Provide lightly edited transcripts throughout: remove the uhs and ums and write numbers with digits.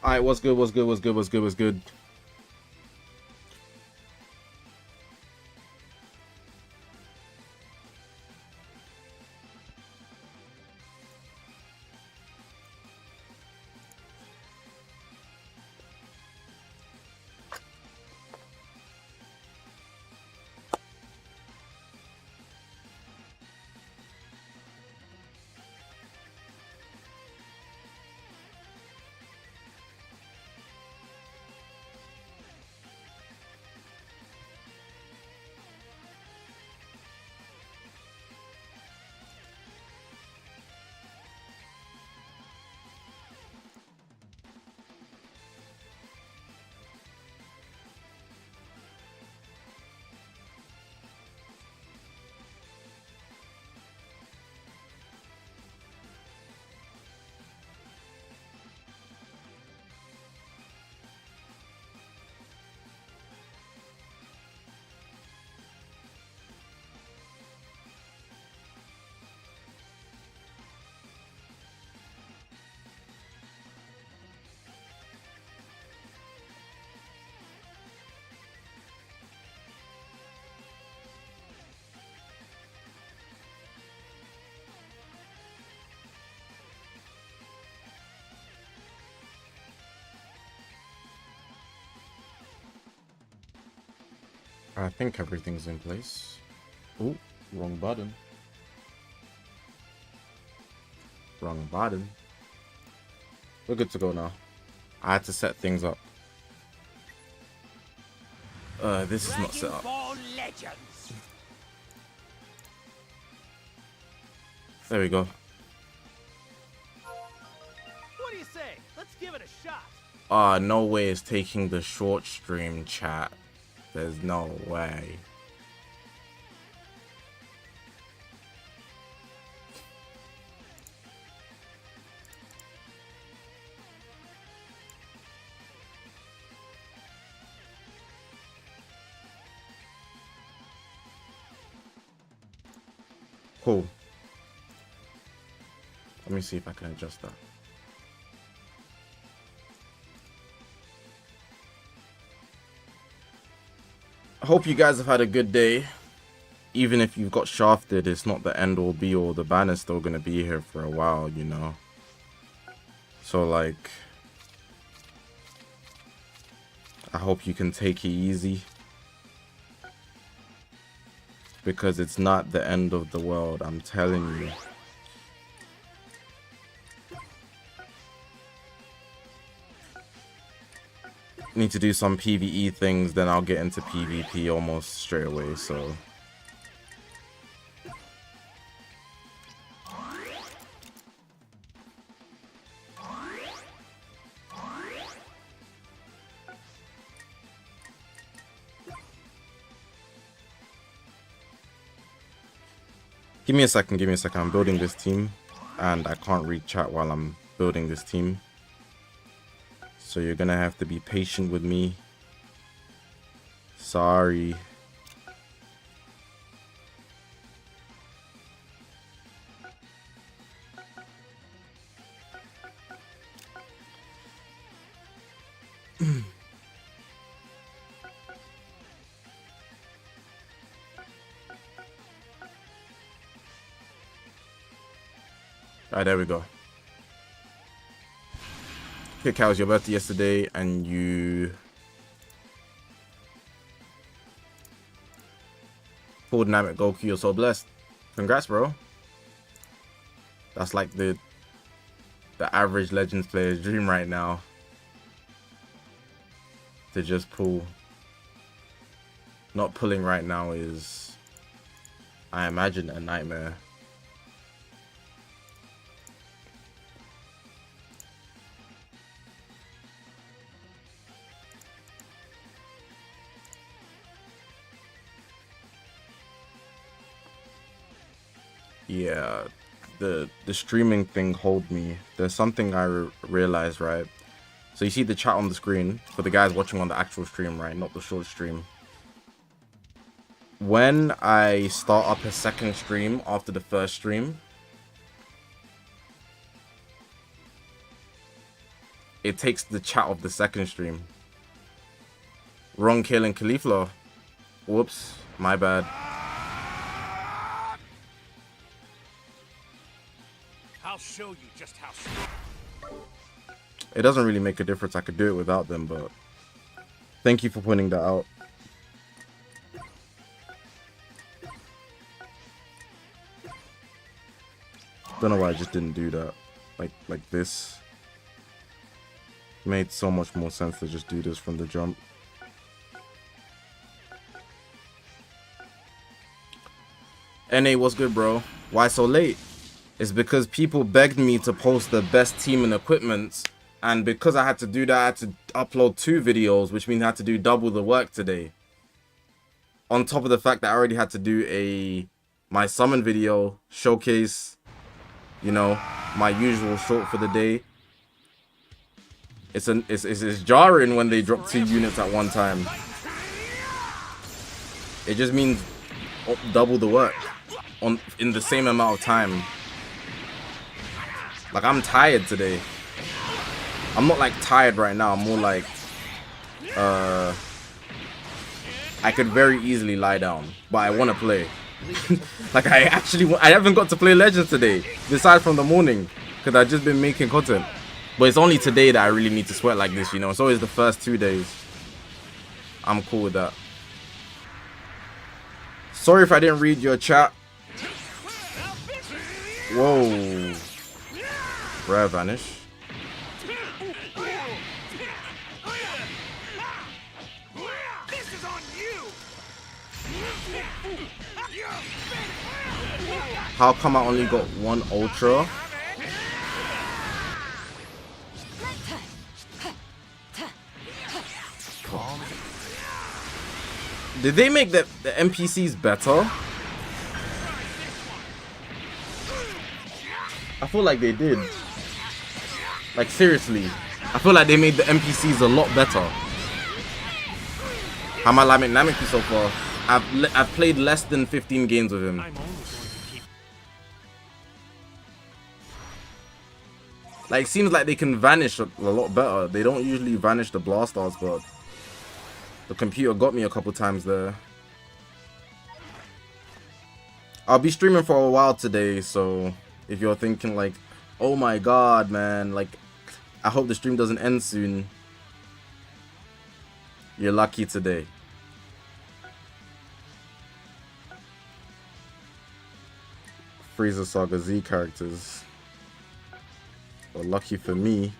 Alright, what's good, what's good, what's good, what's good, what's good? I think everything's in place. Oh, wrong button. Wrong button. We're good to go now. I had to set things up. This is not set up. There we go. What do you say? Let's give it a shot. No way it's taking the short stream chat. There's no way. Cool. Let me see if I can adjust that. I hope you guys have had a good day. Even if you've got shafted, it's not the end all be all. The banner's still gonna be here for a while, you know. So like, I hope you can take it easy, because it's not the end of the world, I'm telling you. Need to do some PvE things, then I'll get into PvP almost straight away, so give me a second, I'm building this team and I can't read chat while I'm building this team. So you're gonna have to be patient with me. Sorry. Alright, there we go. Okay, Cal, it was your birthday yesterday, and you pulled Namek Goku. You're so blessed. Congrats, bro. That's like the average Legends player's dream right now. To just pull. Not pulling right now is, I imagine, a nightmare. Yeah, the streaming thing hold me. There's something I realized, right? So you see the chat on the screen for the guys watching on the actual stream, right? Not the short stream. When I start up a second stream after the first stream, it takes the chat of the second stream. Wrong kill in Cauliflower. Whoops, my bad. I'll show you just how. It doesn't really make a difference. I could do it without them, but thank you for pointing that out. Don't know why I just didn't do that. Like this. Made so much more sense to just do this from the jump. NA, what's good, bro? Why so late? It's because people begged me to post the best team and equipment, and because I had to do that, I had to upload 2 videos, which means I had to do double the work today. On top of the fact that I already had to do my summon video, showcase, you know, my usual short for the day. It's jarring when they drop 2 units at one time. It just means double the work in the same amount of time. Like, I'm tired today. I'm not like tired right now. I'm more like I could very easily lie down, but I want to play. Like, I haven't got to play Legends today, besides from the morning, because I've just been making content. But it's only today that I really need to sweat like this, you know. It's always the first 2 days. I'm cool with that. Sorry if I didn't read your chat. Whoa. Rare vanish. How come I only got 1 ultra? Did they make the NPCs better? I feel like they did. Like, seriously. I feel like they made the NPCs a lot better. How am I like Namiki so far? I've played less than 15 games with him. Like, seems like they can vanish a lot better. They don't usually vanish the blasters, but the computer got me a couple times there. I'll be streaming for a while today, so if you're thinking like, oh my god, man, like, I hope the stream doesn't end soon, you're lucky today. Frieza Saga Z characters. Well, lucky for me.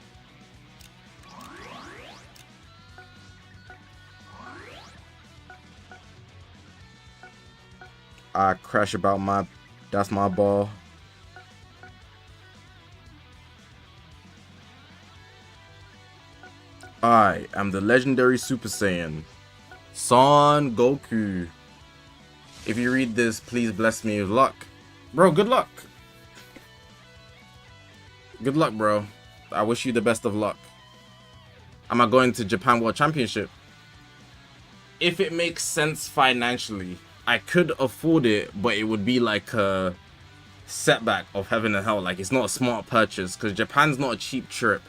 I crash about that's my ball. I am the legendary Super Saiyan, Son Goku. If you read this, please bless me with luck. Bro, good luck. Good luck, bro. I wish you the best of luck. Am I going to Japan World Championship? If it makes sense financially, I could afford it, but it would be like a setback of heaven and hell. Like, it's not a smart purchase, because Japan's not a cheap trip.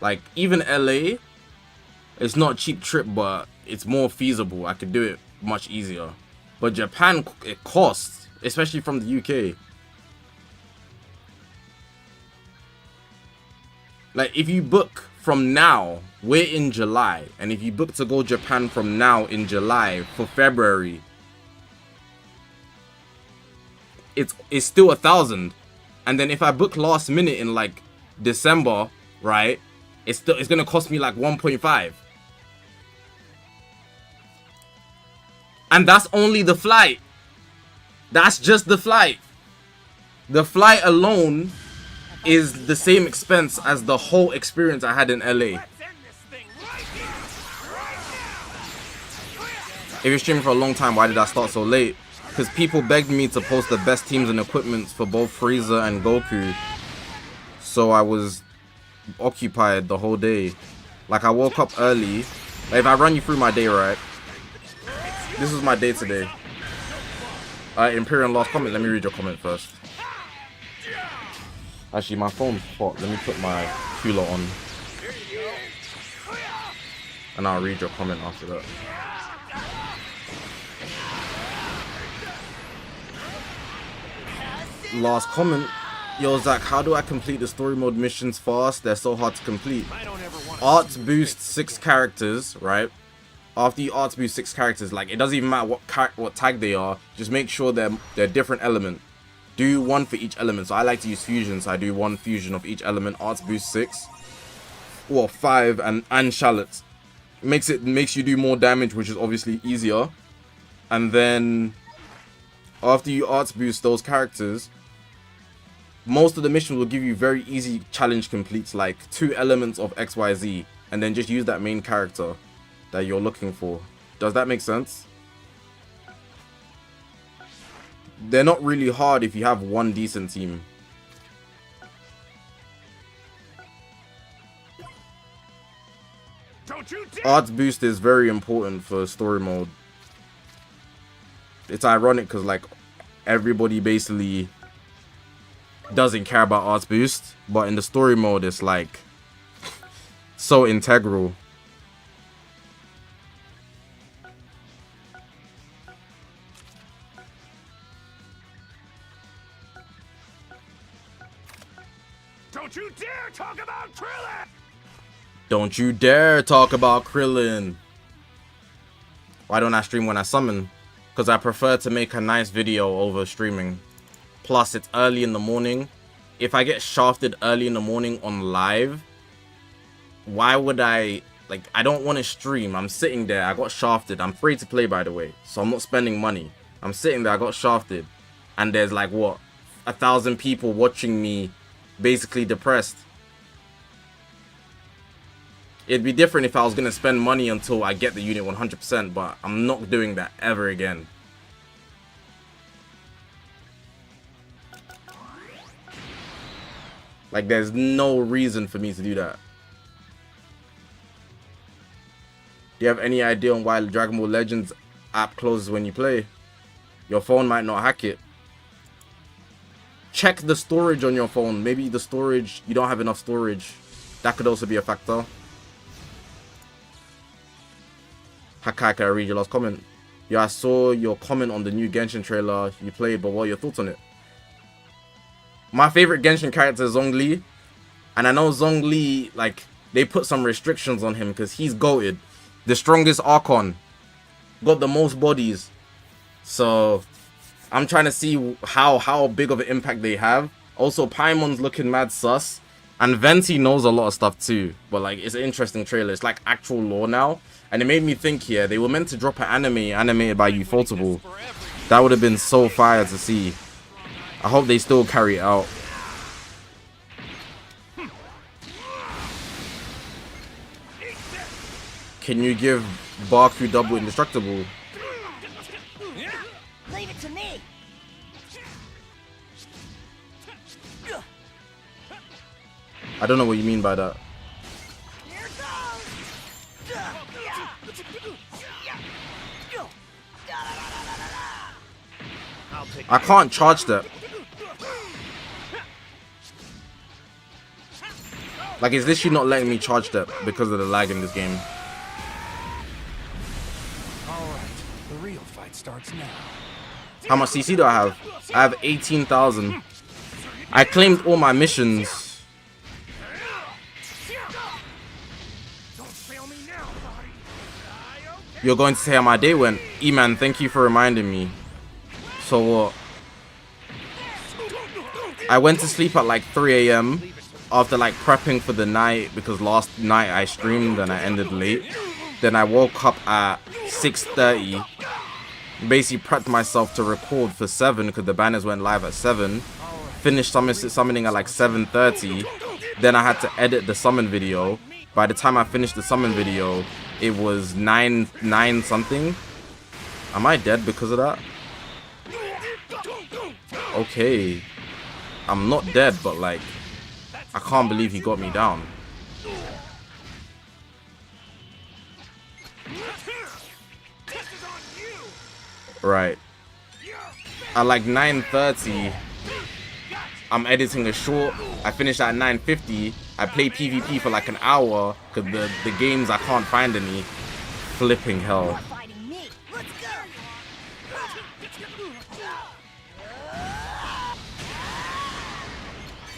Like, even LA, it's not a cheap trip, but it's more feasible. I could do it much easier. But Japan, it costs, especially from the UK. Like, if you book from now, we're in July, and if you book to go Japan from now in July for February, it's still 1,000. And then if I book last minute in like December, right, it's gonna cost me like 1.5. And that's only the flight. That's just the flight. The flight alone is the same expense as the whole experience I had in LA. If you're streaming for a long time, why did I start so late? Because people begged me to post the best teams and equipment for both Frieza and Goku. So I was occupied the whole day. Like, I woke up early. Like, if I run you through my day, right? This was my day today. Imperial last comment. Let me read your comment first. Actually, my phone's hot. Let me put my cooler on. And I'll read your comment after that. Last comment. Yo, Zach, how do I complete the story mode missions fast? They're so hard to complete. Art boost 6 characters, right? After you art boost 6 characters, like, it doesn't even matter what tag they are. Just make sure they're different element. Do 1 for each element. So I like to use fusion, so I do 1 fusion of each element. Art boost 6. Or 5 and shallots. Makes you do more damage, which is obviously easier. And then after you art boost those characters, most of the missions will give you very easy challenge completes, like 2 elements of XYZ, and then just use that main character that you're looking for. Does that make sense? They're not really hard if you have 1 decent team. Art boost is very important for story mode. It's ironic because, like, everybody basically doesn't care about art boost, but in the story mode it's like so integral. Don't you dare talk about Krillin! Don't you dare talk about Krillin. Why don't I stream when I summon? Because I prefer to make a nice video over streaming. Plus, it's early in the morning. If I get shafted early in the morning on live, why would I... Like, I don't want to stream. I'm sitting there. I got shafted. I'm free to play, by the way. So I'm not spending money. I'm sitting there. I got shafted. And there's, like, what? 1,000 people watching me basically depressed. It'd be different if I was going to spend money until I get the unit 100%, but I'm not doing that ever again. Like, there's no reason for me to do that. Do you have any idea on why the Dragon Ball Legends app closes when you play? Your phone might not hack it. Check the storage on your phone. Maybe the storage, you don't have enough storage. That could also be a factor. Hakai, can I read your last comment? Yeah, I saw your comment on the new Genshin trailer you played, but what are your thoughts on it? My favorite Genshin character is Zhongli. And I know Zhongli, like, they put some restrictions on him because he's goated. The strongest Archon. Got the most bodies. So, I'm trying to see how big of an impact they have. Also, Paimon's looking mad sus. And Venti knows a lot of stuff too. But, like, it's an interesting trailer. It's like actual lore now. And it made me think here, they were meant to drop an anime animated by Ufotable. That would have been so fire to see. I hope they still carry it out. Can you give Baku double indestructible? Leave it to me. I don't know what you mean by that. Here goes. I can't charge that. Like, it's literally not letting me charge that because of the lag in this game. Alright, the real fight starts now. How much CC do I have? I have 18,000. I claimed all my missions. You're going to say how my day went. E-man, thank you for reminding me. So what? I went to sleep at like 3 AM after like prepping for the night because last night I streamed and I ended late. Then I woke up at 6:30. Basically prepped myself to record for 7 because the banners went live at 7. Finished summoning at like 7:30. Then I had to edit the summon video. By the time I finished the summon video, it was 9 something. Am I dead because of that? Okay. I'm not dead, but like, I can't believe he got me down. Right. At like 9:30, I'm editing a short. I finished at 9:50. I play PvP for like an hour because the games I can't find any. Flipping hell. You're fighting me. Let's go.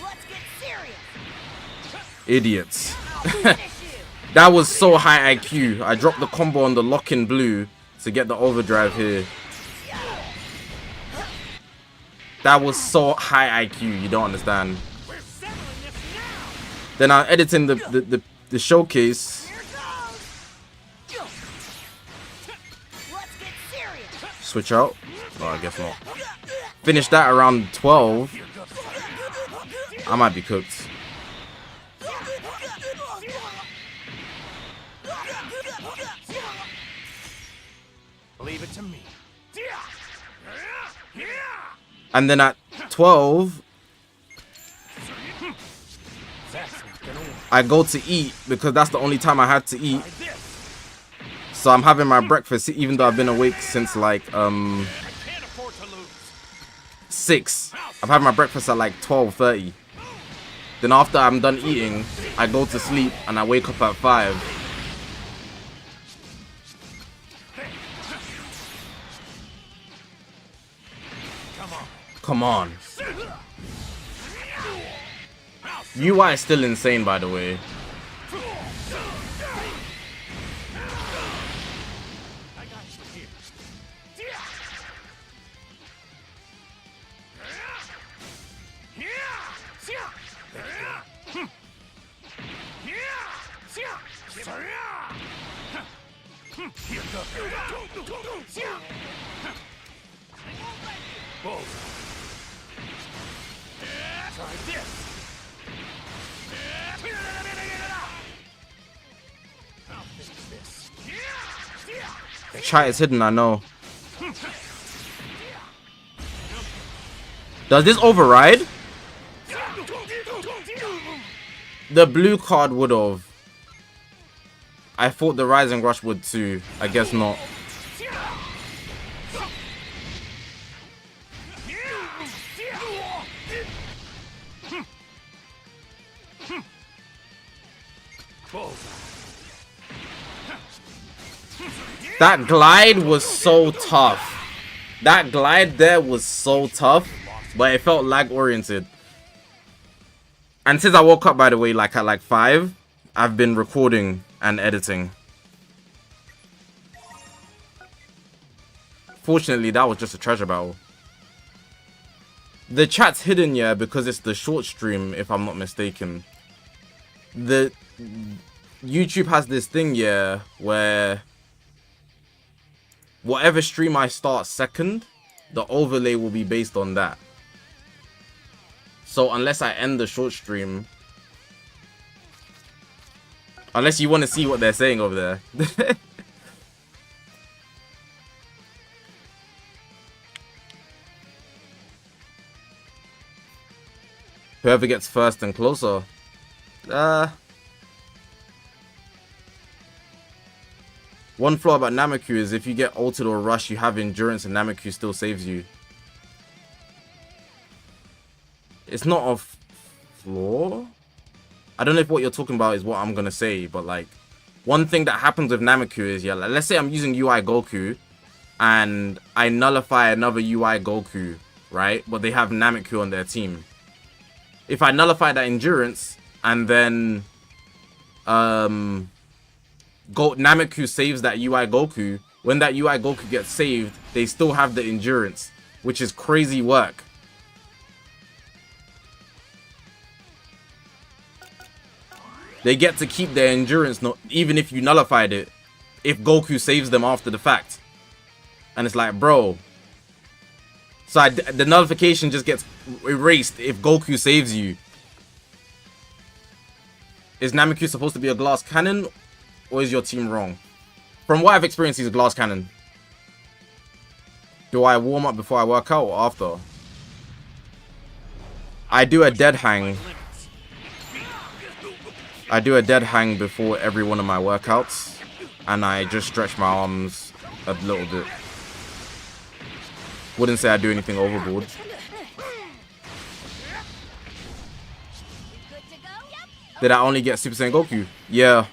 Let's get serious. Idiots. I'll finish you. That was so high IQ. I dropped the combo on the lock-in blue to get the overdrive here. That was so high IQ. You don't understand. We're settling this now. Then I'm editing the showcase. Here goes. Let's get serious. Switch out. Oh, I guess not. Finish that around 12. I might be cooked. Leave it to me. And then at 12, I go to eat because that's the only time I had to eat. So I'm having my breakfast even though I've been awake since like I can't afford to lose. 6. I'm having my breakfast at like 12:30. Then after I'm done eating, I go to sleep and I wake up at 5. Come on. UI is still insane, by the way. Try this. I'll fix this. Chat is hidden, I know. Does this override? The blue card would have. I thought the Rising Rush would too. I guess not. That glide was so tough. That glide there was so tough, but it felt lag oriented. And since I woke up, by the way, like at like 5, I've been recording and editing. Fortunately, that was just a treasure battle. The chat's hidden, yeah, because it's the short stream, if I'm not mistaken. The YouTube has this thing, yeah, where whatever stream I start second, the overlay will be based on that. So unless I end the short stream, unless you want to see what they're saying over there. Whoever gets first and closer. One flaw about Nameku is if you get ulted or rush, you have endurance and Nameku still saves you. It's not a flaw? I don't know if what you're talking about is what I'm gonna say, but like, one thing that happens with Nameku is, yeah, like, let's say I'm using UI Goku and I nullify another UI Goku, right? But they have Nameku on their team. If I nullify that endurance and then Nameku saves that UI Goku, when that UI Goku gets saved, they still have the endurance, which is crazy work. They get to keep their endurance, even if you nullified it, if Goku saves them after the fact. And it's like, bro. So the nullification just gets erased if Goku saves you. Is Nameku supposed to be a glass cannon? Or is your team wrong? From what I've experienced, he's a glass cannon. Do I warm up before I work out or after? I do a dead hang. I do a dead hang before every one of my workouts. And I just stretch my arms a little bit. Wouldn't say I do anything overboard. Good to go? Yep. Did I only get Super Saiyan Goku? Yeah.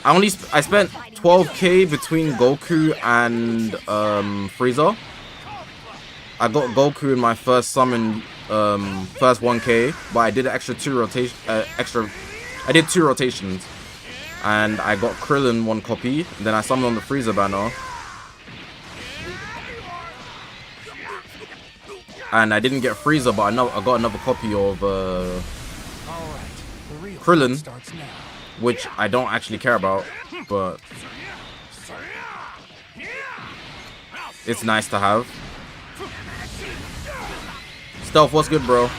I spent 12k between Goku and Frieza. I got Goku in my first summon, first 1k, but I did extra I did 2 rotations, and I got Krillin 1 copy. Then I summoned on the Frieza banner, and I didn't get Frieza, but I got another copy of Krillin, which I don't actually care about, but it's nice to have. Stealth, what's good, bro?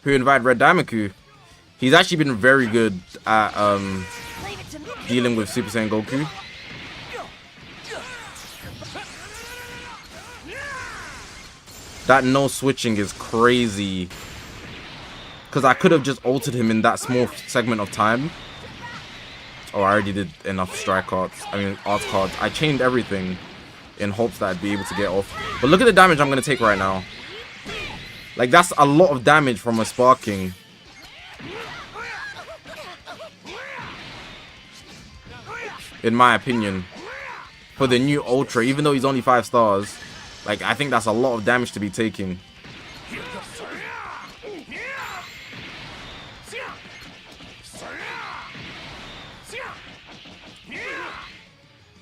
Who invited Red Daimaku? He's actually been very good at dealing with Super Saiyan Goku. That no switching is crazy. Because I could have just altered him in that small segment of time. Oh, I already did enough strike cards. I mean, art cards. I chained everything in hopes that I'd be able to get off. But look at the damage I'm going to take right now. Like, that's a lot of damage from a sparking. In my opinion. For the new Ultra, even though he's only 5 stars. Like, I think that's a lot of damage to be taking.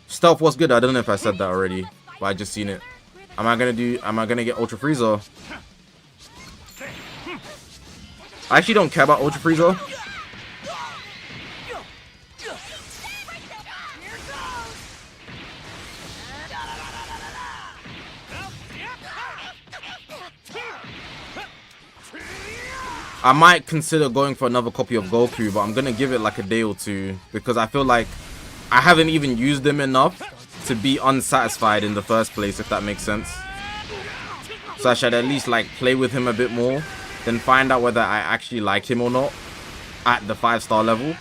Stealth, what's good? I don't know if I said that already, but I just seen it. Am I gonna get Ultra Frieza? I actually don't care about Ultra Frieza. I might consider going for another copy of Goku, but I'm gonna give it like a day or two, because I feel like I haven't even used him enough to be unsatisfied in the first place, if that makes sense. So I should at least like play with him a bit more, then find out whether I actually like him or not at the 5-star level.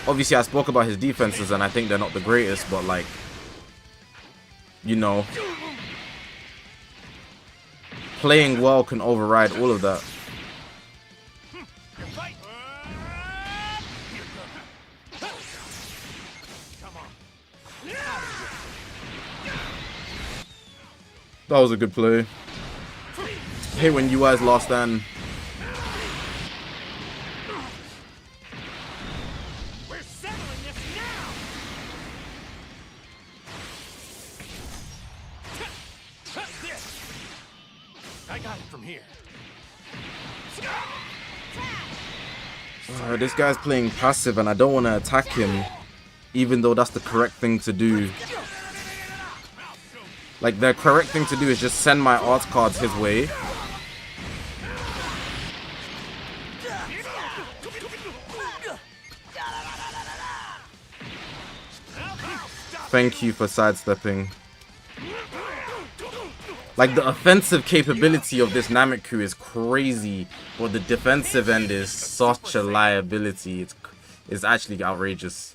Obviously I spoke about his defenses and I think they're not the greatest, but like, you know, playing well can override all of that. That was a good play. I hate when UI's last stand. We're settling this now. I got it from here. This guy's playing passive and I don't want to attack him, even though that's the correct thing to do. Like, the correct thing to do is just send my art cards his way. Thank you for sidestepping. Like, the offensive capability of this Nameku is crazy, but the defensive end is such a liability. It's actually outrageous.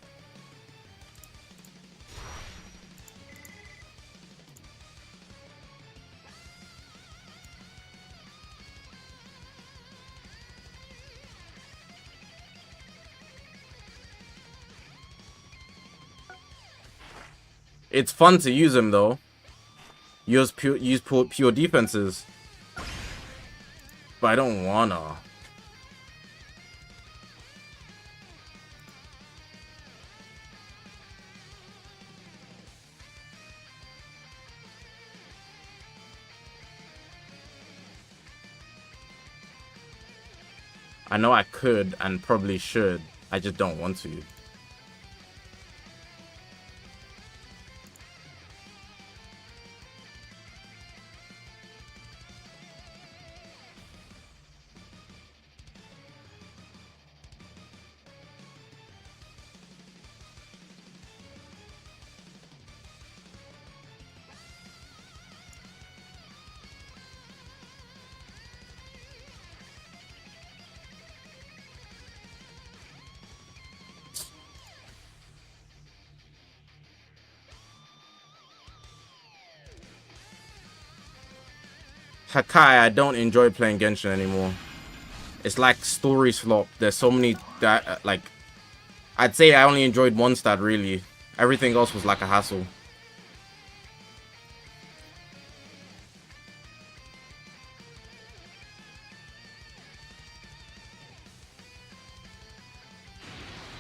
It's fun to use him though. Use pure defenses. But I don't wanna. I know I could and probably should. I just don't want to. Hakai, I don't enjoy playing Genshin anymore. It's like story slop. There's so many that like I'd say I only enjoyed one stat really. Everything else was like a hassle.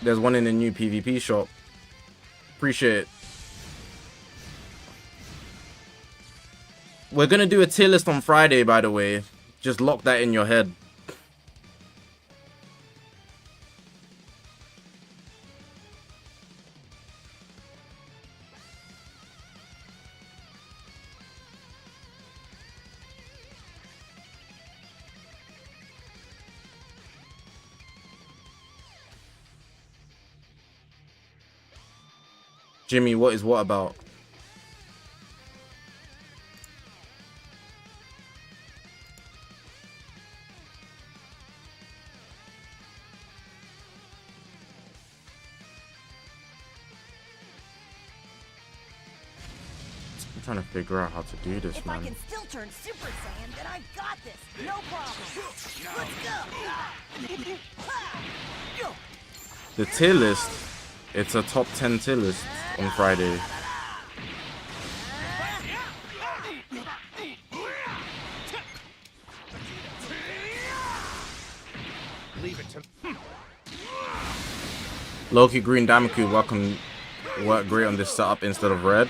There's one in the new PvP shop. Appreciate it. We're gonna do a tier list on Friday, by the way. Just lock that in your head. Jimmy, what is what about? I'm trying to figure out how to do this, If man. I can still turn Super Saiyan, then I've got this. No problem. Let's go. The tier list, it's a top 10 tier list on Friday. Leave it to Loki Green Damaku, welcome. Work great on this setup instead of red.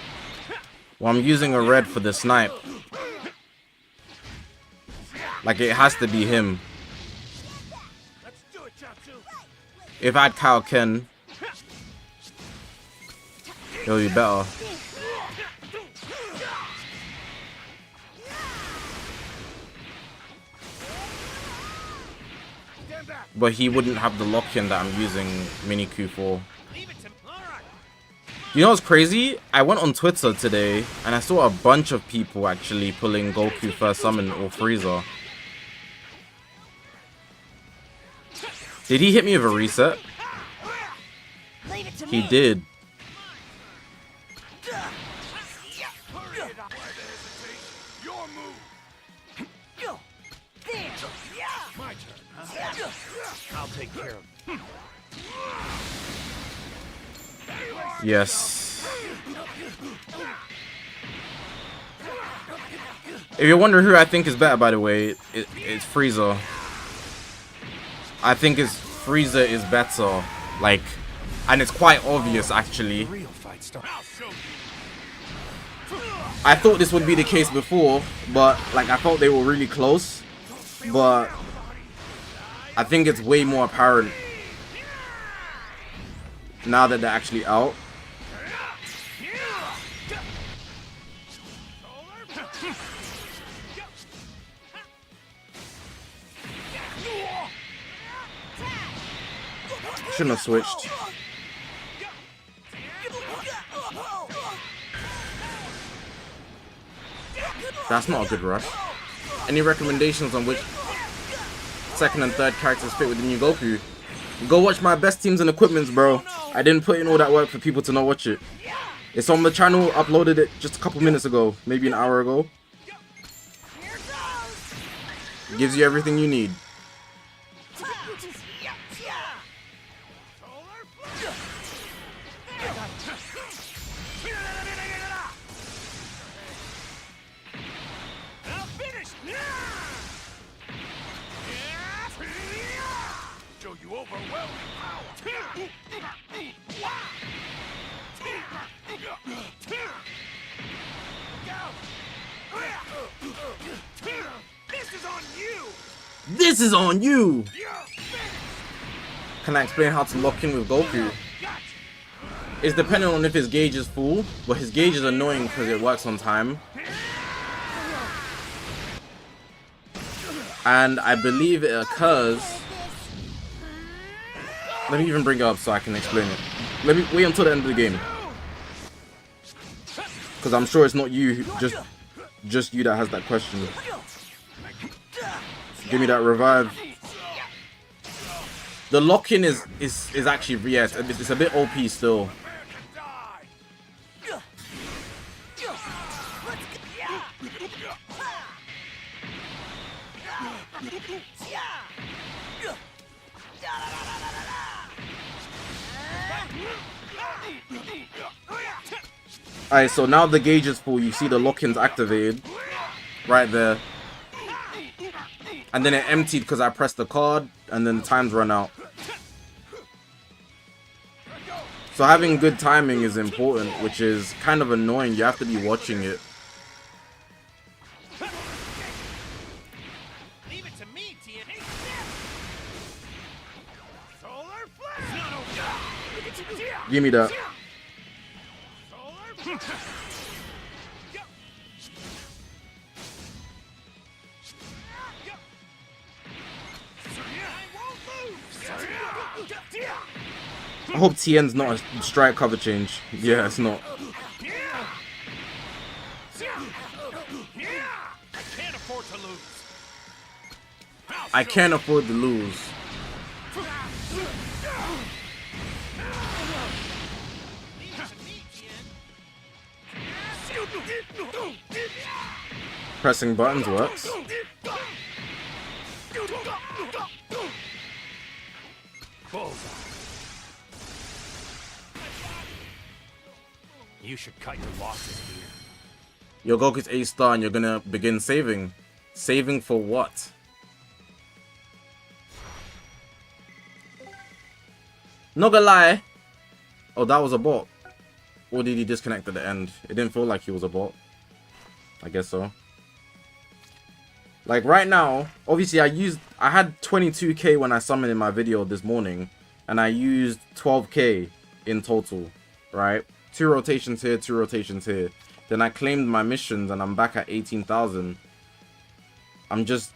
Well, I'm using a red for the snipe. Like, it has to be him. Let's do it, Jatsu. If I had Kao Ken, it'll be better. Stand back. But he wouldn't have the lock-in that I'm using Miniku for. Leave it to all right. You know what's crazy? I went on Twitter today and I saw a bunch of people actually pulling Goku first summon or Frieza. Did he hit me with a reset? Leave it to He me. did. Hurry it up. Why the hesitation? Your move. There. My turn. Huh? I'll take care of it. Yes. If you're wondering who I think is better, by the way, it's Frieza. I think Frieza is better. Like, and it's quite obvious actually. Real fight start. I'll show you. I thought this would be the case before, but like I thought they were really close. But I think it's way more apparent now that they're actually out. Shouldn't have switched. That's not a good rush. Any recommendations on which second and third characters fit with the new Goku? Go watch my best teams and equipments, bro. I didn't put in all that work for people to not watch it. It's on the channel, uploaded it just a couple minutes ago, maybe an hour ago. Here goes. Gives you everything you need. I'll finish. Show you overwhelming power. This is on you. This is on you! You're finished. Can I explain how to lock in with Goku? Gotcha. It's dependent on if his gauge is full, but his gauge is annoying because it works on time. And I believe it occurs. Let me even bring it up so I can explain it. Let me wait until the end of the game, because I'm sure it's not you, just you that has that question. Give me that revive. The lock-in is actually, yes, it's a bit OP still. Prepare to die. Alright, so now the gauge is full. You see the lock-ins activated right there. And then it emptied because I pressed the card, and then the time's run out. So having good timing is important, which is kind of annoying. You have to be watching it. Leave it to me, TNT. Solar flare. Give me that. Solar. I hope TN's not a strike cover change. Yeah, it's not. I can't afford to lose. I can't afford to lose. Pressing buttons works. You should cut your losses here. Your Goku's A-star and you're gonna begin saving. Saving for what? Not gonna lie. Oh, that was a bot. Or did he disconnect at the end? It didn't feel like he was a bot. I guess so. Like right now, obviously I had 22k when I summoned in my video this morning. And I used 12k in total, right? 2 rotations here, 2 rotations here. Then I claimed my missions and I'm back at 18,000. I'm just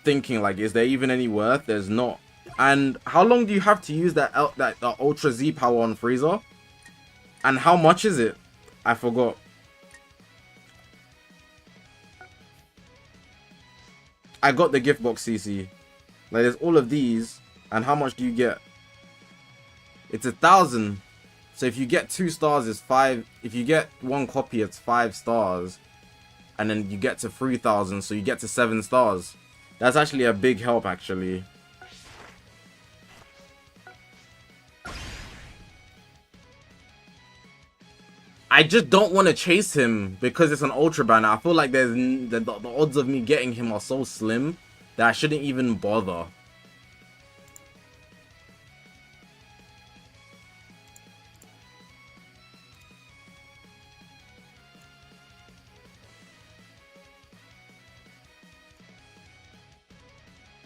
thinking, like, is there even any worth? There's not. And how long do you have to use that Ultra Z power on Frieza? And how much is it? I forgot. I got the gift box CC. Like, there's all of these. And how much do you get? It's 1,000. So if you get 2 stars, it's 5. If you get 1 copy, it's 5 stars. And then you get to 3,000, so you get to 7 stars. That's actually a big help, actually. I just don't want to chase him because it's an Ultra banner. I feel like there's the odds of me getting him are so slim that I shouldn't even bother.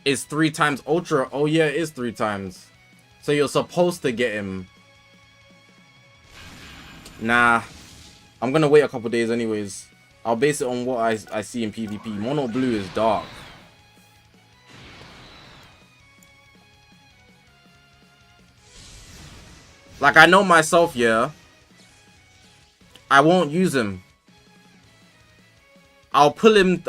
It's 3 times Ultra. Oh yeah, it is 3 times. So you're supposed to get him. Nah. I'm gonna wait a couple days anyways. I'll base it on what I see in PvP. Mono blue is dark. Like, I know myself, yeah. I won't use him. I'll pull him.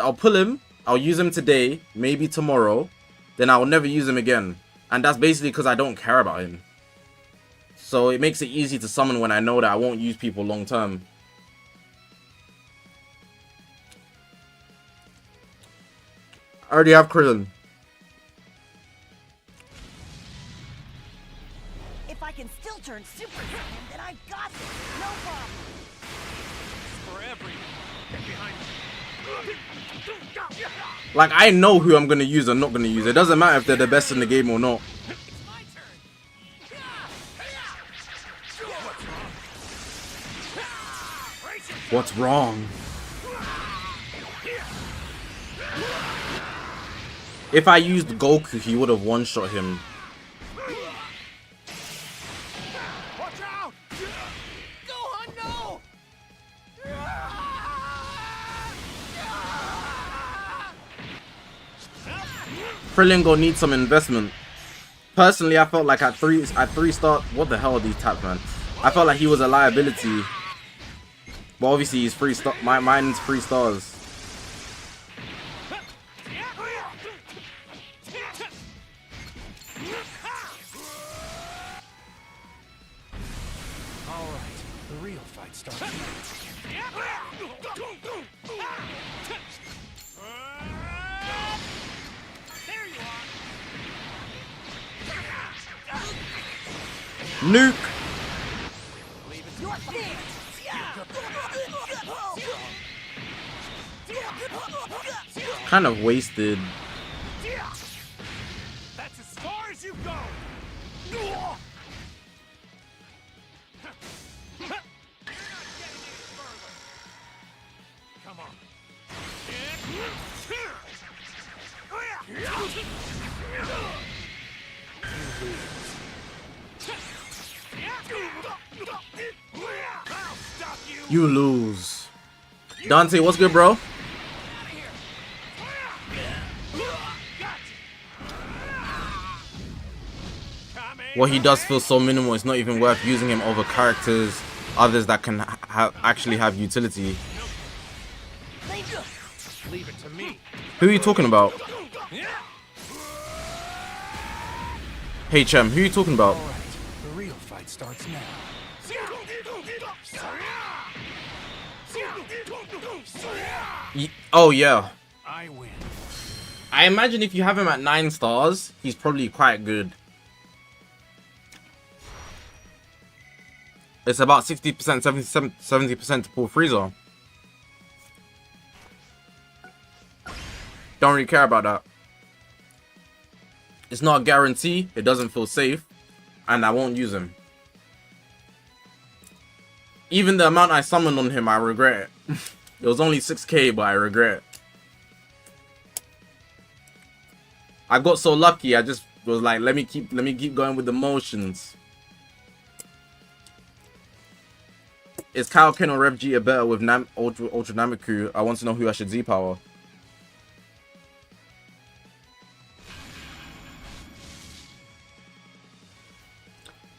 I'll use him today, maybe tomorrow. Then I will never use him again. And that's basically because I don't care about him. So it makes it easy to summon when I know that I won't use people long term. I already have Krillin. If I can still turn Super Saiyan, then I got this. No problem. For every. Get behind me. Like, I know who I'm gonna use and not gonna use. It doesn't matter if they're the best in the game or not. It's my turn. What's wrong? If I used Goku, he would have one-shot him. Watch out! Gohan, no! Krillin gonna need some investment. Personally, I felt like at 3 stars. What the hell are these taps, man? I felt like he was a liability. But obviously he's 3 star. Mine's 3 stars. Alright, the real fight starts. Nuke. You're finished. Kind of wasted. That's as far as you go. You're not getting any further. Come on. I'll stop you. You lose. Dante, what's good, bro? What he does feels so minimal, it's not even worth using him over characters, others that can actually have utility. Leave it to me. Who are you talking about? Hey, Chem, who are you talking about? All right, the real fight starts now. Oh, yeah. I win. I imagine if you have him at 9 stars, he's probably quite good. It's about 60%, 70% to pull Frieza. Don't really care about that. It's not a guarantee. It doesn't feel safe. And I won't use him. Even the amount I summoned on him, I regret it. It was only 6k, but I regret it. I got so lucky, I just was like, let me keep going with the motions. Is Kaioken or Rev G a better with Ultra Nameku? I want to know who I should Z-power.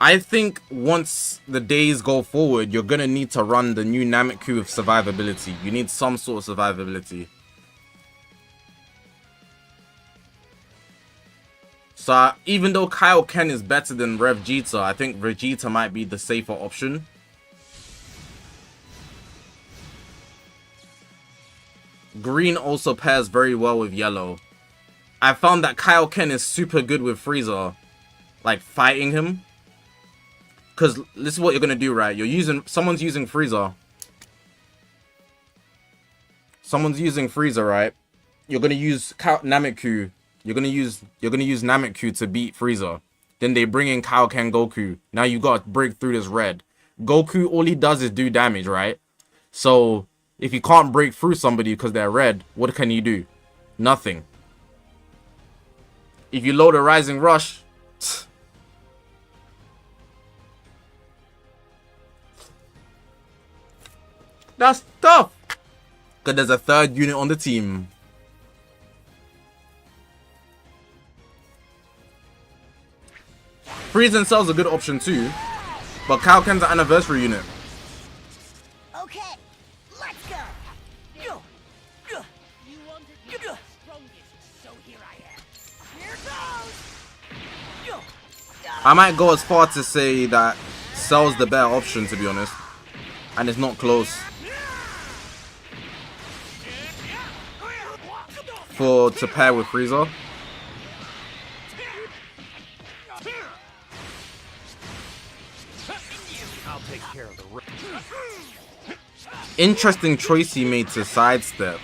I think once the days go forward, you're gonna need to run the new Nameku with survivability. You need some sort of survivability. So even though Kaioken is better than Rev Jita, I think Vegeta might be the safer option. Green also pairs very well with yellow. I found that Kaioken is super good with Frieza, like fighting him. Because this is what you're gonna do, right? Someone's using Frieza. Someone's using Frieza, right? You're gonna use Nameku. You're gonna use Nameku to beat Frieza. Then they bring in Kaioken Goku. Now you gotta break through this red. Goku, all he does is do damage, right? So if you can't break through somebody because they're red, what can you do? Nothing. If you load a Rising Rush, that's tough. Because there's a third unit on the team. Frieza and Cell's a good option too. But Kaioken's an anniversary unit. Okay, let's go. You wanted me to be the strongest, so here I am. Here goes. I might go as far to say that Cell's the better option, to be honest. And it's not close. To pair with Frieza. I'll take care of the rest. Interesting choice he made to sidestep.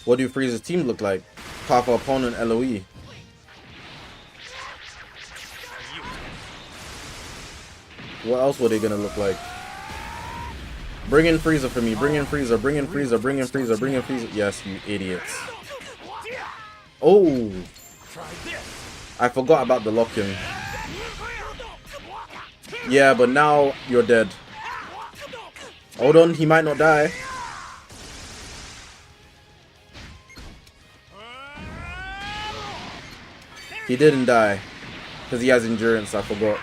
What do Frieza's team look like? Powerful opponent LOE. What else were they gonna look like? Bring in Frieza for me. Bring in Frieza. Bring in Frieza. Bring in Frieza. Bring in Frieza. Yes, you idiots. Oh! I forgot about the lock-in. Yeah, but now you're dead. Hold on, he might not die. He didn't die. Because he has endurance, I forgot.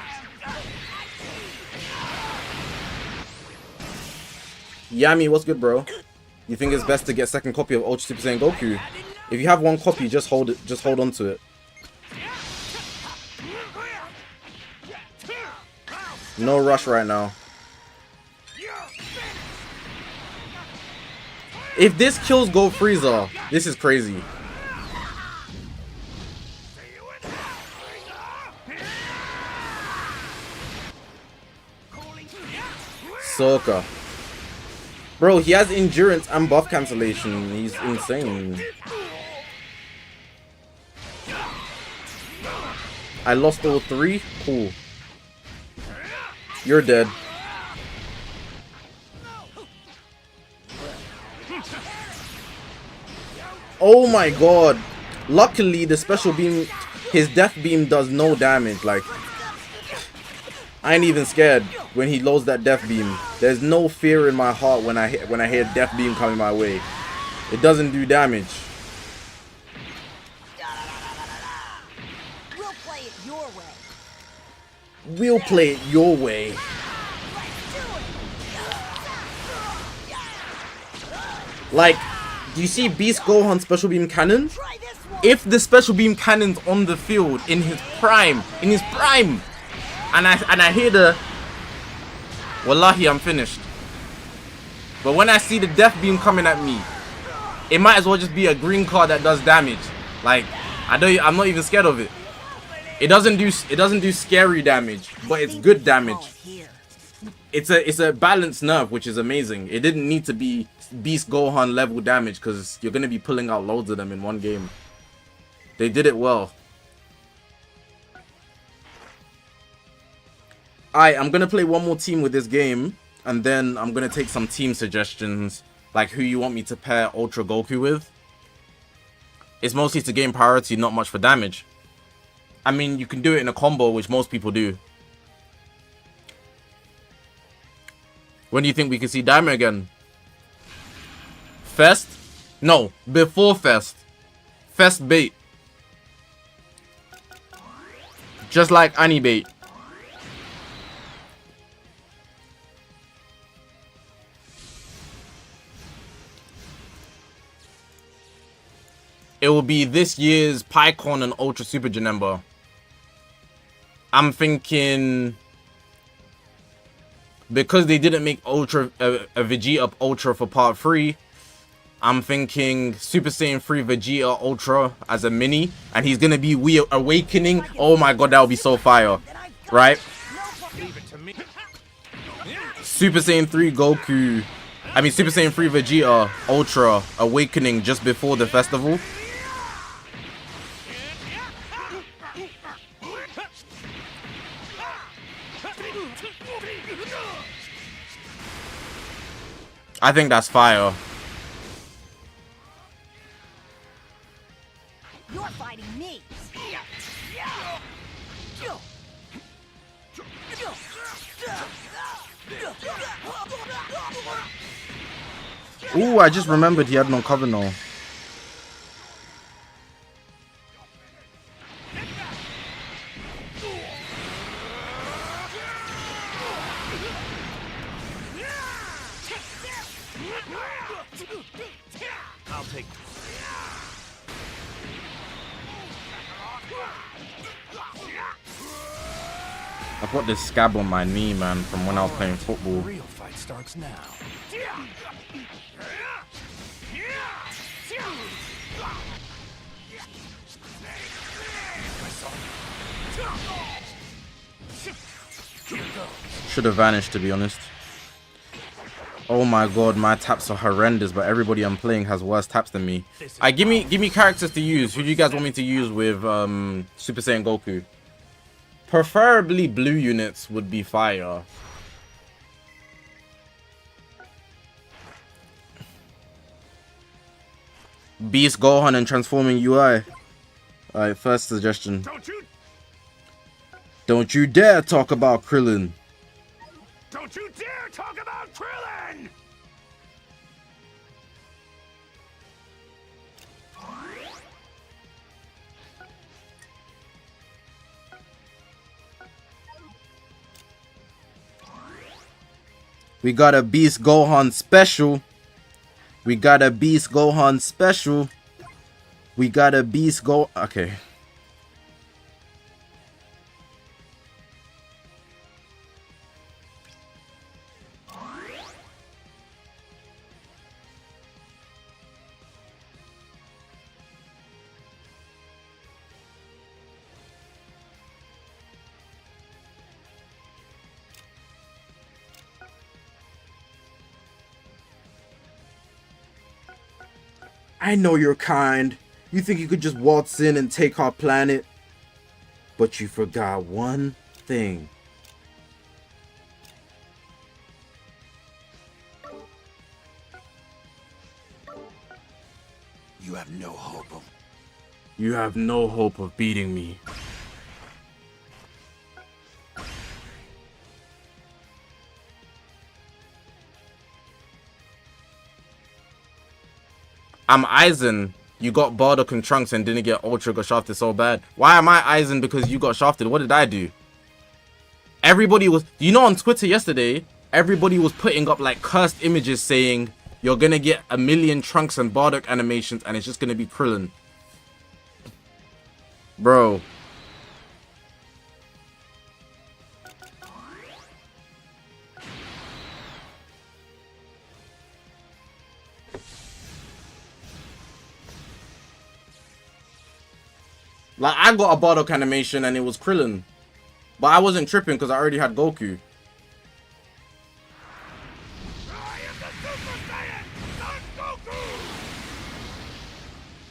Yami, what's good, bro? You think it's best to get second copy of Ultra Super Saiyan Goku? If you have one copy, just hold it. Just hold on to it. No rush right now. If this kills Gold Frieza, this is crazy. Sokka. Bro, he has endurance and buff cancellation. He's insane. I lost all 3? Cool. You're dead. Oh my god. Luckily, the special beam, his death beam does no damage. Like, I ain't even scared when he loads that death beam. There's no fear in my heart when I hear death beam coming my way. It doesn't do damage. We'll play it your way. We'll play it your way. Let's do it. Like, do you see Beast Gohan special beam cannon? Try this one. If the special beam cannon's on the field in his prime, and I hear the, wallahi, I'm finished. But when I see the death beam coming at me, it might as well just be a green card that does damage. Like, I'm not even scared of it. It doesn't do scary damage, but it's good damage. It's a balanced nerf, which is amazing. It didn't need to be Beast Gohan level damage because you're gonna be pulling out loads of them in one game. They did it well. I'm gonna play one more team with this game, and then I'm gonna take some team suggestions, like who you want me to pair Ultra Goku with. It's mostly to gain priority, not much for damage. I mean, you can do it in a combo, which most people do. When do you think we can see Daima again? Fest? No, before Fest. Fest bait. Just like Ani bait. It will be this year's PyCon and Ultra Super Janemba. I'm thinking, because they didn't make Ultra a Vegeta Ultra for Part 3, I'm thinking Super Saiyan 3 Vegeta Ultra as a mini, and he's gonna be Awakening. Oh my god, that would be so fire, right? Super Saiyan 3 Goku, Super Saiyan 3 Vegeta Ultra Awakening just before the festival. I think that's fire. You're fighting me. Ooh, I just remembered he had no cover now. I'll take. I've got this scab on my knee, man, from when I was playing football. The real fight starts now. Should have vanished, to be honest. Oh my god, my taps are horrendous, but everybody I'm playing has worse taps than me. Give me characters to use. Who do you guys want me to use with Super Saiyan Goku? Preferably blue units would be fire. Beast Gohan and transforming UI. Alright, first suggestion. Don't you dare talk about Krillin. Don't you dare talk about Krillin! We got a Beast Gohan special. We got a Beast Gohan special. We got a Beast Go. Okay. I know you're kind. You think you could just waltz in and take our planet? But you forgot one thing. You have no hope of... You have no hope of beating me. I'm Aizen. You got Bardock and Trunks and didn't get Ultra, got shafted so bad. Why am I Aizen because you got shafted? What did I do? Everybody was... You know, on Twitter yesterday, everybody was putting up like cursed images saying you're gonna get 1,000,000 Trunks and Bardock animations and it's just gonna be Krillin. Bro. Like, I got a Bardock animation and it was Krillin. But I wasn't tripping because I already had Goku. I am the Super Saiyan, Son Goku!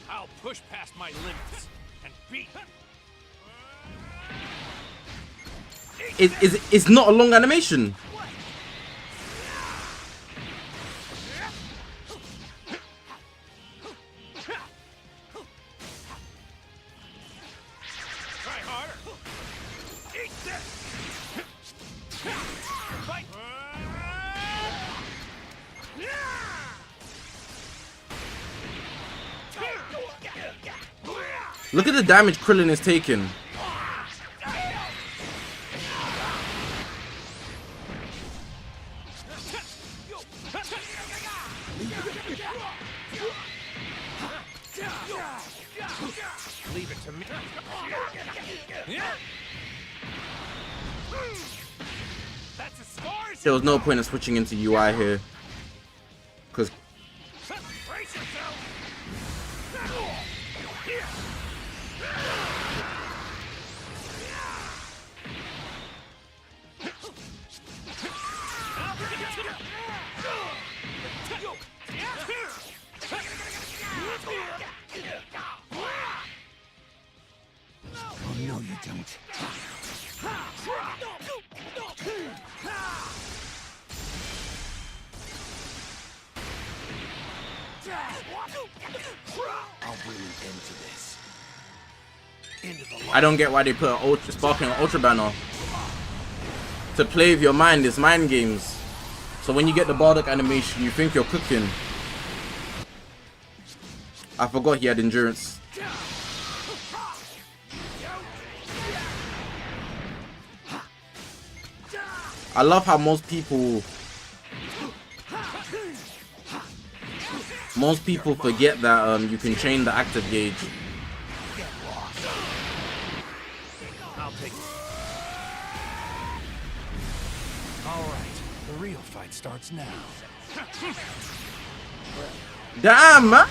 I'll push past my limits and beat. It's not a long animation. Try harder. Eat this. Fight. Look at the damage Krillin is taking. Leave it to me. That's as far as There was no point in switching into UI here. Because brace yourself. Oh, no, you don't. I'll bring an end to this. Into the I don't get why they put an ultra sparking an ultra banner. To play with your mind is mind games. So when you get the Bardock animation, you think you're cooking. I forgot he had endurance. I love how most people forget that you can chain the active gauge. I'll take it. All right, the real fight starts now. Damn, man.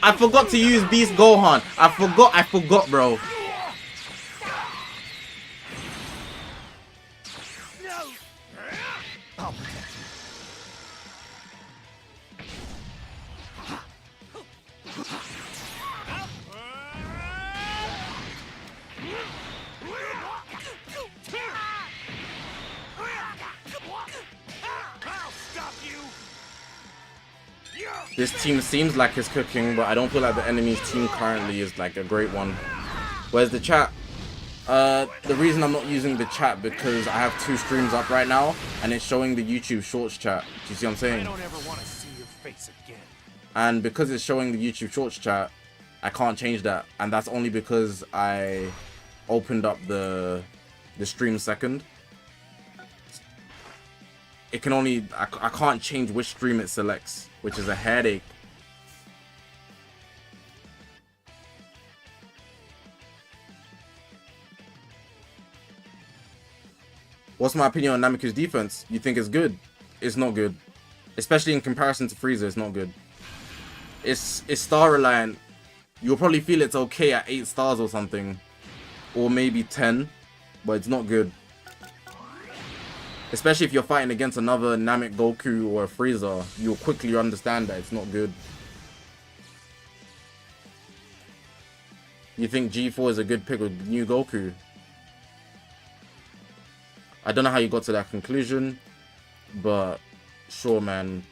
I forgot to use Beast Gohan. I forgot, bro. I'll protect you. I'll stop you. This team seems like it's cooking, but I don't feel like the enemy's team currently is like a great one. Where's the chat? The reason I'm not using the chat because I have 2 streams up right now and it's showing the YouTube Shorts chat. Do you see what I'm I saying? don't ever want to see your face again. And because it's showing the YouTube Shorts chat, I can't change that. And that's only because I opened up the stream second. It can only... I can't change which stream it selects, which is a headache. What's my opinion on Nameku's defense? You think it's good? It's not good. Especially in comparison to Frieza, it's not good. It's star reliant. You'll probably feel it's okay at 8 stars or something. Or maybe 10. But it's not good. Especially if you're fighting against another Namek Goku or a Frieza, you'll quickly understand that it's not good. You think G4 is a good pick with new Goku? I don't know how you got to that conclusion, but sure, man.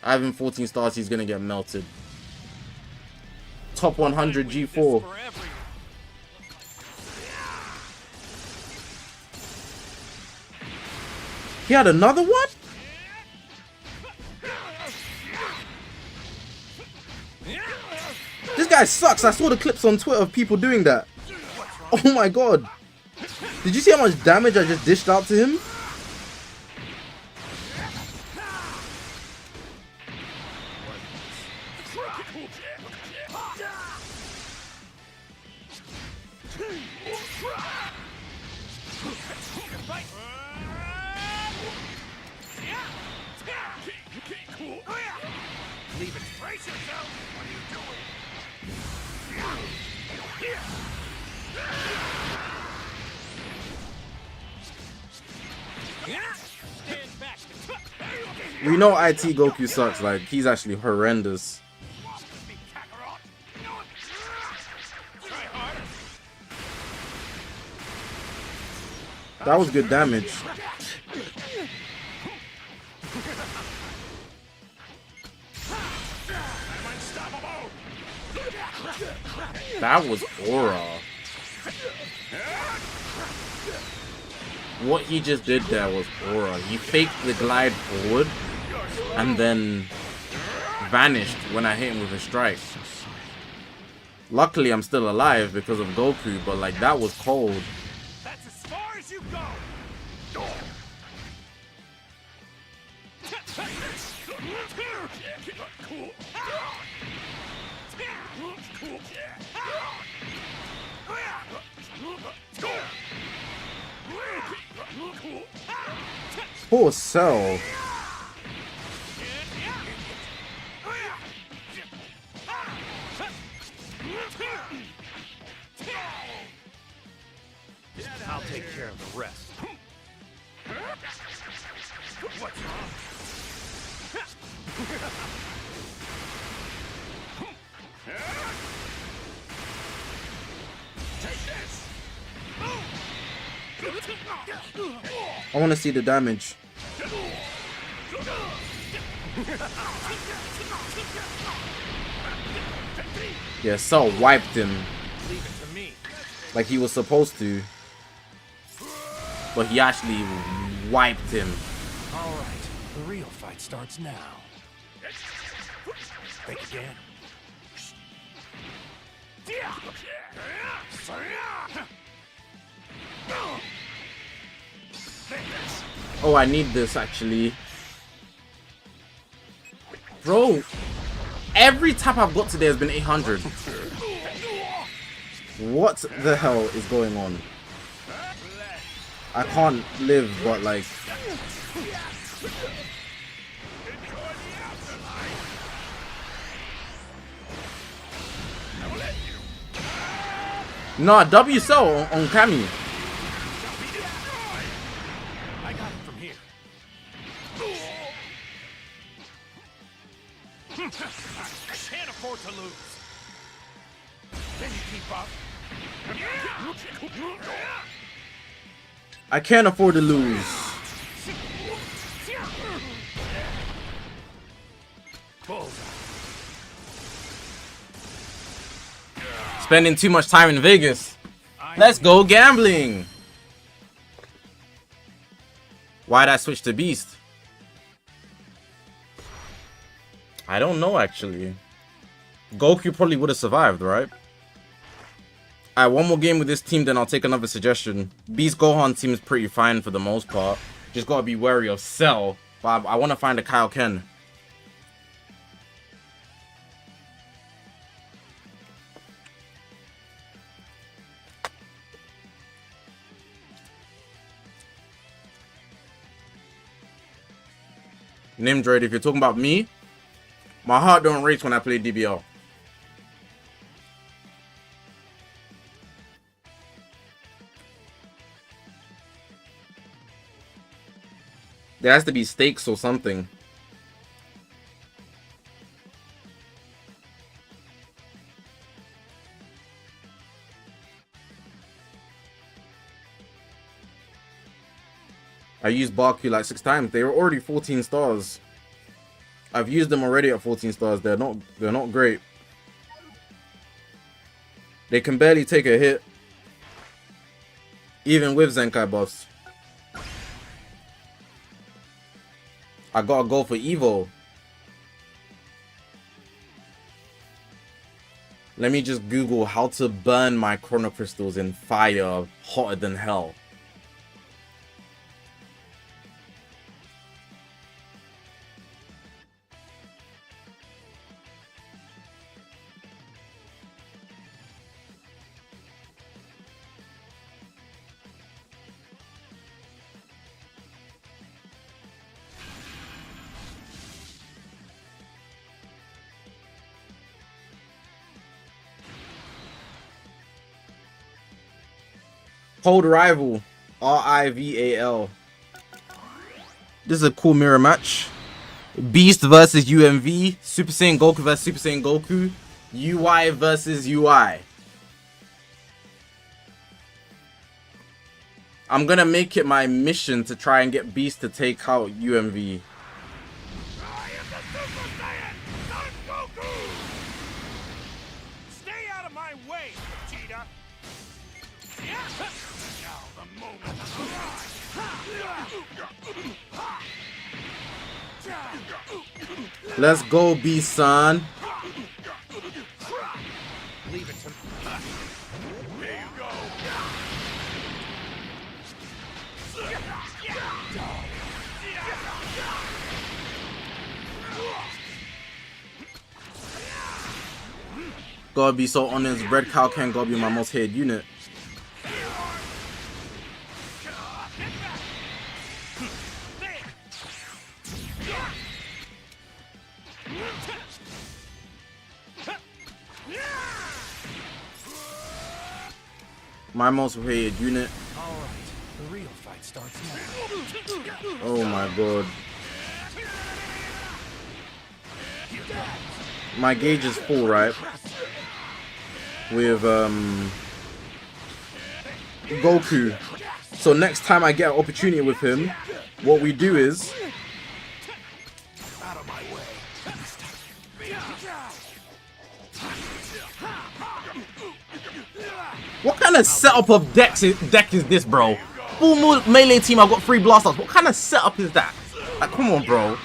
Having 14 stars, he's gonna get melted. Top 100 G4. He had another one? This guy sucks. I saw the clips on Twitter of people doing that. Oh my god. Did you see how much damage I just dished out to him? Leave it. Brace yourself. What are you doing? Stand back. We know IT Goku sucks. Like, he's actually horrendous. That was good damage. That was aura. What he just did there was aura. He faked the glide forward and then vanished when I hit him with a strike. Luckily, I'm still alive because of Goku, but like, that was cold. That's as far as you go. Poor Cell. I'll take care of the rest. What's wrong? Take this. I want to see the damage. Yeah, Cell wiped him Leave it to me. like he was supposed to. But he actually wiped him. All right, the real fight starts now. Think again. Oh, I need this actually. Bro, every tap I've got today has been 800. What the hell is going on? I can't live, but like... Nah, W Cell on Cammy. I got it from here. I can't afford to lose. Can you keep up? I can't afford to lose. Spending too much time in Vegas. Let's go gambling. Why'd I switch to Beast? I don't know actually. Goku probably would have survived, right? Alright, one more game with this team, then I'll take another suggestion. Beast Gohan seems pretty fine for the most part. Just gotta be wary of Cell. But I want to find a Kaioken. Nimdroid, if you're talking about me, my heart don't race when I play DBL. There has to be stakes or something. I used Baku like 6 times. They were already 14 stars. I've used them already at 14 stars. They're not great. They can barely take a hit. Even with Zenkai buffs. I gotta go for Evo. Let me just Google how to burn my chrono crystals in fire hotter than hell. Cold Rival, RIVAL. This is a cool mirror match. Beast versus UMV, Super Saiyan Goku versus Super Saiyan Goku, UI versus UI. I'm gonna make it my mission to try and get Beast to take out UMV. I am the Super Saiyan, Son Goku! Stay out of my way, Vegeta! Now the moment of Let's go, Beast son. Leave it to me. There you go. Gotta be so honest, Red Cow can't gotta be my most hated unit. My most hated unit. Alright, the real fight starts now. Oh my god. My gauge is full, right? With Goku. So next time I get an opportunity with him, what we do is Out of my way. what kind of setup of deck is this, bro? Full melee team, I've got 3 blasters. What kind of setup is that? Like, come on, bro.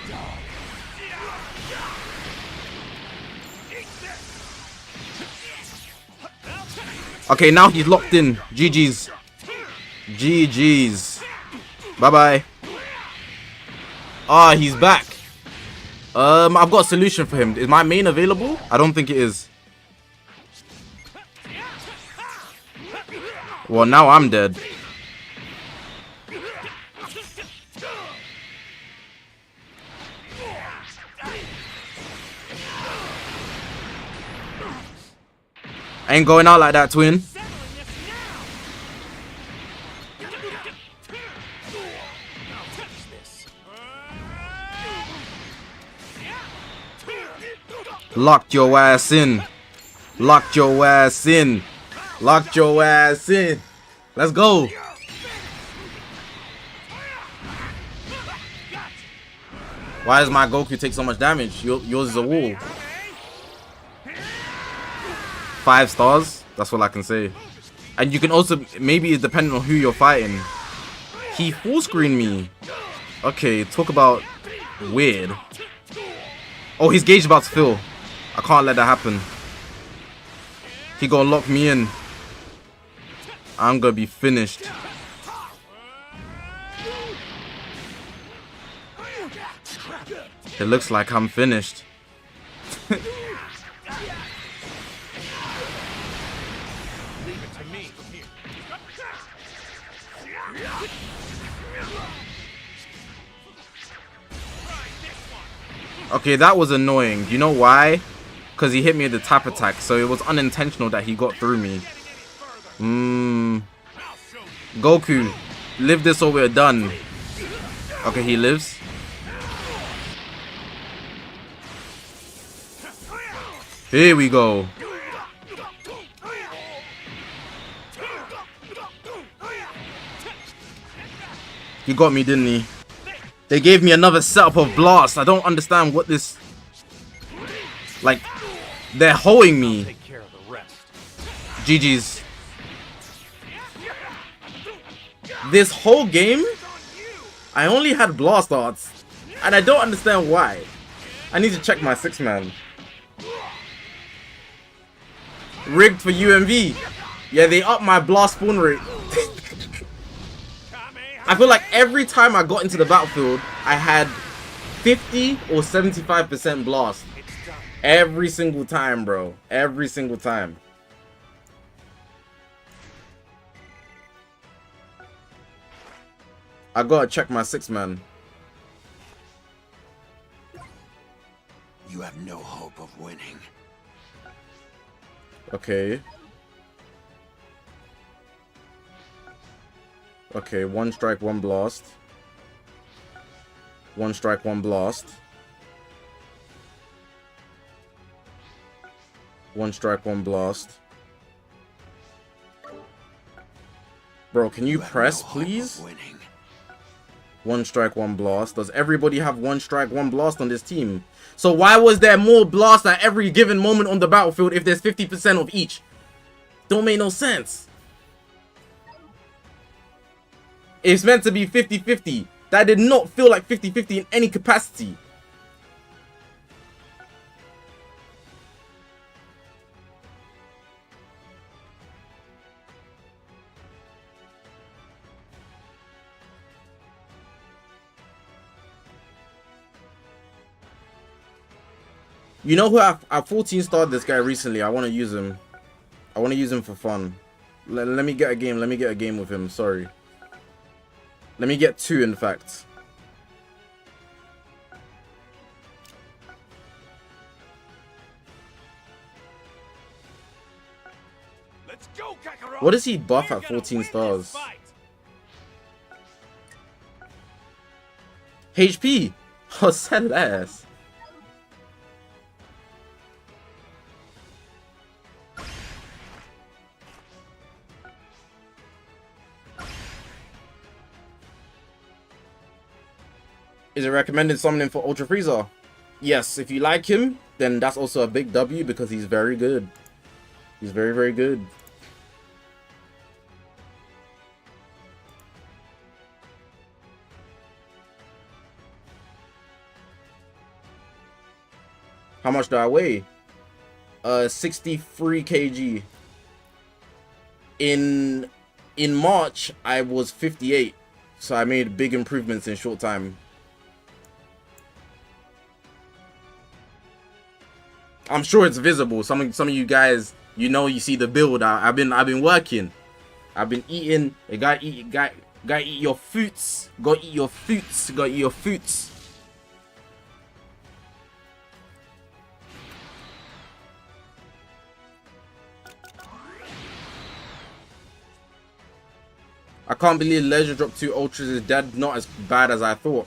Okay, now he's locked in. GG's. GG's. Bye-bye. Ah, he's back. I've got a solution for him. Is my main available? I don't think it is. Well, now I'm dead. I ain't going out like that, twin. Locked your ass in. Locked your ass in. Locked your ass in. Let's go. Why does my Goku take so much damage? Yours is a wall. 5 stars. That's all I can say. And you can also, maybe it's depending on who you're fighting. He full screened me. Okay, talk about weird. Oh, his gauge is about to fill. I can't let that happen. He gonna lock me in. I'm gonna be finished. It looks like I'm finished. Leave it to me from here. Okay, that was annoying. You know why? Because he hit me with the tap attack, so it was unintentional that he got through me. Goku, live this or we're done. Okay, he lives. Here we go. He got me, didn't he? They gave me another setup of blast. I don't understand what this... Like, they're hoeing me. Take care of the rest. GG's. This whole game, I only had blast arts. And I don't understand why. I need to check my 6-man. Rigged for UMV. Yeah, they upped my blast spawn rate. I feel like every time I got into the battlefield, I had 50 or 75% blast. Every single time, bro. Every single time. I gotta check my 6-man. You have no hope of winning. Okay. Okay, 1 strike, 1 blast. 1 strike, 1 blast. 1 strike, 1 blast. Bro, can you press, please? 1 strike, 1 blast. Does everybody have 1 strike, 1 blast on this team? So why was there more blast at every given moment on the battlefield if there's 50% of each? Don't make no sense. It's meant to be 50-50. That did not feel like 50-50 in any capacity. You know who I 14 starred this guy recently. I want to use him. I want to use him for fun. Let me get a game. Let me get a game with him. Sorry. Let me get 2, in fact. Let's go, Kakarot. What does he buff at 14 stars? HP. Oh, sell ass. Is it recommended summoning for Ultra Freezer? Yes, if you like him, then that's also a big W because he's very good. He's very, very good. How much do I weigh? 63 kg. In March, I was 58. So I made big improvements in short time. I'm sure it's visible. Some of you guys, you know, you see the build. I've been working. I've been eating. You gotta eat your foods. Gotta eat your foods. Gotta eat your foods. I can't believe Legend Drop 2 Ultras is dead. Not as bad as I thought.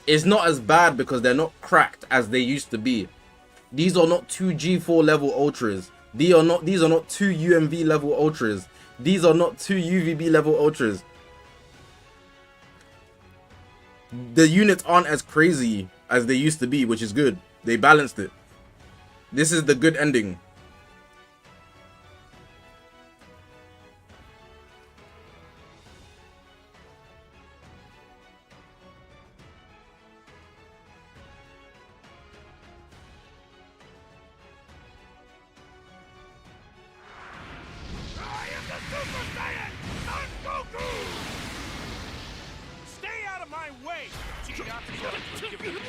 It's not as bad because they're not cracked as they used to be. These are not 2 G4 level ultras. These are not 2 UMV level ultras. These are not 2 UVB level ultras. The units aren't as crazy as they used to be, which is good. They balanced it. This is the good ending.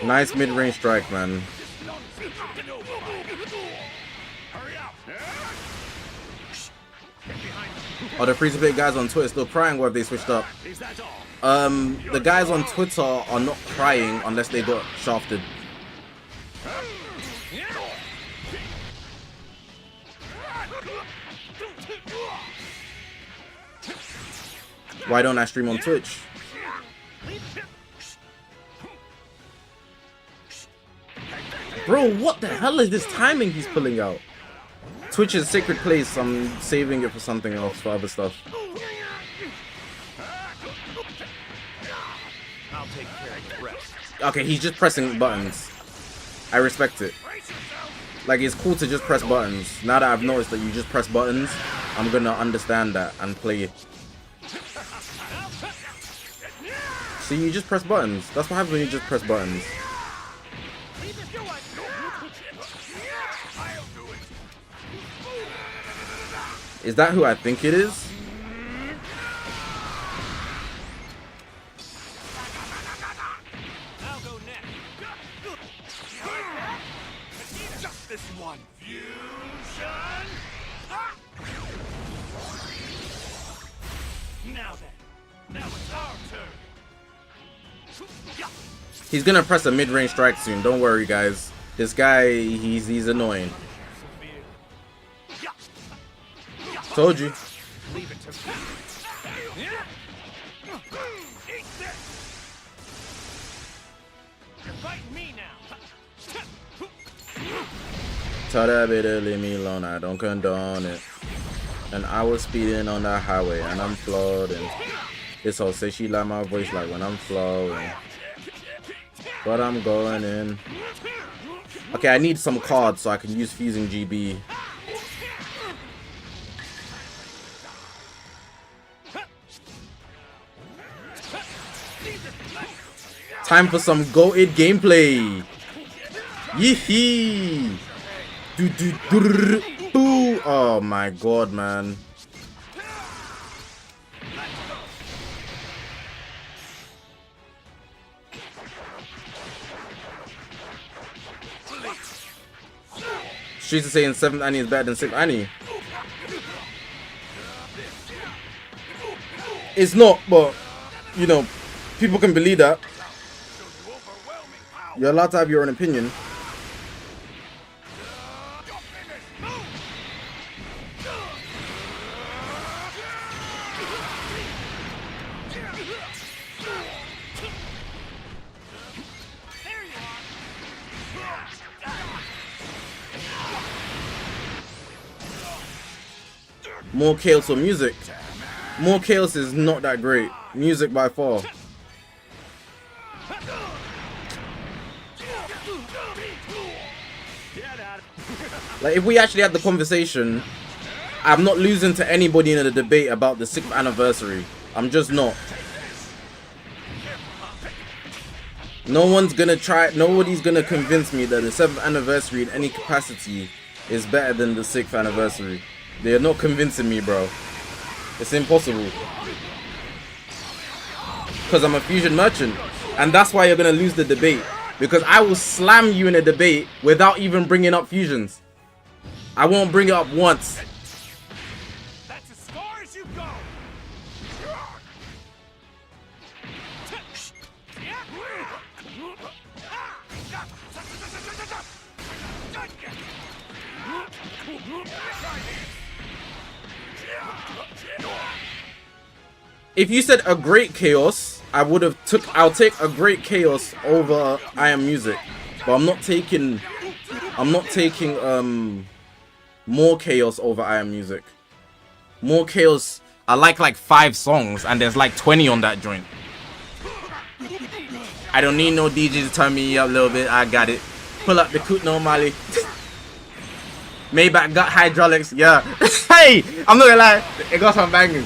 Nice mid-range strike, man. Oh, the Freezer Pit guys on Twitter still crying, or have they switched up? The guys on Twitter are not crying unless they got shafted. Why don't I stream on Twitch? Bro, what the hell is this timing he's pulling out? Twitch's sacred place. I'm saving it for something else, for other stuff. I'll take care of the rest. Okay, he's just pressing buttons. I respect it. Like, it's cool to just press buttons. Now that I've noticed that you just press buttons, I'm gonna understand that and play it. So you just press buttons. That's what happens when you just press buttons. Is that who I think it is? I'll go next. Just this one. Fusion. Now then. Now it's our turn. He's gonna press a mid-range strike soon. Don't worry, guys. This guy, he's annoying. Told you. Leave it to me. Eat this. You're fighting me now. Tell that bitch to leave me alone. I don't condone it. And I was speeding on the highway and I'm floating. This hoe say she like my voice like when I'm flowing. But I'm going in. Okay, I need some cards so I can use Fusing GB. Time for some goated gameplay. Yee-hee. Boo. Oh my god, man. Streets are saying 7th Annie is better than 6th Annie. It's not, but you know, people can believe that. You're allowed to have your own opinion. More chaos or music? More chaos is not that great. Music by far. Like, if we actually had the conversation, I'm not losing to anybody in the debate about the 6th anniversary. I'm just not. No one's gonna try, nobody's gonna convince me that the 7th anniversary in any capacity is better than the 6th anniversary. They're not convincing me, bro. It's impossible. Because I'm a fusion merchant. And that's why you're gonna lose the debate. Because I will slam you in a debate without even bringing up fusions. I won't bring it up once. That's as far as you go. If you said a great chaos, I'll take a great chaos over I Am Music. But I'm not taking more chaos over I Am Music. More chaos. I like 5 songs and there's like 20 on that joint. I don't need no DJ to turn me up a little bit. I got it. Pull up the coot no Mali. Maybach got hydraulics. Yeah. Hey, I'm not gonna lie. It got some bangers.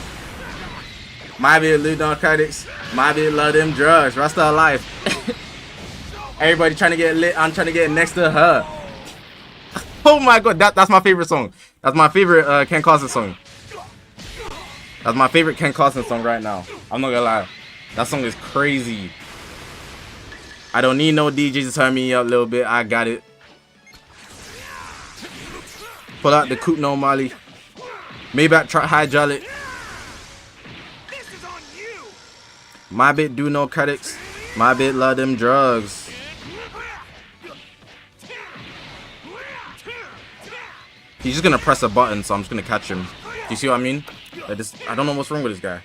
My bitch lose narcotics. My bitch love them drugs. Rasta life. Everybody trying to get lit. I'm trying to get next to her. Oh my god, that's my favorite song. That's my favorite Ken Carson song. That's my favorite Ken Carson song right now. I'm not gonna lie. That song is crazy. I don't need no DJ to turn me up a little bit. I got it. Pull out the coot no Molly. Maybach try hydraulic. My bitch do no credits. My bitch love them drugs. He's just gonna press a button, so I'm just gonna catch him. Do you see what I mean? I don't know what's wrong with this guy.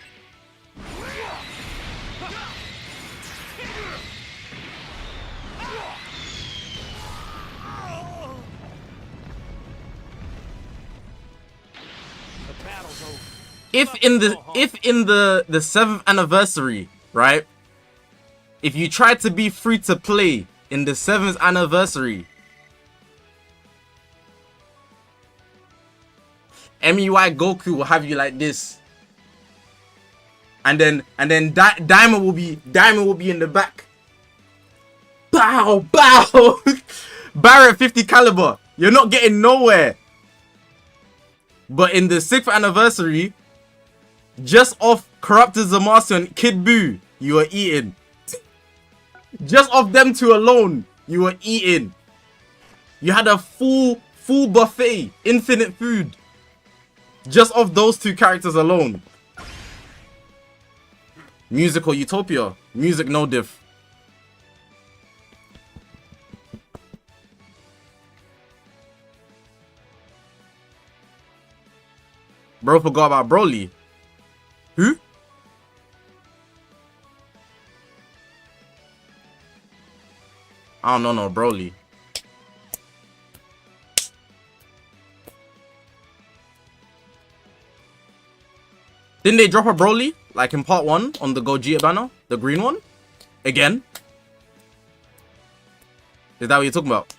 if in the 7th anniversary, right? If you try to be free to play in the 7th anniversary, MEY Goku will have you like this, and then Diamond will be in the back. Bow, bow. Barrett 50 caliber. You're not getting nowhere. But in the 6th anniversary, just off Corrupted Zamasu and Kid Buu, you are eating. Just off them two alone, you were eating. You had a full buffet, infinite food. Just off those two characters alone. Musical Utopia. Music no diff. Bro forgot about Broly. Who? I don't know no Broly. Didn't they drop a Broly? Like in part 1 on the Gogeta banner? The green one? Again? Is that what you're talking about?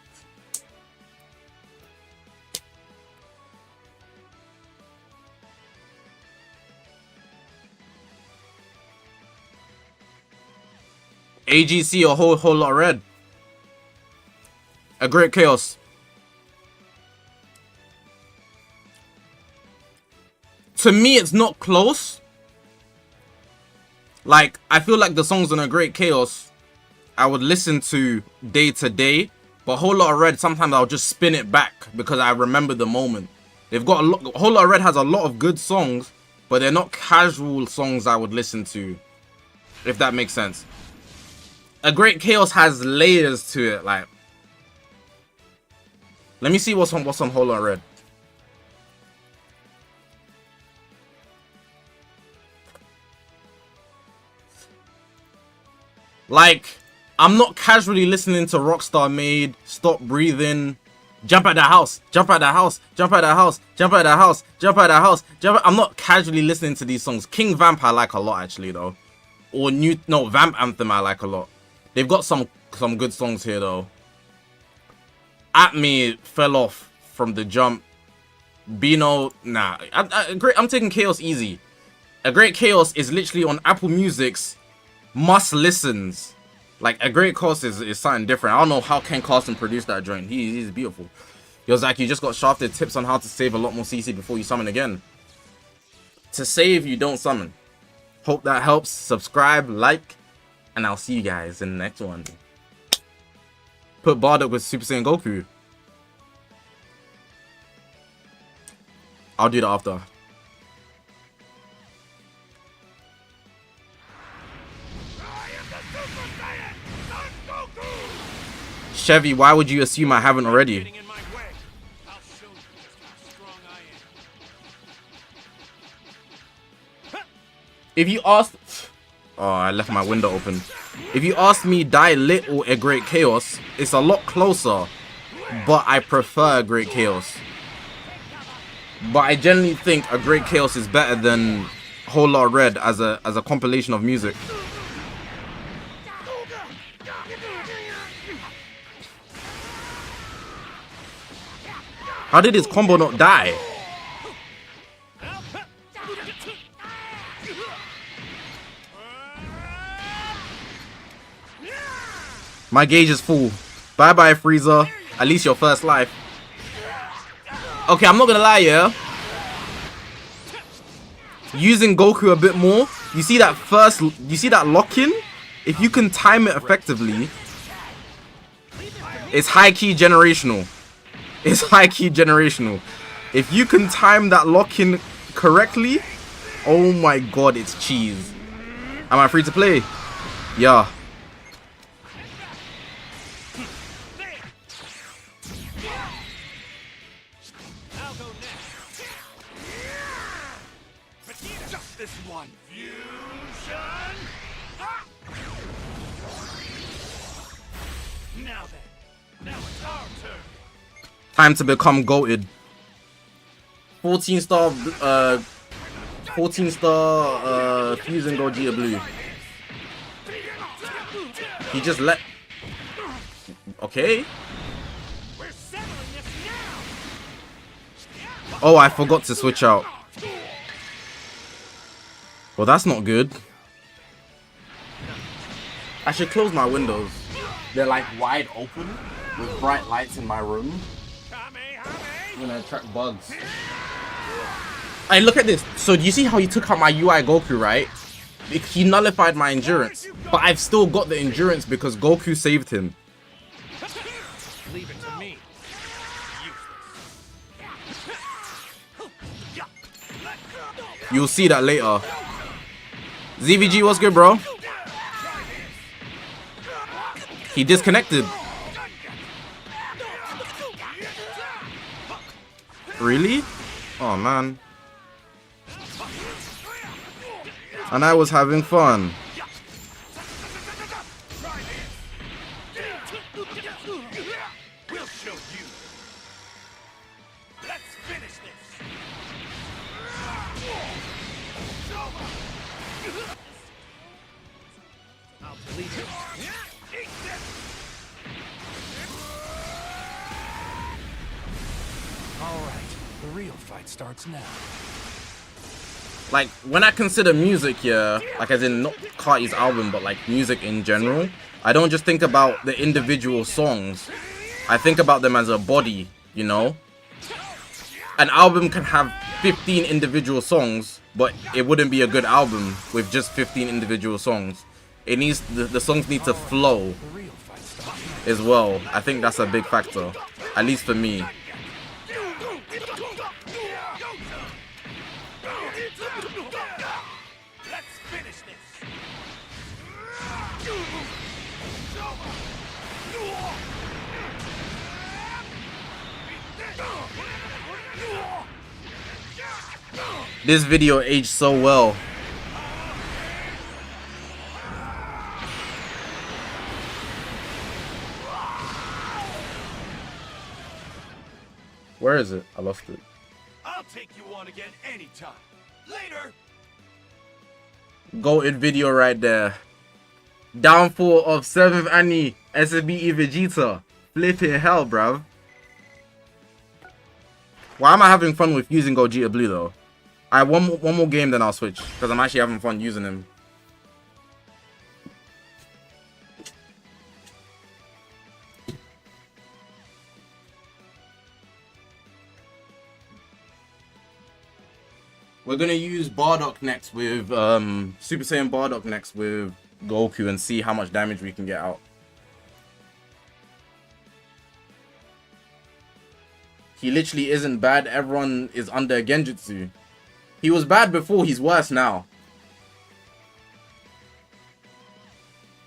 AGC, a whole lot of red. A great chaos. To me, it's not close. Like, I feel like the songs on A Great Chaos, I would listen to day to day. But Whole Lot of Red, sometimes I'll just spin it back because I remember the moment. They've got a lot. Whole Lot of Red has a lot of good songs, but they're not casual songs I would listen to, if that makes sense. A Great Chaos has layers to it. Like, let me see what's on Whole Lot of Red. Like, I'm not casually listening to Rockstar Made, Stop Breathing, Jump at the House, Jump at the House, Jump at the House, Jump at the House, Jump at the House, I'm not casually listening to these songs. King Vamp I like a lot actually though. Or Vamp Anthem I like a lot. They've got some good songs here though. At Me fell off from the jump. Bino, nah. I'm taking Chaos easy. A Great Chaos is literally on Apple Music's must listens. Like, A Great Chaos is something different. I don't know how Ken Carson produced that joint. He's beautiful. He was like, you just got shafted. Tips on how to save a lot more CC before you summon again. To save, you don't summon. Hope that helps. Subscribe, like, and I'll see you guys in the next one. Put Bardock with Super Saiyan Goku. I'll do that after. Chevy, why would you assume I haven't already? If you asked... Oh, I left my window open. If you ask me Die Lit or A Great Chaos, it's a lot closer. But I prefer A Great Chaos. But I generally think A Great Chaos is better than Whole Lot of Red as a compilation of music. How did his combo not die? My gauge is full. Bye bye, Frieza. At least your first life. Okay, I'm not gonna lie, yeah. Using Goku a bit more. You see that lock-in? If you can time it effectively, it's high-key generational. It's high-key generational. If you can time that lock-in correctly, oh my god, it's cheese. Am I free to play? Yeah. Just this one. Fusion. Now then. Now it's our turn. Time to become goated. 14 star 14-star Fuse and Go Gia Blue. He just let... Okay. We're settling this now. Oh, I forgot to switch out. Well, that's not good. I should close my windows. They're like wide open with bright lights in my room. I'm gonna attract bugs. Hey, look at this. So do you see how he took out my UI Goku, right? He nullified my endurance, but I've still got the endurance because Goku saved him. Leave it to me. You'll see that later. ZVG, what's good, bro? He disconnected. Really? Oh, man. And I was having fun. We'll show you. Let's finish this. I'll delete it. Eat this. All right, the real fight starts now. Like, when I consider music, yeah, like as in not Carti's album, but like music in general, I don't just think about the individual songs. I think about them as a body, you know? An album can have 15 individual songs, but it wouldn't be a good album with just 15 individual songs. It needs, the songs need to flow The real fight starts now. as well. I think that's a big factor, at least for me. Let's finish this. This video aged so well. Where is it? I lost it. I'll take you on again anytime. Later. Goated video right there. Downfall of 7th Annie SSB Vegeta. Flipping hell, bruv. Why am I having fun with using Gogeta Blue though? I have one more game, then I'll switch because I'm actually having fun using him. We're gonna use Bardock next with Super Saiyan Bardock next with Goku and see how much damage we can get out. He literally isn't bad. Everyone is under Genjutsu. He was bad before, he's worse now.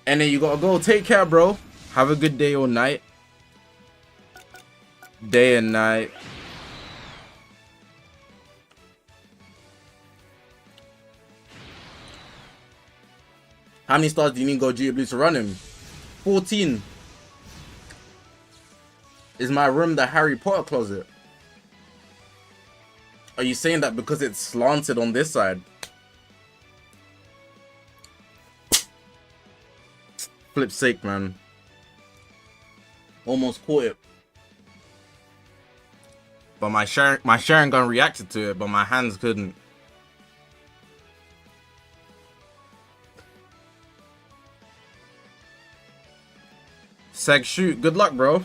And then you gotta go. Take care, bro. Have a good day or night. Day and night. How many stars do you need Gogeta Blue to run him? 14. Is my room the Harry Potter closet? Are you saying that because it's slanted on this side? Flip's sake, man. Almost caught it. But my Sharon gun reacted to it, but my hands couldn't. Seg, shoot. Good luck, bro.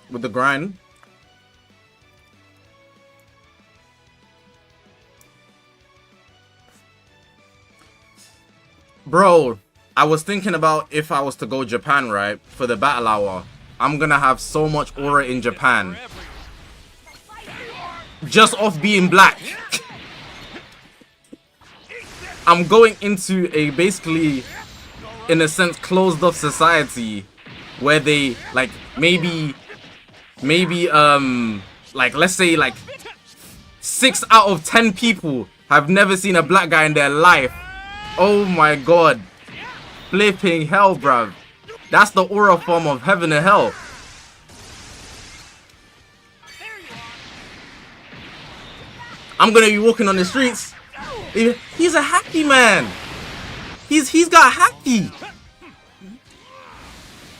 With the grind. Bro, I was thinking about if I was to go Japan, right? For the battle hour. I'm gonna have so much aura in Japan. Just off being black. I'm going into a basically, in a sense, closed off society where they like maybe like let's say like 6 out of 10 people have never seen a black guy in their life. Oh my god. Flipping hell, bruv. That's the aura form of heaven and hell. I'm gonna be walking on the streets He's a happy man. He's got happy.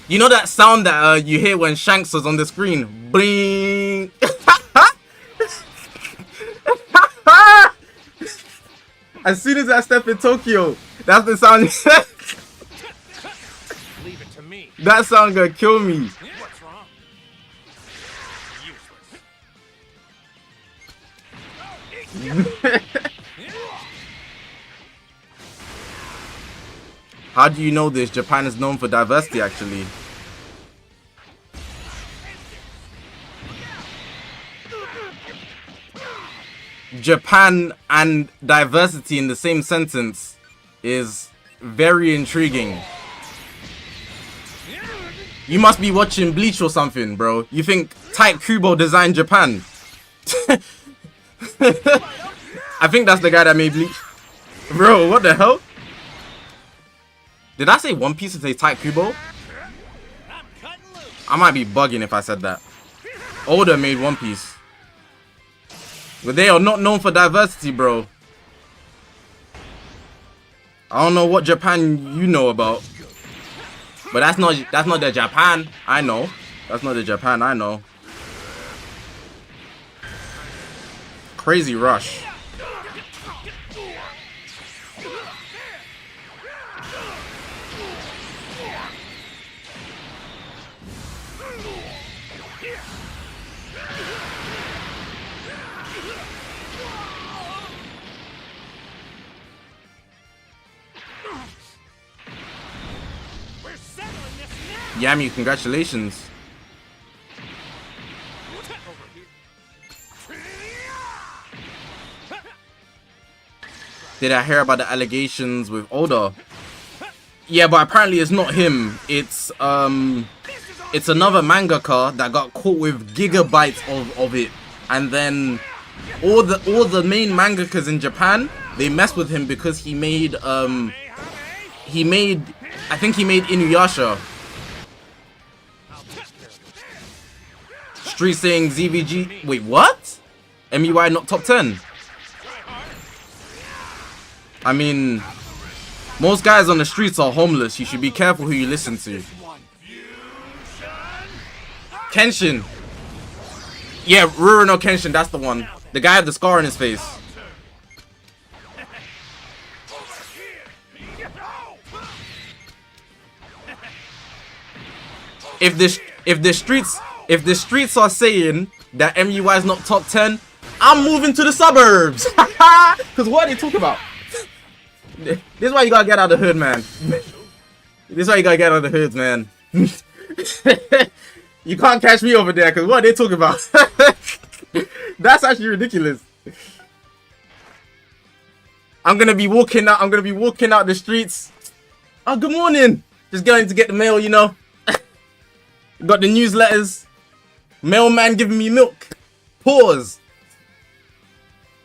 You know that sound that you hear when Shanks was on the screen? Bling. As soon as I step in Tokyo, that's the sound. Leave it to me. That sound gonna kill me. What's wrong? Useless. How do you know this? Japan is known for diversity, actually. Japan and diversity in the same sentence is very intriguing. You must be watching Bleach or something, bro. You think Type Kubo designed Japan? I think that's the guy that made Bleach. Bro, what the hell? Did I say One Piece to say Type Kubo? I might be bugging if I said that. Oda made One Piece. But they are not known for diversity, bro. I don't know what Japan you know about. But that's not the Japan I know. That's not the Japan I know. Crazy rush. Yami, congratulations. Did I hear about the allegations with Oda? Yeah, but apparently it's not him. It's another mangaka that got caught with gigabytes of it, and then all the main mangakas in Japan, they messed with him because he made I think he made Inuyasha. Street saying ZVG. Wait, what? MUI not top 10? I mean, most guys on the streets are homeless. You should be careful who you listen to. Kenshin. Yeah, Ruru no Kenshin, that's the one. The guy with the scar on his face. If the streets are saying that MUI is not top 10, I'm moving to the suburbs. Cause what are they talking about? This is why you gotta get out of the hood, man. This is why you gotta get out of the hoods, man. You can't catch me over there, cause what are they talking about? That's actually ridiculous. I'm gonna be walking out the streets. Oh, good morning. Just going to get the mail, you know. Got the newsletters. Mailman giving me milk. Pause.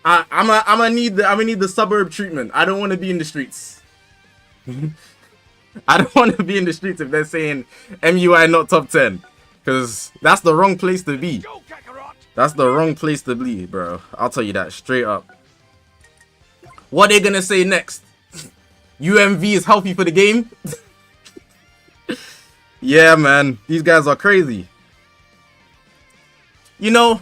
I'm gonna need the suburb treatment. I don't want to be in the streets. I don't want to be in the streets if they're saying MUI not top 10, because that's the wrong place to be. That's the wrong place to be, bro. I'll tell you that straight up. What are they gonna say next? UMV is healthy for the game? Yeah, man. These guys are crazy. You know,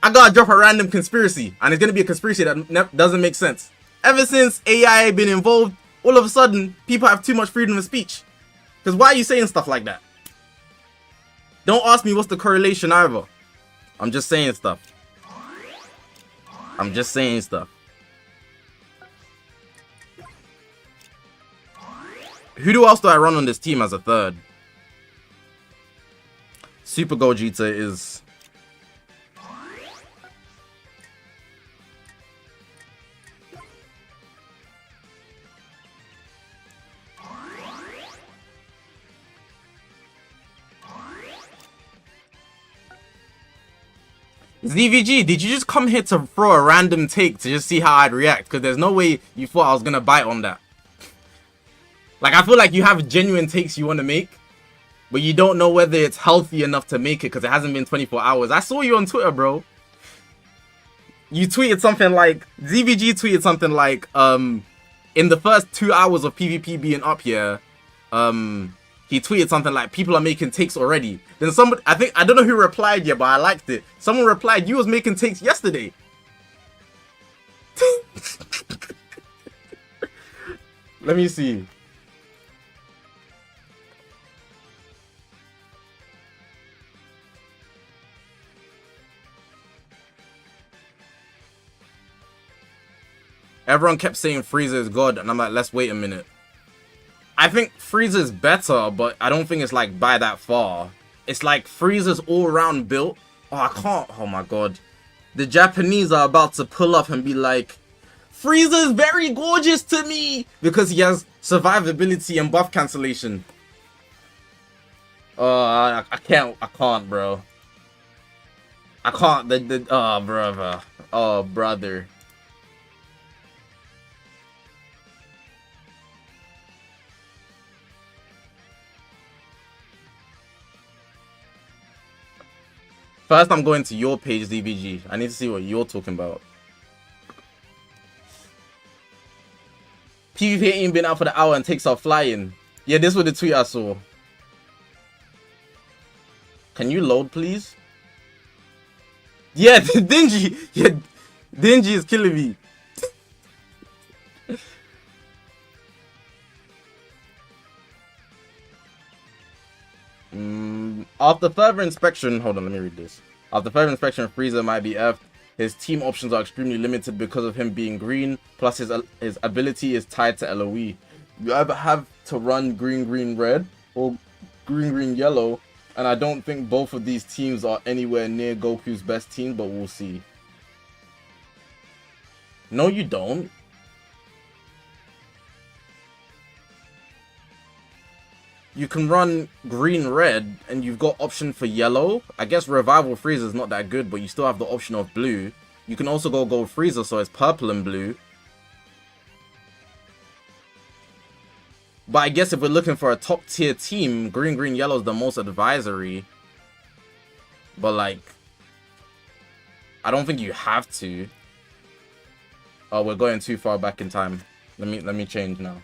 I gotta drop a random conspiracy, and it's gonna be a conspiracy that doesn't make sense. Ever since AI been involved, all of a sudden, people have too much freedom of speech. Because why are you saying stuff like that? Don't ask me what's the correlation either. I'm just saying stuff. I'm just saying stuff. Who else do I run on this team as a third? Super Gogeta is... ZVG, did you just come here to throw a random take to just see how I'd react? Because there's no way you thought I was gonna bite on that. Like, I feel like you have genuine takes you want to make, but you don't know whether it's healthy enough to make it because it hasn't been 24 hours. I saw you on Twitter, bro. You tweeted something like, ZVG tweeted something like, in the first 2 hours of PvP being up here, he tweeted something like, people are making takes already. Then somebody, I don't know who replied yet, but I liked it. Someone replied, you was making takes yesterday. Let me see. Everyone kept saying Frieza is God, and I'm like, let's wait a minute. I think Frieza's better, but I don't think it's like by that far. It's like Frieza's all-round built. Oh, I can't. Oh my god. The Japanese are about to pull up and be like, Frieza's very gorgeous to me because he has survivability and buff cancellation. I can't, bro. I can't. Oh, brother. Oh, brother. First, I'm going to your page, DBG. I need to see what you're talking about. PvP ain't been out for the hour and takes off flying. Yeah, this was the tweet I saw. Can you load, please? Yeah, Dingy. Yeah, Dingy is killing me. After further inspection, hold on, let me read this. After further inspection, Frieza might be F'd. His team options are extremely limited because of him being green, plus his ability is tied to LOE. You either have to run green, green, red, or green, green, yellow, and I don't think both of these teams are anywhere near Goku's best team, but we'll see. No, you don't. You can run green, red, and you've got option for yellow. I guess Revival Frieza is not that good, but you still have the option of blue. You can also go Gold Frieza, so it's purple and blue. But I guess if we're looking for a top tier team, green, green, yellow is the most advisory. But like, I don't think you have to. Oh, we're going too far back in time. Let me change now.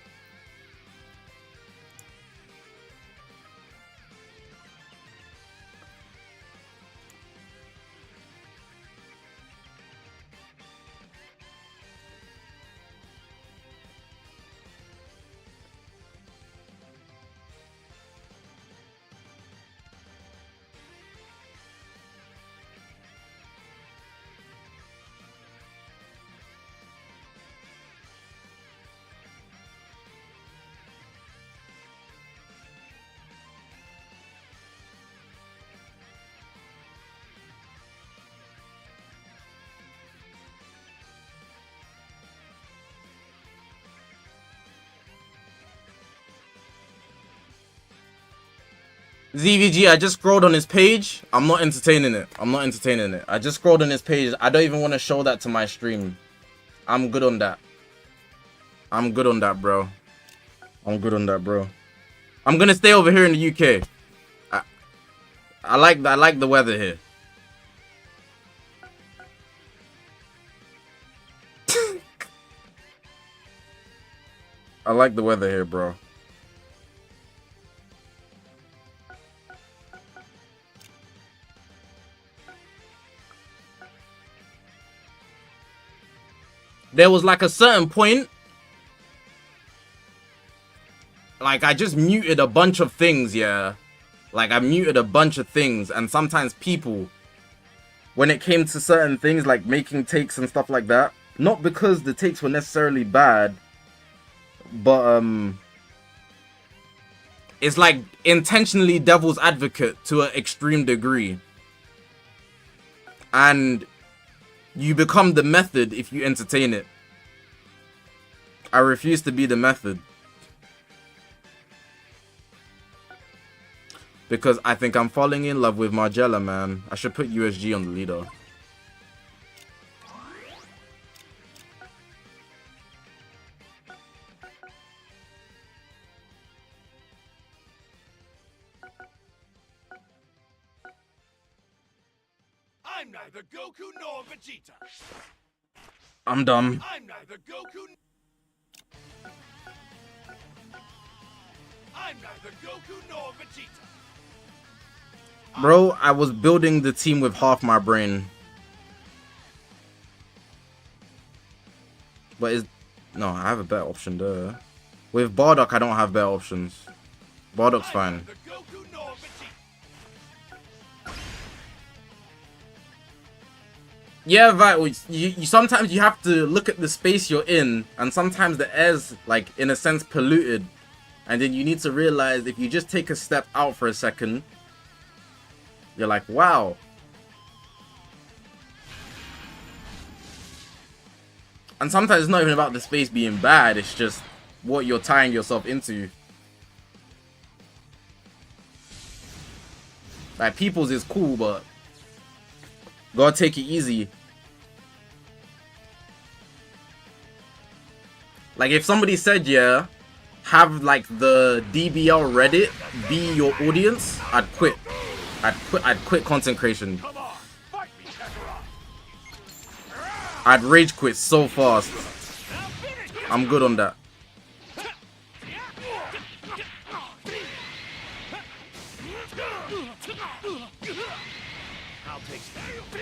ZVG, I just scrolled on his page. I'm not entertaining it. I'm not entertaining it. I just scrolled on his page. I don't even want to show that to my stream. I'm good on that. I'm good on that, bro. I'm good on that, bro. I'm gonna stay over here in the UK. I like the weather here. I like the weather here, bro. There was like a certain point, like I just muted a bunch of things, yeah. Like I muted a bunch of things, and sometimes people, when it came to certain things like making takes and stuff like that, not because the takes were necessarily bad, but it's like intentionally devil's advocate to an extreme degree. And you become the method if you entertain it. I refuse to be the method. Because I think I'm falling in love with Margella, man. I should put USG on the leader. I'm neither Goku nor Vegeta. I'm dumb. I'm neither Goku. I'm neither Goku nor Vegeta. Bro, I was building the team with half my brain. But is no, I have a better option there. With Bardock, I don't have better options. Bardock's fine. Neither Goku nor Vegeta. Yeah, Vital, you sometimes you have to look at the space you're in, and sometimes the air's, like, in a sense, polluted. And then you need to realize if you just take a step out for a second, you're like, wow. And sometimes it's not even about the space being bad, it's just what you're tying yourself into. Like, people's is cool, but gotta take it easy. Like, if somebody said, yeah, have, like, the DBL Reddit be your audience, I'd quit. I'd quit content creation. Come on, fight me, Kakarot. I'd rage quit so fast. I'm good on that.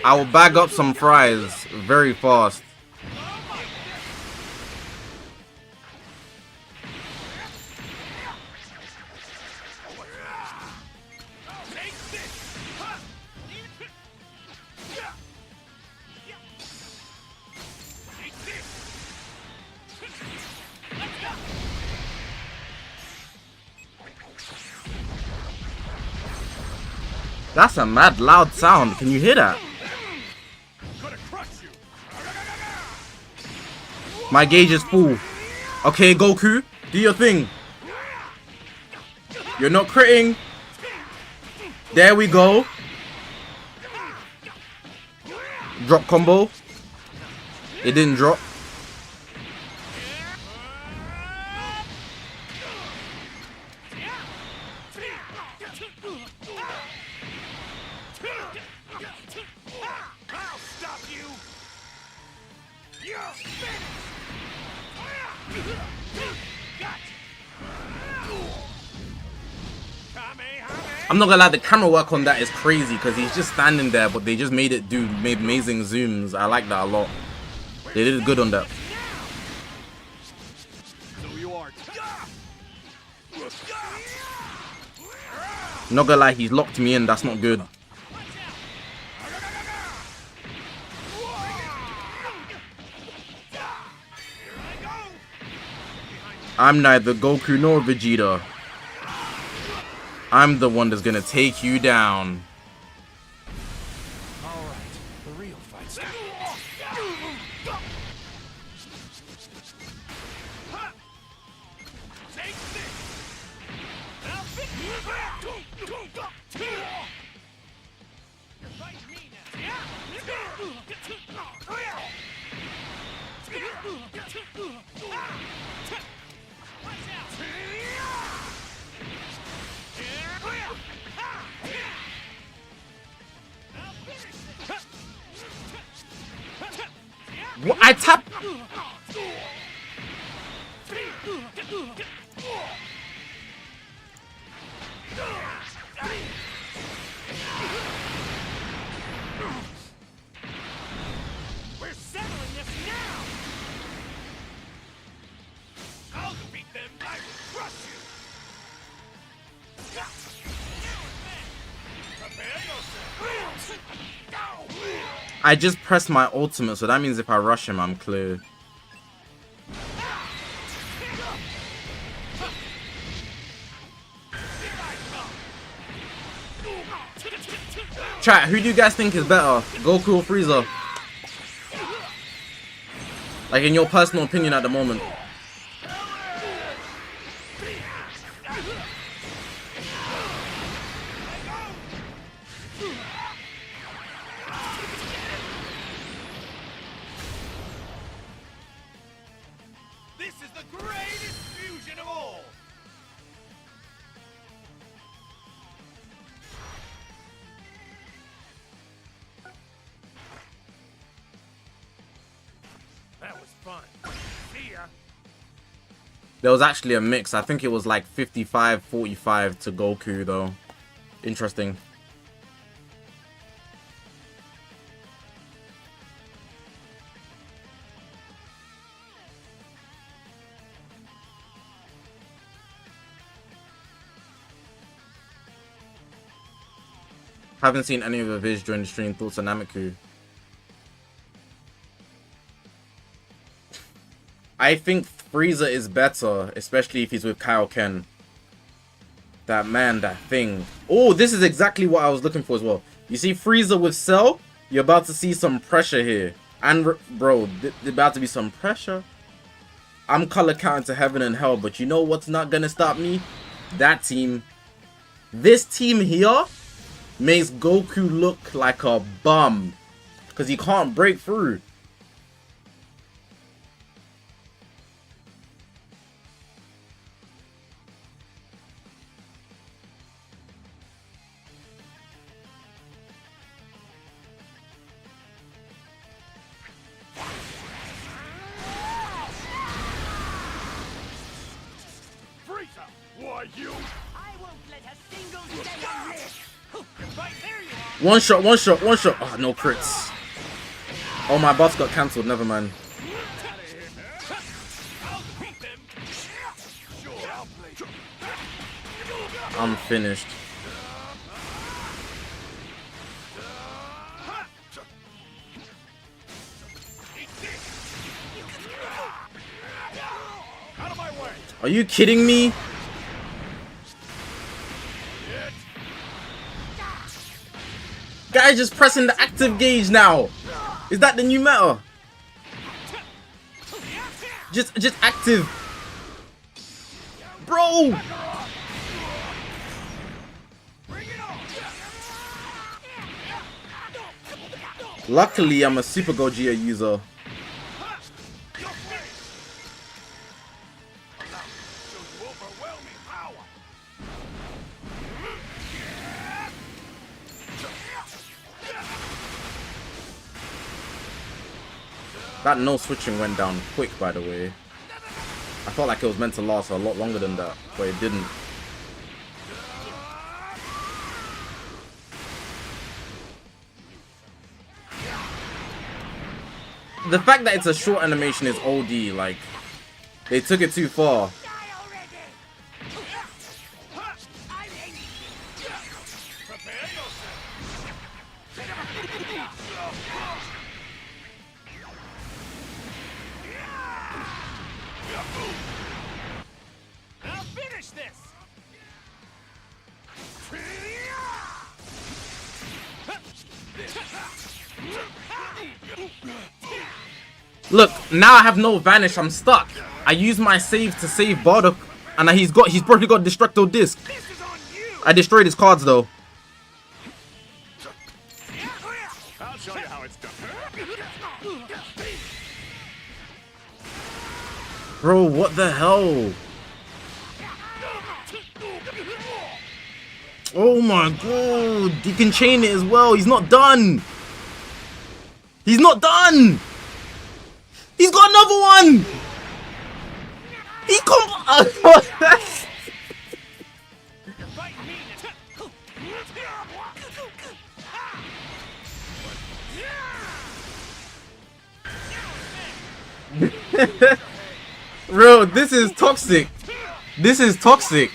I will bag up some fries very fast. That's a mad loud sound. Can you hear that? My gauge is full. Okay, Goku, do your thing. You're not critting. There we go. Drop combo. It didn't drop. I'll stop you. You're finished. I'm not gonna lie, the camera work on that is crazy because he's just standing there, but they just made it do amazing zooms. I like that a lot. They did good on that. So you are. Not gonna lie, he's locked me in. That's not good. I'm neither Goku nor Vegeta. I'm the one that's gonna take you down. All right, the real fight starts. Take this. Now fit you. You're fighting me now. What? I tap. We're settling this now. I'll defeat them. I will crush you. Prepare yourself. I just pressed my ultimate, so that means if I rush him, I'm clear. Chat, who do you guys think is better, Goku or Frieza? Like, in your personal opinion at the moment. This is the greatest fusion of all. There was actually a mix. I think it was like 55-45 to Goku though. Interesting. Haven't seen any of the vids during the stream. Thoughts on Nameku? I think Frieza is better, especially if he's with Kaioken. That man, that thing. Oh, this is exactly what I was looking for as well. You see Frieza with Cell? You're about to see some pressure here. And, bro, there's about to be some pressure. I'm color counting to heaven and hell, but you know what's not gonna stop me? That team. This team here makes Goku look like a bum. Because he can't break through. Why you? I won't let a single day on this. Right there you are. One shot, one shot, one shot. Oh, no crits. Oh, my buffs got cancelled. Never mind. I'm finished. Out of my way. Are you kidding me? Guy just pressing the active gauge now. Is that the new meta? Just active. Bro. Luckily, I'm a Super Gogeta user. That no switching went down quick, by the way. I felt like it was meant to last a lot longer than that, but it didn't. The fact that it's a short animation is OD, like, they took it too far. I'll finish this. Look, now I have no vanish, I'm stuck. I use my save to save Bardock, and he's probably got Destructo Disc. I destroyed his cards though. I'll show you how it's done. Bro, what the hell? Oh my god, he can chain it as well. He's not done. He's not done. He's got another one. He Bro, this is toxic. This is toxic.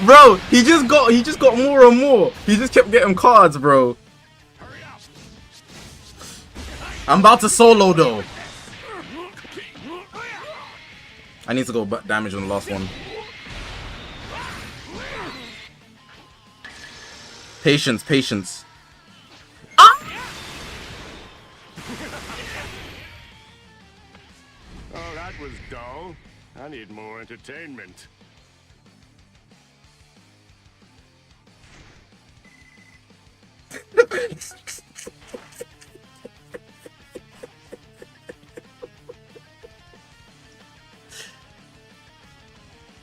Bro, he just got more and more. He just kept getting cards, bro. I'm about to solo though. I need to go damage on the last one. Patience, patience. Ah! Oh, that was dull. I need more entertainment.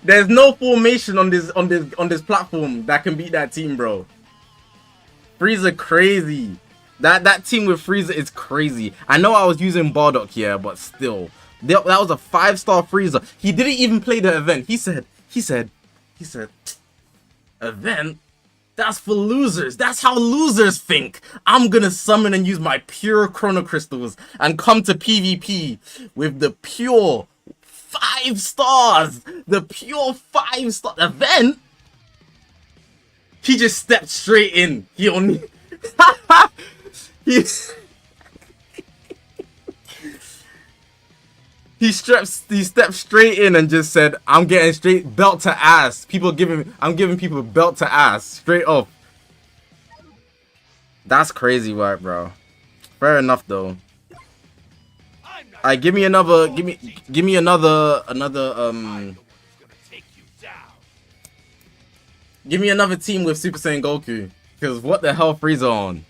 There's no formation on this platform that can beat that team, bro. Frieza crazy. That team with Frieza is crazy. I know I was using Bardock here, but still. That was a 5-star Frieza. He didn't even play the event. He said, event? That's for losers. That's how losers think. I'm gonna summon and use my pure Chrono Crystals and come to PvP with the pure 5 stars. The pure 5-star event. He just stepped straight in. He only he stepped straight in and just said, I'm getting straight belt to ass. I'm giving people belt to ass straight up. That's crazy work, bro. Fair enough though. Alright, give me another give me another team with Super Saiyan Goku. Cause what the hell Frieza on?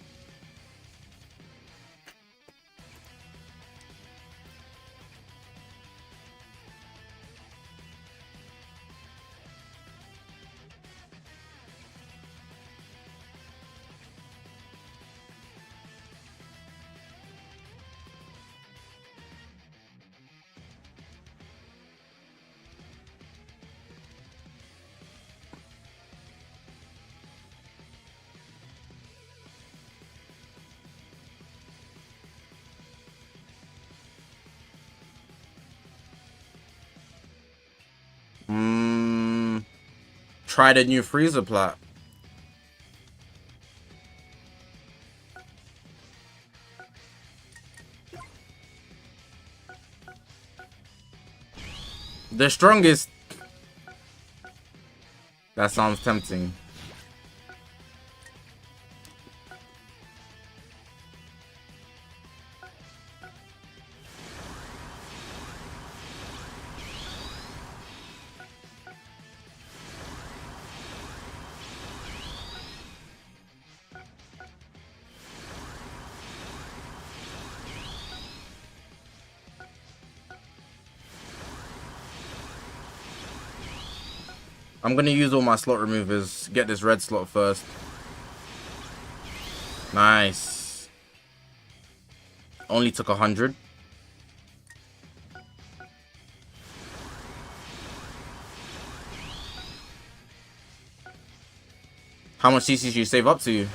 Try the new Frieza plot. The strongest. That sounds tempting. I'm gonna use all my slot removers. Get this red slot first. Nice. Only took 100. How much CC should you save up to?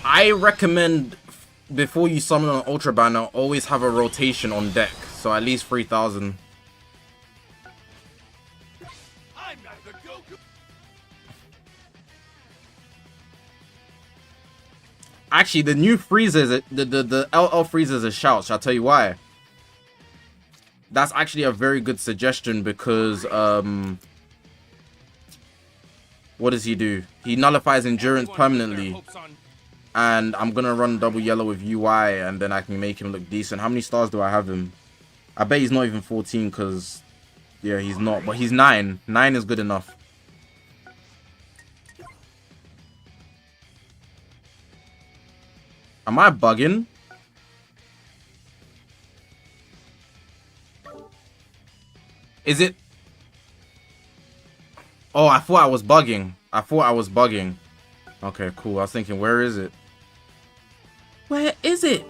I recommend before you summon an Ultra Banner, always have a rotation on deck. So at least 3,000. Actually, the new Frieza, the LL Frieza is a shout. Shall I tell you why? That's actually a very good suggestion because, what does he do? He nullifies endurance permanently. And I'm going to run double yellow with UI and then I can make him look decent. How many stars do I have him? I bet he's not even 14 because, yeah, he's not. But he's 9. 9 is good enough. Am I bugging? Is it? Oh, I thought I was bugging. Okay, cool. I was thinking, where is it? Where is it?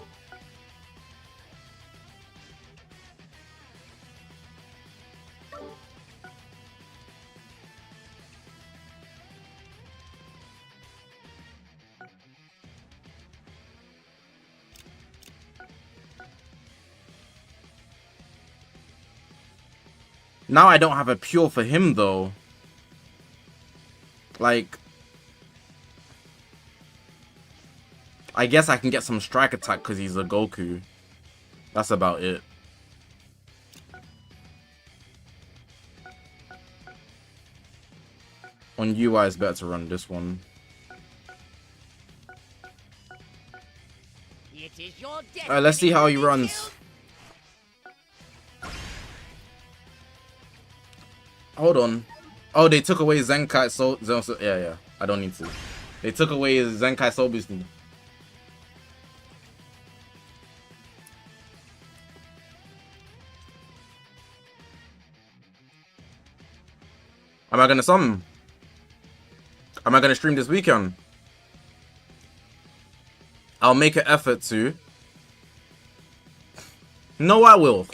Now I don't have a pure for him though. Like, I guess I can get some strike attack because he's a Goku. That's about it. On UI, it's better to run this one. Alright, let's see how he runs. Hold on. Oh, they took away Zenkai Soul. Yeah. I don't need to. They took away his Zenkai Soul Boost. Am I gonna summon? Am I gonna stream this weekend? I'll make an effort to. No, I will.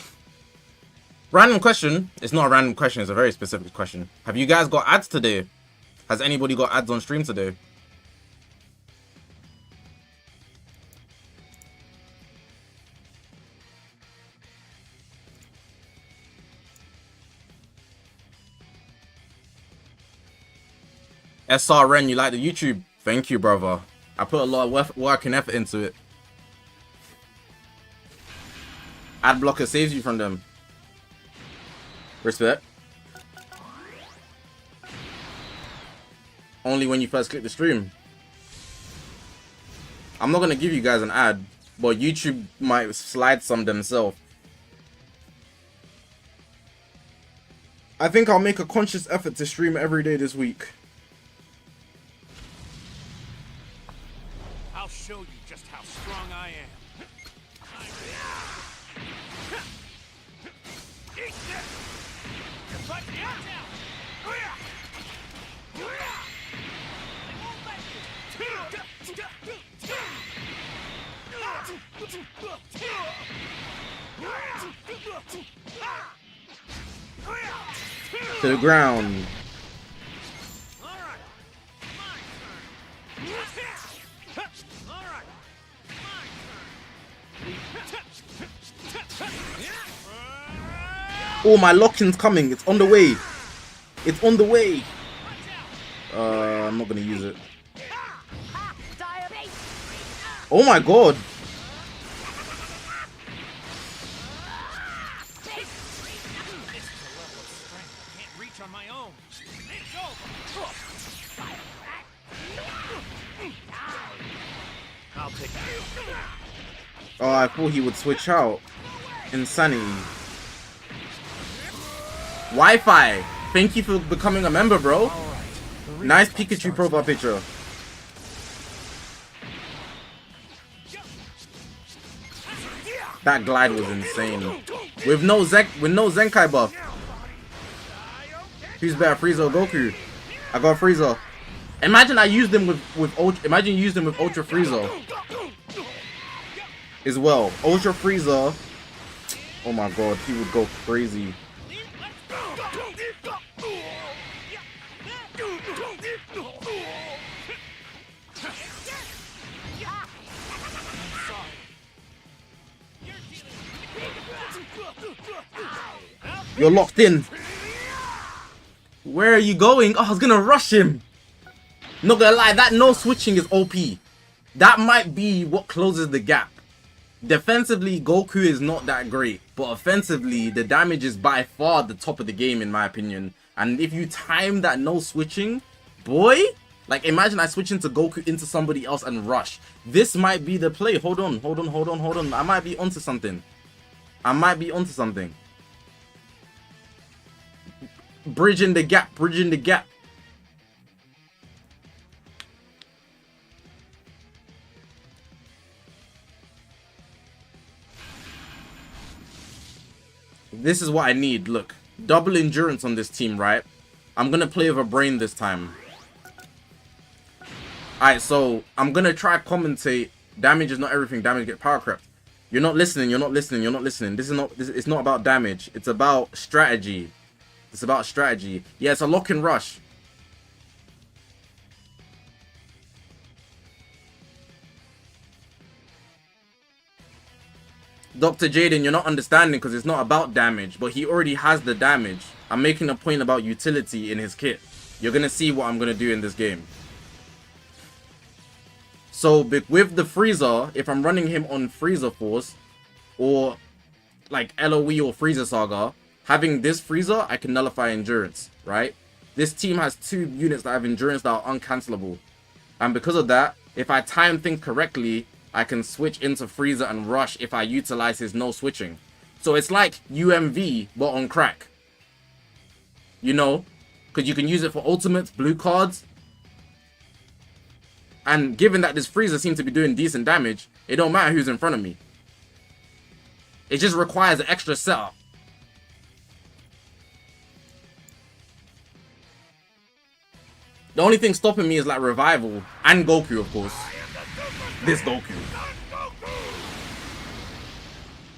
Random question. It's not a random question. It's a very specific question. Have you guys got ads today? Has anybody got ads on stream today? SRN, you like the YouTube? Thank you, brother. I put a lot of work and effort into it. Ad blocker saves you from them. Respect. Only when you first click the stream. I'm not gonna give you guys an ad, but YouTube might slide some themselves. I think I'll make a conscious effort to stream every day this week. I'll show you just how strong I am. To the ground. Oh, my lock-in's coming. It's on the way. It's on the way. I'm not gonna use it. Oh my god. Oh, I thought he would switch out. Insanity. Wi-Fi. Thank you for becoming a member, bro. Nice Pikachu profile picture. That glide was insane. With no Zenkai buff. Who's better, Frieza or Goku? I got Frieza. Imagine I used them with Ultra. Imagine you used them with Ultra Frieza as well. Ultra Frieza. Oh my god, he would go crazy. You're locked in. Where are you going? Oh, I was gonna rush him. Not gonna lie, that no switching is OP. That might be what closes the gap. Defensively, Goku is not that great, but offensively, the damage is by far the top of the game in my opinion. And if you time that no switching, boy, like imagine I switch into Goku into somebody else and rush. This might be the play. Hold on. I might be onto something. Bridging the gap. This is what I need. Look, double endurance on this team, right? I'm gonna play with a brain this time. Alright, so I'm gonna try commentate. Damage is not everything. Damage get power crept. You're not listening. It's not about damage. It's about strategy. Yeah, it's a lock and rush. Dr. Jaden, you're not understanding because it's not about damage, but he already has the damage. I'm making a point about utility in his kit. You're going to see what I'm going to do in this game. So with the Frieza, if I'm running him on Frieza Force or like LOE or Frieza Saga, having this Frieza, I can nullify endurance, right? This team has 2 units that have endurance that are uncancelable. And because of that, if I time things correctly, I can switch into Frieza and rush if I utilize his no switching. So it's like UMV, but on crack. You know? Because you can use it for ultimates, blue cards. And given that this Frieza seems to be doing decent damage, it don't matter who's in front of me. It just requires an extra setup. The only thing stopping me is like revival and Goku, of course. this Goku.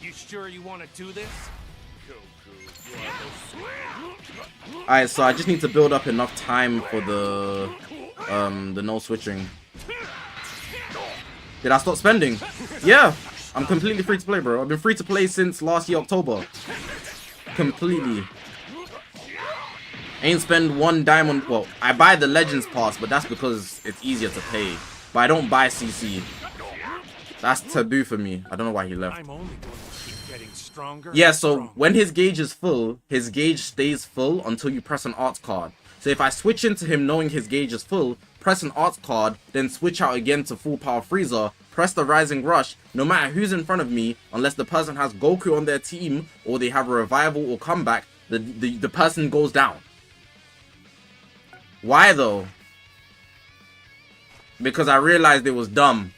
You sure you want to do this? Alright, so I just need to build up enough time for the no switching. Did I stop spending? Yeah, I'm completely free to play, bro. I've been free to play since last year, October. Completely. Ain't spend one dime on, well, I buy the Legends Pass, but that's because it's easier to pay. But I don't buy CC. That's taboo for me. I don't know why he left. I'm only going to keep getting stronger. Yeah, so when his gauge is full, his gauge stays full until you press an arts card. So if I switch into him knowing his gauge is full, press an arts card, then switch out again to full power Frieza, press the Rising Rush, no matter who's in front of me, unless the person has Goku on their team, or they have a revival or comeback, the person goes down. Why though? Because I realized it was dumb.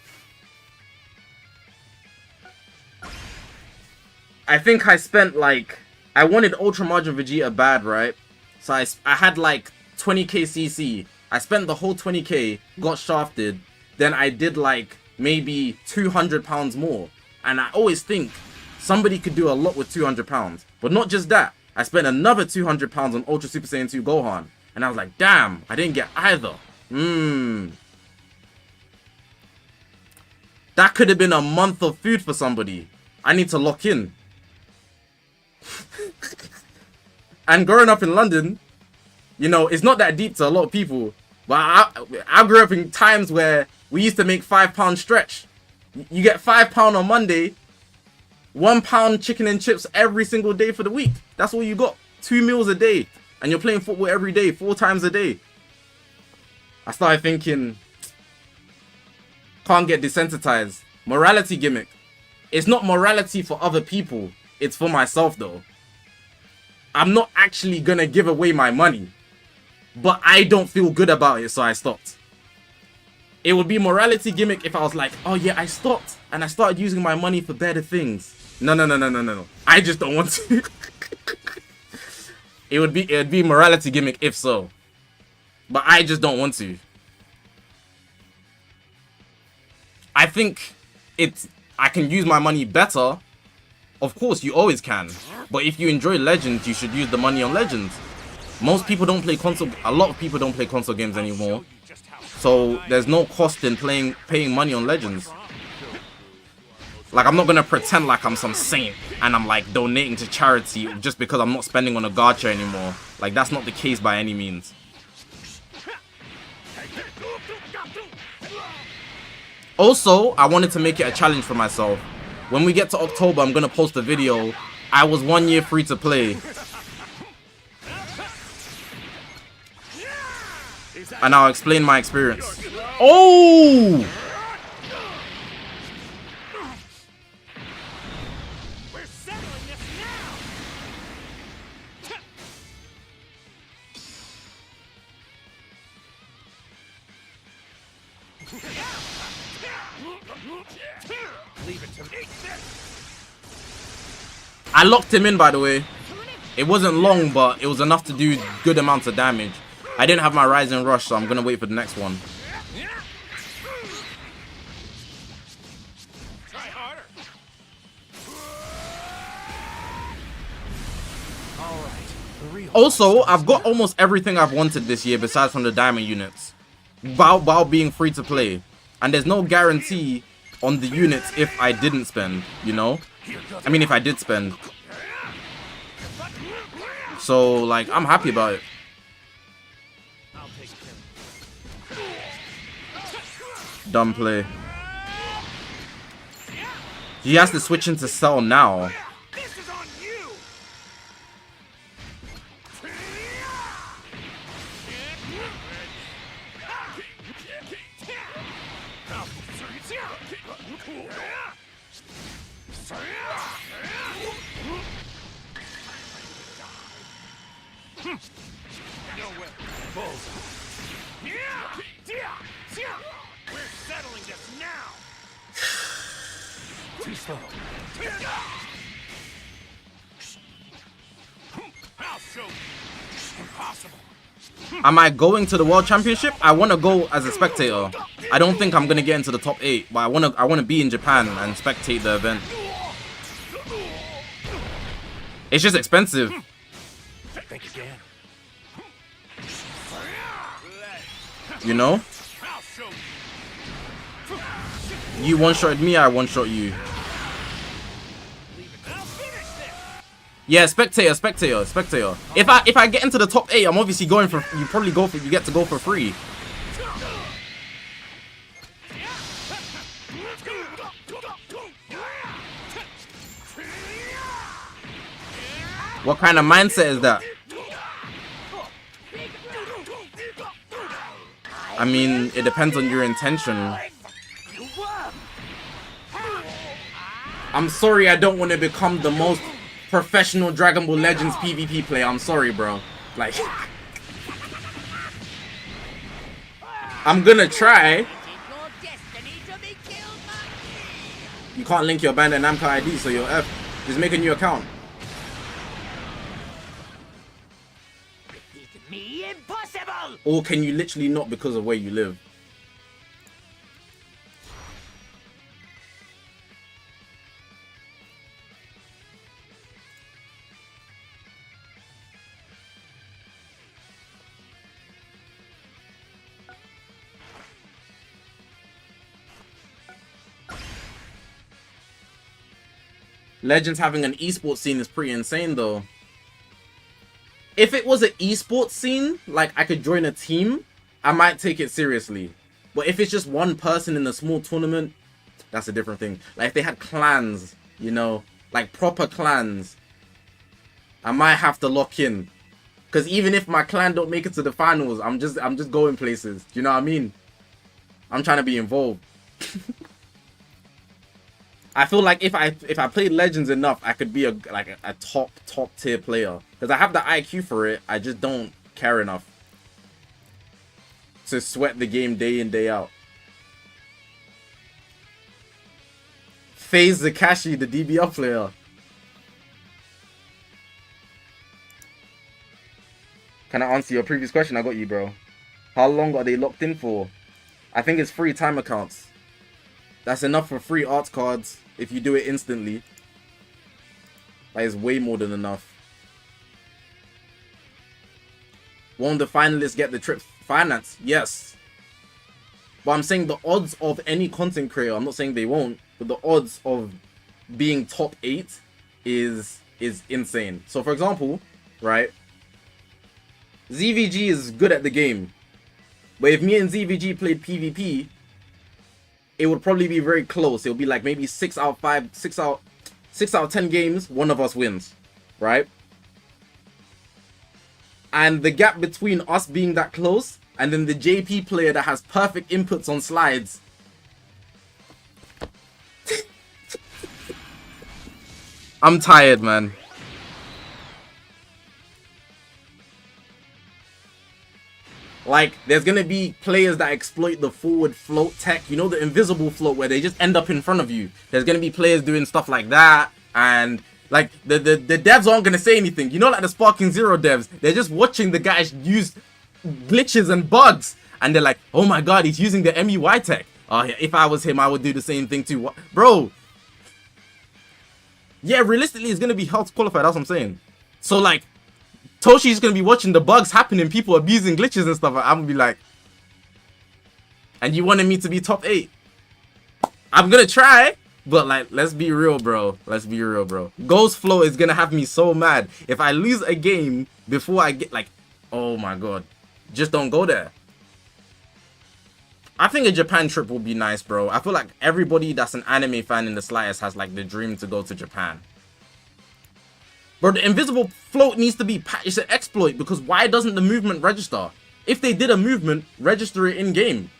I think I spent like, I wanted Ultra Margin Vegeta bad, right? So I had like 20k CC. I spent the whole 20k, got shafted, then I did like maybe 200 pounds more. And I always think somebody could do a lot with 200 pounds. But not just that, I spent another 200 pounds on Ultra Super Saiyan 2 Gohan. And I was like, damn, I didn't get either. That could have been a month of food for somebody. I need to lock in. And growing up in London, you know, it's not that deep to a lot of people. But I grew up in times where we used to make £5 stretch. You get £5 on Monday, £1 chicken and chips every single day for the week. That's all you got. 2 meals a day. And you're playing football every day, 4 times a day. I started thinking, can't get desensitized. Morality gimmick. It's not morality for other people. It's for myself though. I'm not actually gonna give away my money. But I don't feel good about it, so I stopped. It would be morality gimmick if I was like, oh yeah, I stopped. And I started using my money for better things. No. I just don't want to. It'd be morality gimmick if so. But I just don't want to. I think I can use my money better. Of course, you always can. But if you enjoy Legends, you should use the money on Legends. Most people don't play console. A lot of people don't play console games anymore. So there's no cost in paying money on Legends. Like, I'm not gonna pretend like I'm some saint and I'm like donating to charity just because I'm not spending on a gacha anymore. Like, that's not the case by any means. Also, I wanted to make it a challenge for myself. When we get to October, I'm gonna post a video. I was 1 year free to play. And I'll explain my experience. Oh! We're settling this now. Leave it to me. I locked him in, by the way. It wasn't long, but it was enough to do good amounts of damage. I didn't have my Rising Rush, so I'm gonna wait for the next one. Try harder. All right. The real Also, I've got almost everything I've wanted this year besides from the diamond units. While being free to play. And there's no guarantee on the units if I didn't spend, you know? I mean, if I did spend. So, like, I'm happy about it. I'll take care. Dumb play. He has to switch into Cell now. This is on you. We're settling this now. too slow. I'll show you. Impossible. Am I going to the World Championship? I want to go as a spectator. I don't think I'm gonna get into the top 8, but I wanna be in Japan and spectate the event. It's just expensive. Think again. You know? You one-shotted me, I one-shot you. Yeah, spectator. If I get into the top 8, I'm obviously going for. You probably go for. You get to go for free. What kind of mindset is that? I mean, it depends on your intention. I'm sorry, I don't want to become the most professional Dragon Ball Legends PvP player. I'm sorry, bro. Like, I'm gonna try. You can't link your Bandai Namco ID, so you're F. Just make a new account. Me impossible. Or can you literally not because of where you live? Legends having an esports scene is pretty insane though. If it was an esports scene, like I could join a team, I might take it seriously. But if it's just one person in a small tournament, that's a different thing. Like if they had clans, you know, like proper clans, I might have to lock in. Cause even if my clan don't make it to the finals, I'm just going places. Do you know what I mean? I'm trying to be involved. I feel like if I played Legends enough, I could be a top tier player. Because I have the IQ for it, I just don't care enough to sweat the game day in, day out. FaZe Zakashi, the DBL player. Can I answer your previous question? I got you, bro. How long are they locked in for? I think it's free time accounts. That's enough for free arts cards if you do it instantly. That is way more than enough. Won't the finalists get the trip financed? Yes. But I'm saying the odds of any content creator, I'm not saying they won't, but the odds of being top 8 is insane. So for example, right, ZVG is good at the game. But if me and ZVG played PvP, it would probably be very close. It'll be like maybe 6 out of 10 games, one of us wins, right? And the gap between us being that close and then the JP player that has perfect inputs on slides. I'm tired, man. Like, there's gonna be players that exploit the forward float tech. You know, the invisible float where they just end up in front of you. There's gonna be players doing stuff like that. And, like, the devs aren't gonna say anything. You know, like the Sparking Zero devs. They're just watching the guys use glitches and bugs. And they're like, oh my god, he's using the MEY tech. Oh, yeah, if I was him, I would do the same thing too. What? Bro. Yeah, realistically, it's gonna be health qualified. That's what I'm saying. So, like, Toshi's gonna be watching the bugs happening, people abusing glitches and stuff. I'm gonna be like, and you wanted me to be top 8? I'm gonna try, but like, let's be real, bro. Let's be real, bro. Ghost Flow is gonna have me so mad if I lose a game before I get like, oh my god, just don't go there. I think a Japan trip will be nice, bro. I feel like everybody that's an anime fan in the slightest has like the dream to go to Japan. Bro, the invisible float needs to be patched. It's an exploit because why doesn't the movement register? If they did a movement, register it in game.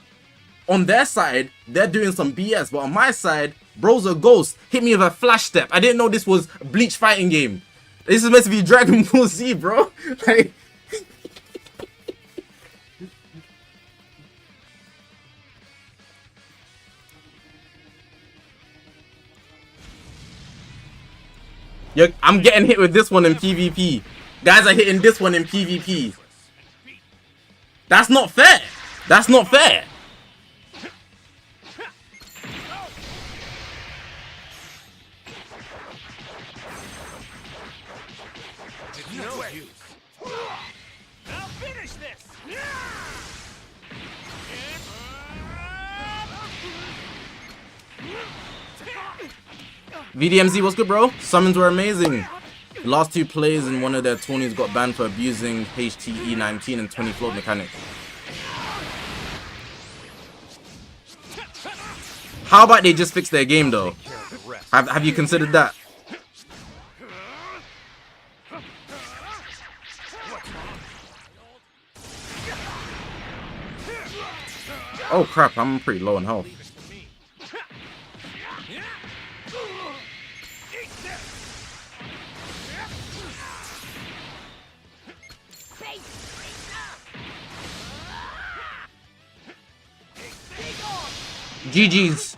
On their side, they're doing some BS, but on my side, bro's a ghost. Hit me with a flash step. I didn't know this was a Bleach fighting game. This is meant to be Dragon Ball Z, bro. Like, I'm getting hit with this one in PvP. Guys are hitting this one in PvP. That's not fair. That's not fair. No use. I'll finish this. VDMZ, what's good, bro? Summons were amazing. Last two players in one of their tourneys got banned for abusing HTE 19 and 20 float mechanics. How about they just fix their game though? Have you considered that? Oh crap, I'm pretty low in health. GG's.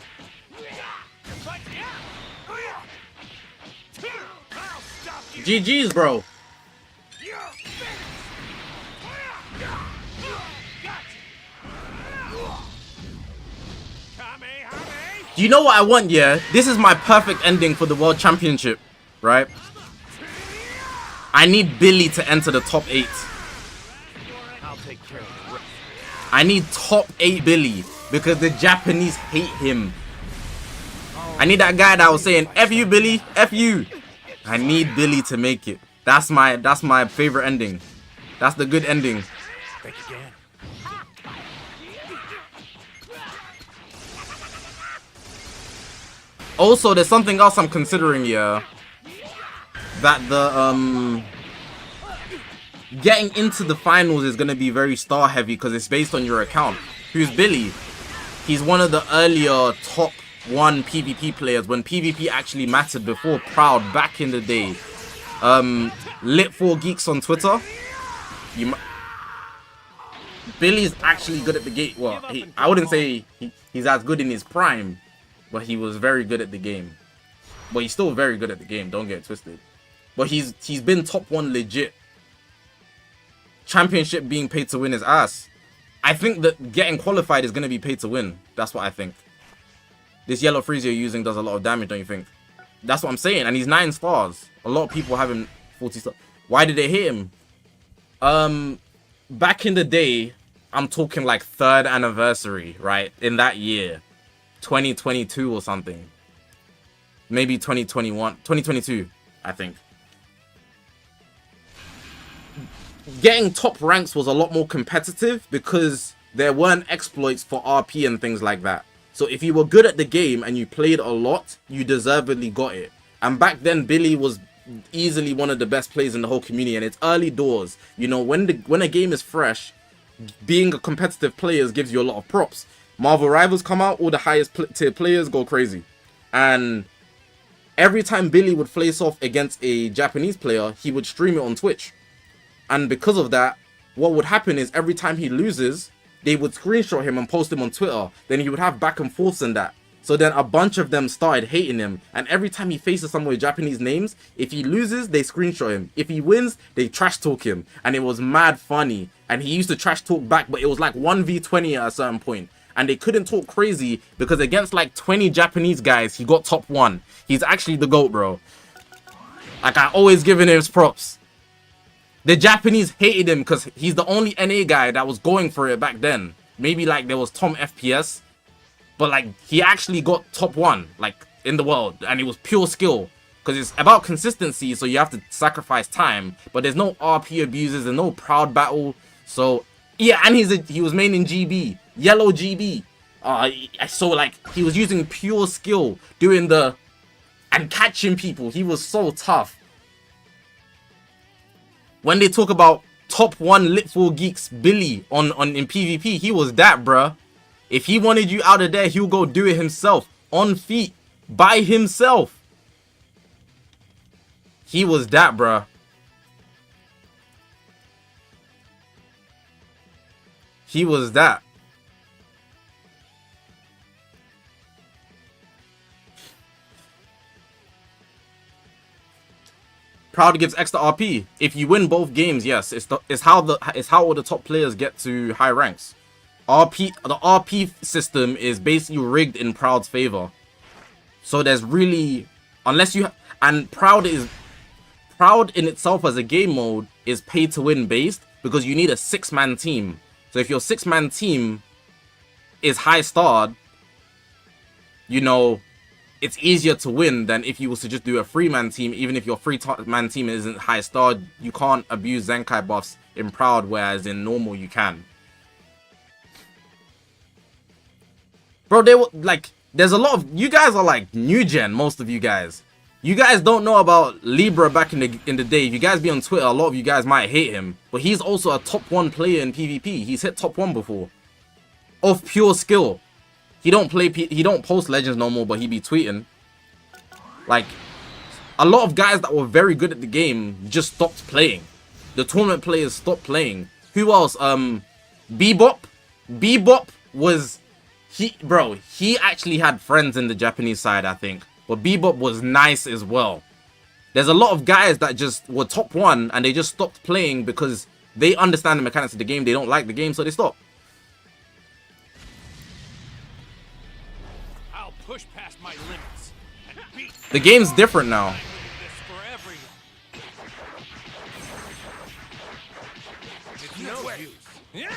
GG's, bro. Do you know what I want, yeah? This is my perfect ending for the World Championship, right? I need Billy to enter the top 8. I'll take care of the rest. I need top 8 Billy because the Japanese hate him. I need that guy that was saying, F you, Billy, F you. I need Billy to make it. That's my favorite ending. That's the good ending. Think again. Also, there's something else I'm considering here. That the getting into the finals is gonna be very star heavy because it's based on your account. Who's Billy? He's one of the earlier top 1 PvP players when PvP actually mattered before Proud back in the day. Lit4Geeks on Twitter. Billy's actually good at the game. Well, I wouldn't say he's as good in his prime, but he was very good at the game. But he's still very good at the game, don't get it twisted. But he's been top 1 legit. Championship being paid to win his ass. I think that getting qualified is going to be paid to win. That's what I think. This yellow freeze you're using does a lot of damage, don't you think? That's what I'm saying. And he's 9 stars. A lot of people have him 40 stars. Why did they hit him? Back in the day, I'm talking like 3rd anniversary, right? In that year. 2022 or something. Maybe 2021. 2022, I think. Getting top ranks was a lot more competitive because there weren't exploits for RP and things like that. So if you were good at the game and you played a lot, you deservedly got it. And back then, Billy was easily one of the best players in the whole community, and it's early doors. You know, when a game is fresh, being a competitive player gives you a lot of props. Marvel Rivals come out, all the highest tier players go crazy. And every time Billy would face off against a Japanese player, he would stream it on Twitch. And because of that, what would happen is every time he loses, they would screenshot him and post him on Twitter. Then he would have back and forths and that. So then a bunch of them started hating him. And every time he faces someone with Japanese names, if he loses, they screenshot him. If he wins, they trash talk him. And it was mad funny. And he used to trash talk back, but it was like 1v20 at a certain point. And they couldn't talk crazy because against like 20 Japanese guys, he got top 1. He's actually the GOAT, bro. Like, I always given him his props. The Japanese hated him because he's the only NA guy that was going for it back then. Maybe like there was Tom FPS. But like he actually got top 1 like in the world. And it was pure skill. Because it's about consistency, so you have to sacrifice time. But there's no RP abuses and no proud battle. So yeah, and he was main in GB. Yellow GB. So like he was using pure skill. Doing the... and catching people. He was so tough. When they talk about top 1 Lit4Geeks Billy in PvP, he was that, bruh. If he wanted you out of there, he'll go do it himself. On feet. By himself. He was that, bruh. He was that. Proud gives extra RP. If you win both games, yes, it's how all the top players get to high ranks. The RP system is basically rigged in Proud's favor. So there's really, unless you and Proud Proud in itself as a game mode is pay to win based because you need a 6-man team. So if your 6-man team is high starred, you know, it's easier to win than if you was to just do a 3-man team. Even if your 3-man team isn't high starred, you can't abuse Zenkai buffs in Proud, whereas in normal you can. Bro, they were like, there's a lot of you guys are like new gen. Most of you guys don't know about Libra back in the day. If you guys be on Twitter, a lot of you guys might hate him, but he's also a top 1 player in PvP. He's hit top 1 before, of pure skill. He don't post Legends no more, but he be tweeting. Like, a lot of guys that were very good at the game just stopped playing. The tournament players stopped playing. Who else? Bebop. Bebop was he actually had friends in the Japanese side, I think. But Bebop was nice as well. There's a lot of guys that just were top 1 and they just stopped playing because they understand the mechanics of the game. They don't like the game, so they stop. I'll push past my limits and beat The game's different now. this for everyone. It's no use. You're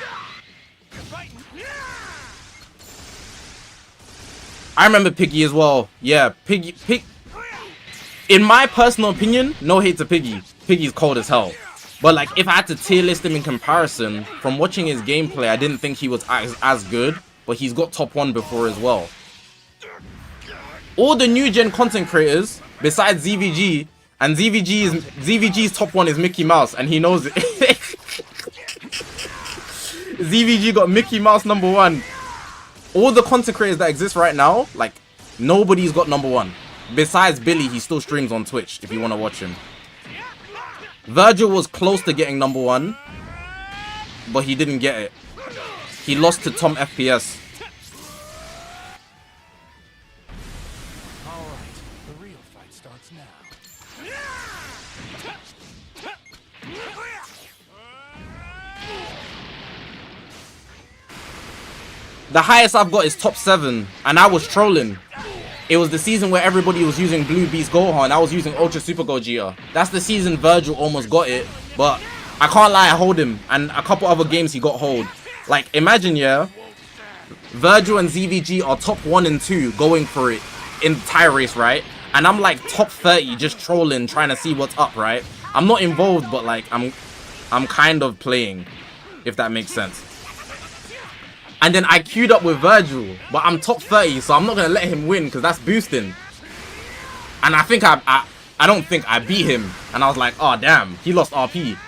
fighting. I remember Piggy as well. Yeah, Pig. In my personal opinion, no hate to Piggy. Piggy's cold as hell. But like, if I had to tier list him in comparison, from watching his gameplay, I didn't think he was as good. But he's got top 1 before as well. All the new gen content creators, besides ZVG, and ZVG's top 1 is Mickey Mouse, and he knows it. ZVG got Mickey Mouse number 1. All the content creators that exist right now, like, nobody's got number 1. Besides Billy, he still streams on Twitch, if you want to watch him. Virgil was close to getting number 1, but he didn't get it. He lost to Tom FPS. Alright, the real fight starts now. The highest I've got is top 7, and I was trolling. It was the season where everybody was using Blue Beast Gohan. I was using Ultra Super Gogeta. That's the season Virgil almost got it, but I can't lie, I hold him. And a couple other games he got hold. Like, imagine, yeah, Virgil and ZVG are top 1 and 2 going for it in the tie race, right? And I'm like top 30 just trolling, trying to see what's up, right? I'm not involved, but like, I'm kind of playing, if that makes sense. And then I queued up with Virgil, but I'm top 30, so I'm not gonna let him win because that's boosting. And I think I don't think I beat him, and I was like, oh damn, he lost RP.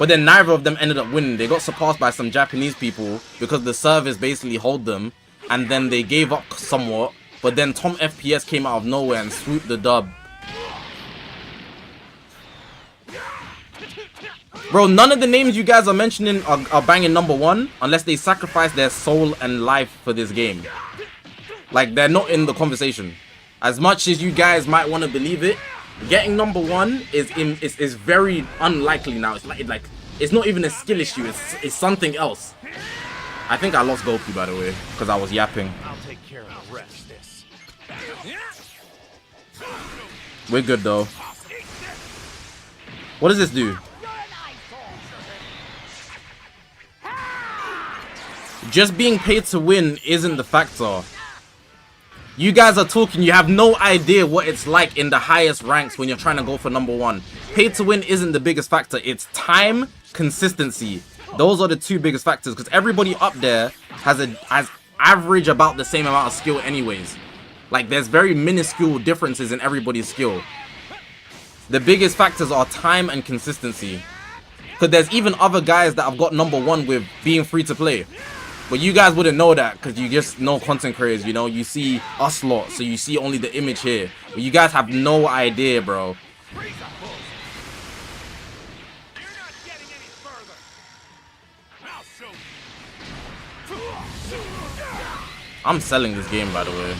But then neither of them ended up winning. They got surpassed by some Japanese people because the servers basically hold them, and then they gave up somewhat. But then Tom FPS came out of nowhere and swooped the dub. Bro, none of the names you guys are mentioning are banging number 1 unless they sacrifice their soul and life for this game. Like, they're not in the conversation. As much as you guys might want to believe it, getting number 1 is very unlikely now. It's like it's not even a skill issue. It's something else. I think I lost Goku, by the way, because I was yapping. I'll take care of the rest. This. We're good though. What does this do? Just being paid to win isn't the factor. You guys are talking, you have no idea what it's like in the highest ranks when you're trying to go for number 1. Paid to win isn't the biggest factor. It's time, consistency. Those are the 2 biggest factors, because everybody up there has average about the same amount of skill anyways. Like, there's very minuscule differences in everybody's skill. The biggest factors are time and consistency. Because there's even other guys that have got number 1 with being free to play. But you guys wouldn't know that because you just know content creators, you know? You see us lot, so you see only the image here. But you guys have no idea, bro. You're not getting any further. I'll show you. I'm selling this game, by the way.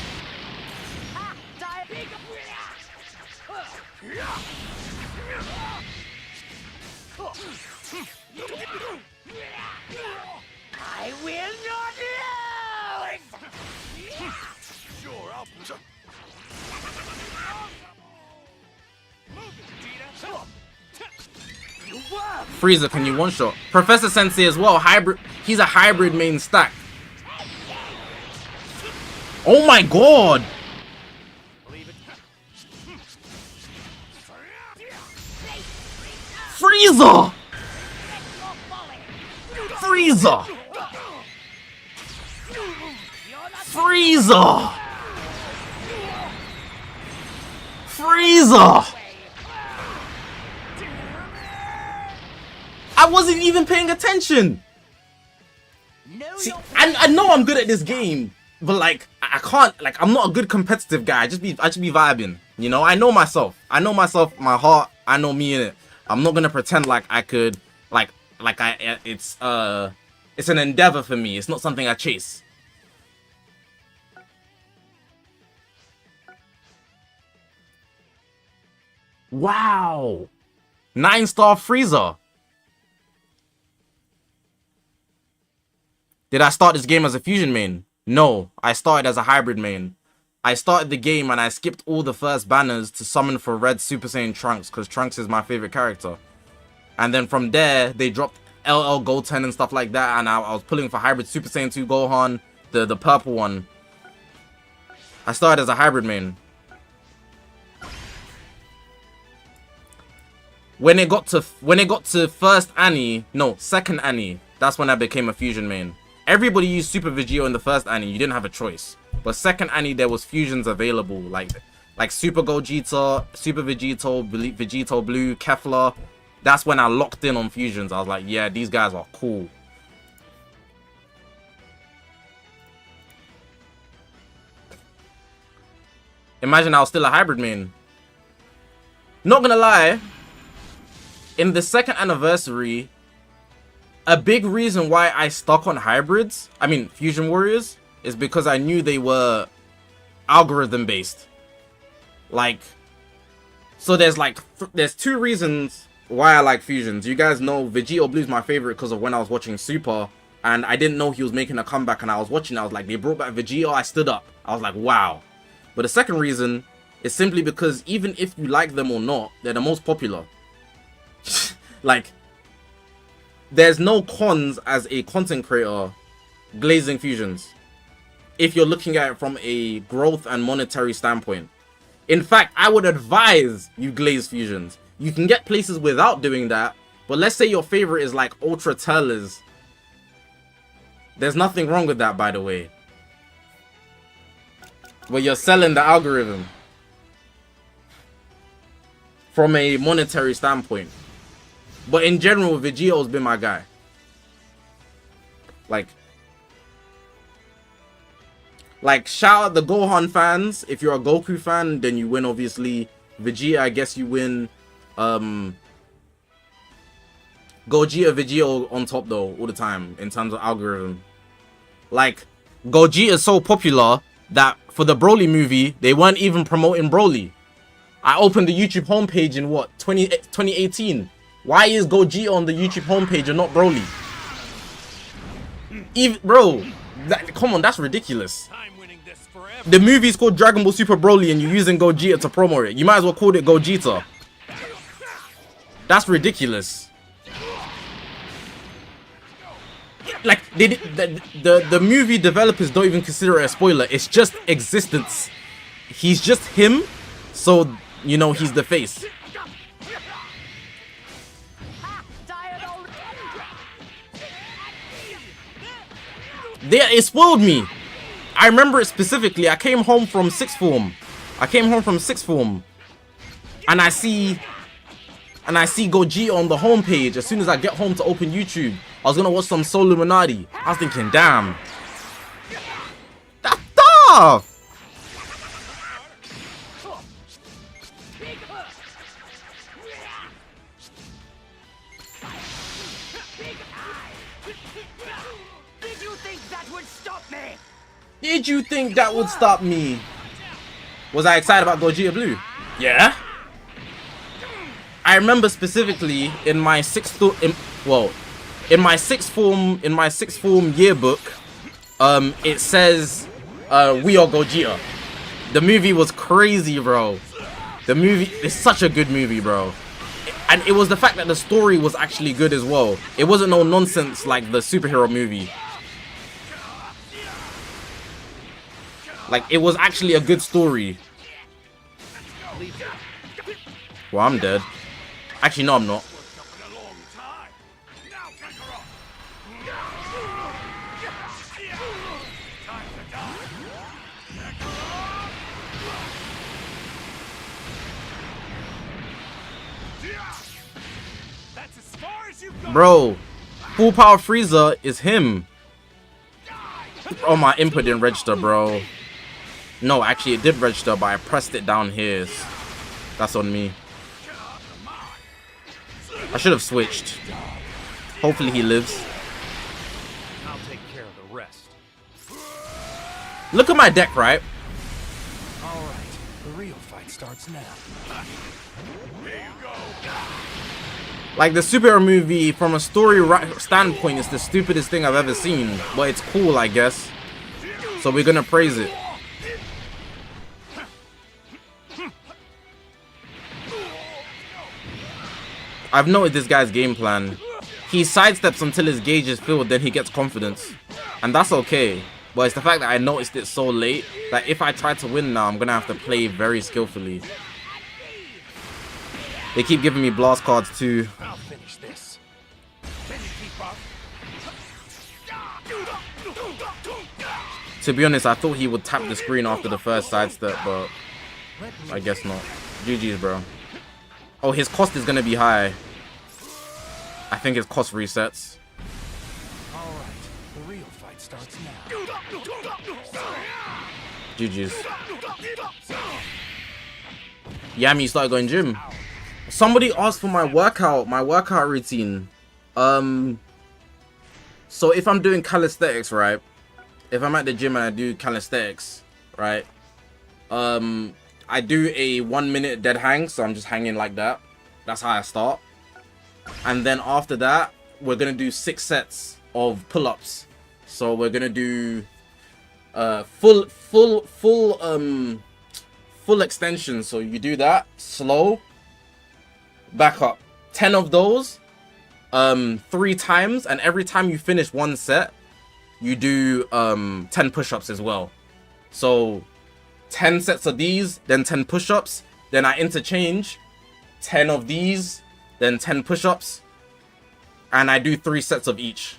I will not lose! Sure, I'll move it, Vegeta. Frieza, can you one-shot? Professor Sensei as well, hybrid. He's a hybrid main stack. Oh my god! Frieza! Frieza! Frieza! Frieza! I wasn't even paying attention. See, I know I'm good at this game, but like I can't, like I'm not a good competitive guy. I just be vibing, you know. I know myself. I know myself, my heart. I know me in it. I'm not gonna pretend like I could, it's an endeavor for me. It's not something I chase. Wow, 9-star Frieza. Did I start this game as a fusion main? No, I started as a hybrid main. I started the game and I skipped all the first banners to summon for Red Super Saiyan Trunks because Trunks is my favorite character. And then from there, they dropped LL Goten and stuff like that, and I was pulling for hybrid Super Saiyan 2 Gohan, the purple one. I started as a hybrid main. When it got to first Annie, no, second Annie, that's when I became a fusion main. Everybody used Super Vegito in the first Annie, you didn't have a choice. But second Annie, there was fusions available, like Super Gogeta, Super Vegito, Vegito Blue, Kefla. That's when I locked in on fusions. I was like, yeah, these guys are cool. Imagine I was still a hybrid main. Not gonna lie, in the second anniversary, a big reason why I stuck on hybrids, I mean Fusion Warriors, is because I knew they were algorithm based. Like, so there's two reasons why I like fusions. You guys know Vegito Blue is my favorite because of when I was watching Super, and I didn't know he was making a comeback, and I was watching, I was like, they brought back Vegito, I stood up. I was like, wow. But the second reason is simply because even if you like them or not, they're the most popular. Like, there's no cons as a content creator glazing fusions if you're looking at it from a growth and monetary standpoint. In fact, I would advise you glaze fusions. You can get places without doing that, but let's say your favorite is like Ultra Tellers. There's nothing wrong with that, by the way. Where you're selling the algorithm from a monetary standpoint. But in general, Vegito's been my guy. Like shout out the Gohan fans. If you're a Goku fan, then you win, obviously. Vegeta, I guess you win. Gogeta, Vegito on top though, all the time, in terms of algorithm. Like, Gogeta is so popular that for the Broly movie, they weren't even promoting Broly. I opened the YouTube homepage in what, 2018? Why is Gogeta on the YouTube homepage and not Broly? Even, bro, come on, that's ridiculous. The movie's called Dragon Ball Super Broly and you're using Gogeta to promote it. You might as well call it Gogeta. That's ridiculous. Like, the movie developers don't even consider it a spoiler. It's just existence. He's just him, so, you know, he's the face. It spoiled me. I remember it specifically. I came home from sixth form. And I see Gogeta on the homepage. As soon as I get home to open YouTube, I was gonna watch some Soul Illuminati. I was thinking, damn, that's tough. Did you think that would stop me? Was I excited about Gogeta Blue? Yeah. I remember specifically in my sixth form yearbook, it says we are Gogeta. The movie was crazy, bro. The movie is such a good movie, bro. And it was the fact that the story was actually good as well. It wasn't no nonsense like the superhero movie. Like, it was actually a good story. Well, I'm dead. Actually, no, I'm not. Bro, full power Frieza is him. Oh, my input didn't register, bro. No, actually it did register, but I pressed it down here. That's on me. I should have switched. Hopefully he lives. I'll take care of the rest. Look at my deck, right? All right, the real fight starts now. Like, the superhero movie, from a story standpoint, is the stupidest thing I've ever seen. But it's cool, I guess. So we're gonna praise it. I've noted this guy's game plan. He sidesteps until his gauge is filled, then he gets confidence. And that's okay. But it's the fact that I noticed it so late that if I try to win now, I'm gonna have to play very skillfully. They keep giving me blast cards too. I'll finish this. To be honest, I thought he would tap the screen after the first sidestep, but I guess not. GG's, bro. Oh, his cost is gonna be high. I think his cost resets. All right, the real fight starts now. GG's. Yami started going gym. Somebody asked for my workout routine. So if I'm doing calisthenics, right? If I'm at the gym and I do calisthenics, right? I do a 1 minute dead hang, so I'm just hanging like that. That's how I start. And then after that, we're gonna do 6 sets of pull-ups. So we're gonna do full extension. So you do that slow, back up, 10 of those 3 times, and every time you finish one set you do 10 push-ups as well. So 10 sets of these, then 10 push-ups, then I interchange 10 of these, then 10 push-ups, and I do 3 sets of each.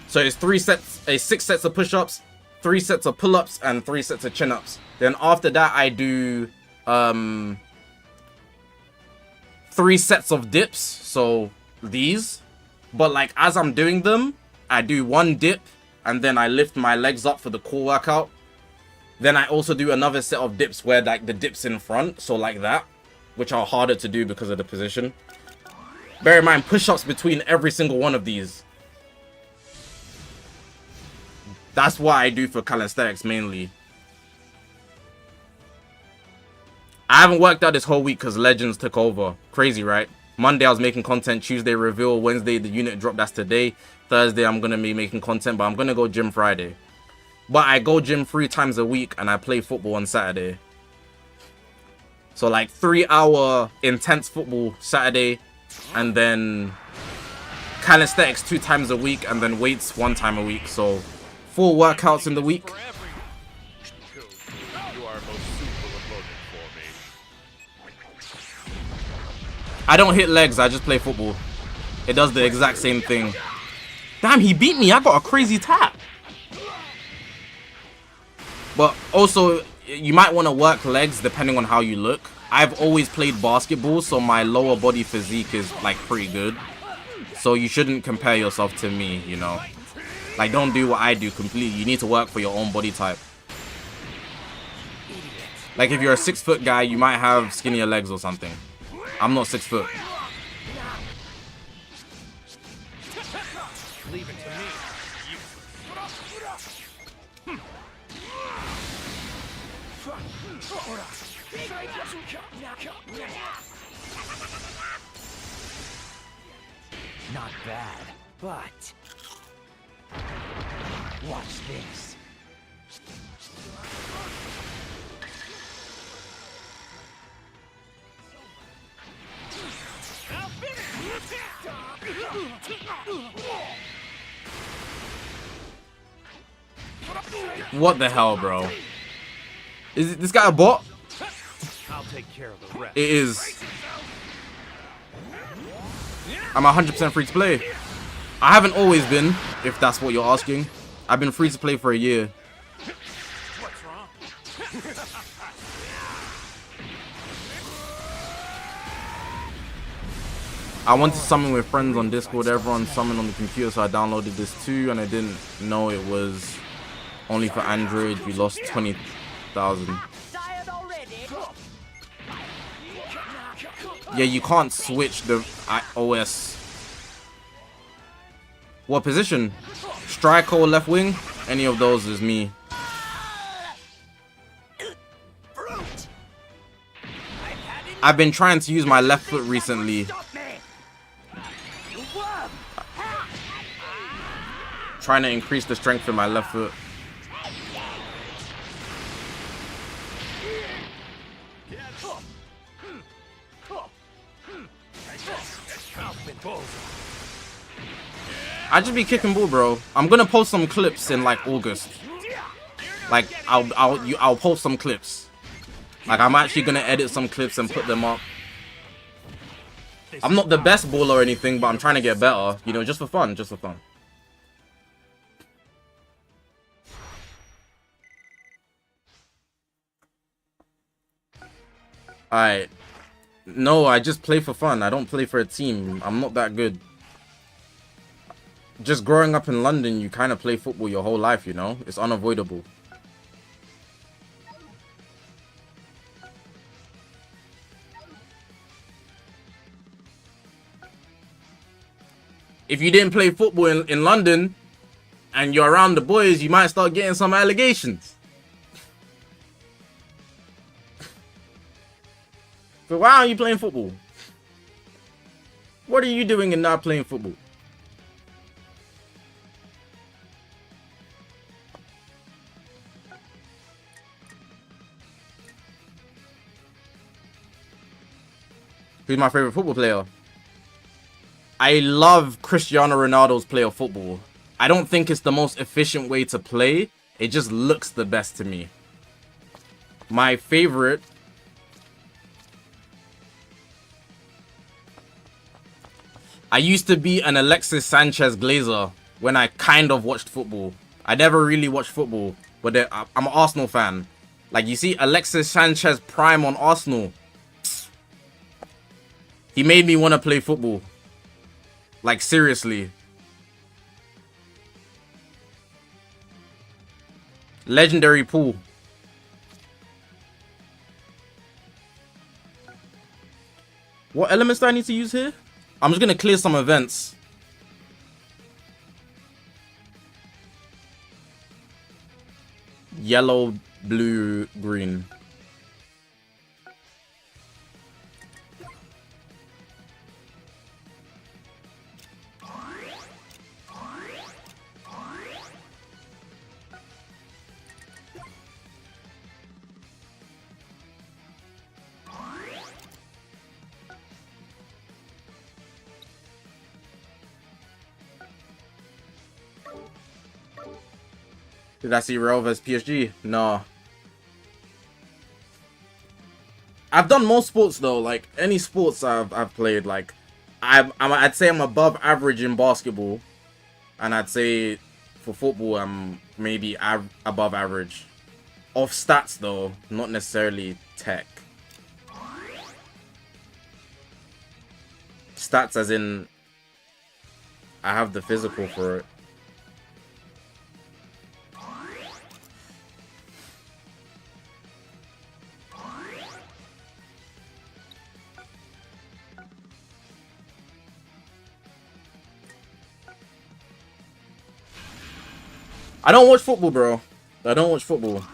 So it's 6 sets of push-ups, 3 sets of pull-ups, and 3 sets of chin-ups. Then after that I do 3 sets of dips, so these. But like as I'm doing them, I do 1 dip and then I lift my legs up for the core workout. Then I also do another set of dips where like the dips in front, so like that, which are harder to do because of the position. Bear in mind, push-ups between every single one of these. That's what I do for calisthenics mainly. I haven't worked out this whole week because Legends took over. Crazy, right? Monday I was making content, Tuesday reveal, Wednesday the unit drop, that's today. Thursday I'm going to be making content, but I'm going to go gym Friday. But I go gym 3 times a week and I play football on Saturday. So like 3-hour intense football Saturday, and then calisthenics 2 times a week, and then weights 1 time a week. So 4 workouts in the week. I don't hit legs, I just play football. It does the exact same thing. Damn, he beat me. I got a crazy tap. But also, you might want to work legs depending on how you look. I've always played basketball, so my lower body physique is like pretty good. So you shouldn't compare yourself to me, you know. Like, don't do what I do completely. You need to work for your own body type. Like, if you're a 6-foot guy, you might have skinnier legs or something. I'm not 6 foot. Leave it to me. Not bad, but watch this. What the hell, bro? Is this guy a bot? I'll take care of the rest. It is. I'm 100% free to play. I haven't always been, if that's what you're asking. I've been free to play for a year. What's wrong? I wanted to summon with friends on Discord. Everyone summoned on the computer, so I downloaded this too, and I didn't know it was only for Android. We lost 20,000. Tired already? Yeah, you can't switch the OS. What position? Striker or left wing? Any of those is me. I've been trying to use my left foot recently. Trying to increase the strength in my left foot. I just be kicking ball, bro. I'm gonna post some clips in like August. Like I'll post some clips. Like I'm actually gonna edit some clips and put them up. I'm not the best baller or anything, but I'm trying to get better. You know, just for fun, just for fun. Alright. No, I just play for fun. I don't play for a team. I'm not that good. Just growing up in London, you kind of play football your whole life, you know? It's unavoidable. If you didn't play football in London and you're around the boys, you might start getting some allegations. So why aren't you playing football? What are you doing and not playing football? Who's my favorite football player? I love Cristiano Ronaldo's play of football. I don't think it's the most efficient way to play. It just looks the best to me. My favorite... I used to be an Alexis Sanchez glazer when I kind of watched football. I never really watched football, but I'm an Arsenal fan. Like, you see Alexis Sanchez prime on Arsenal. He made me want to play football. Like, seriously. Legendary pool. What elements do I need to use here? I'm just going to clear some events. Yellow, blue, green. Did I see Real vs PSG? No. I've done most sports though. Like any sports I've played. Like I'd say I'm above average in basketball, and I'd say for football I'm maybe above average. Off stats though, not necessarily tech. Stats as in I have the physical for it. I don't watch football, bro. I don't watch football.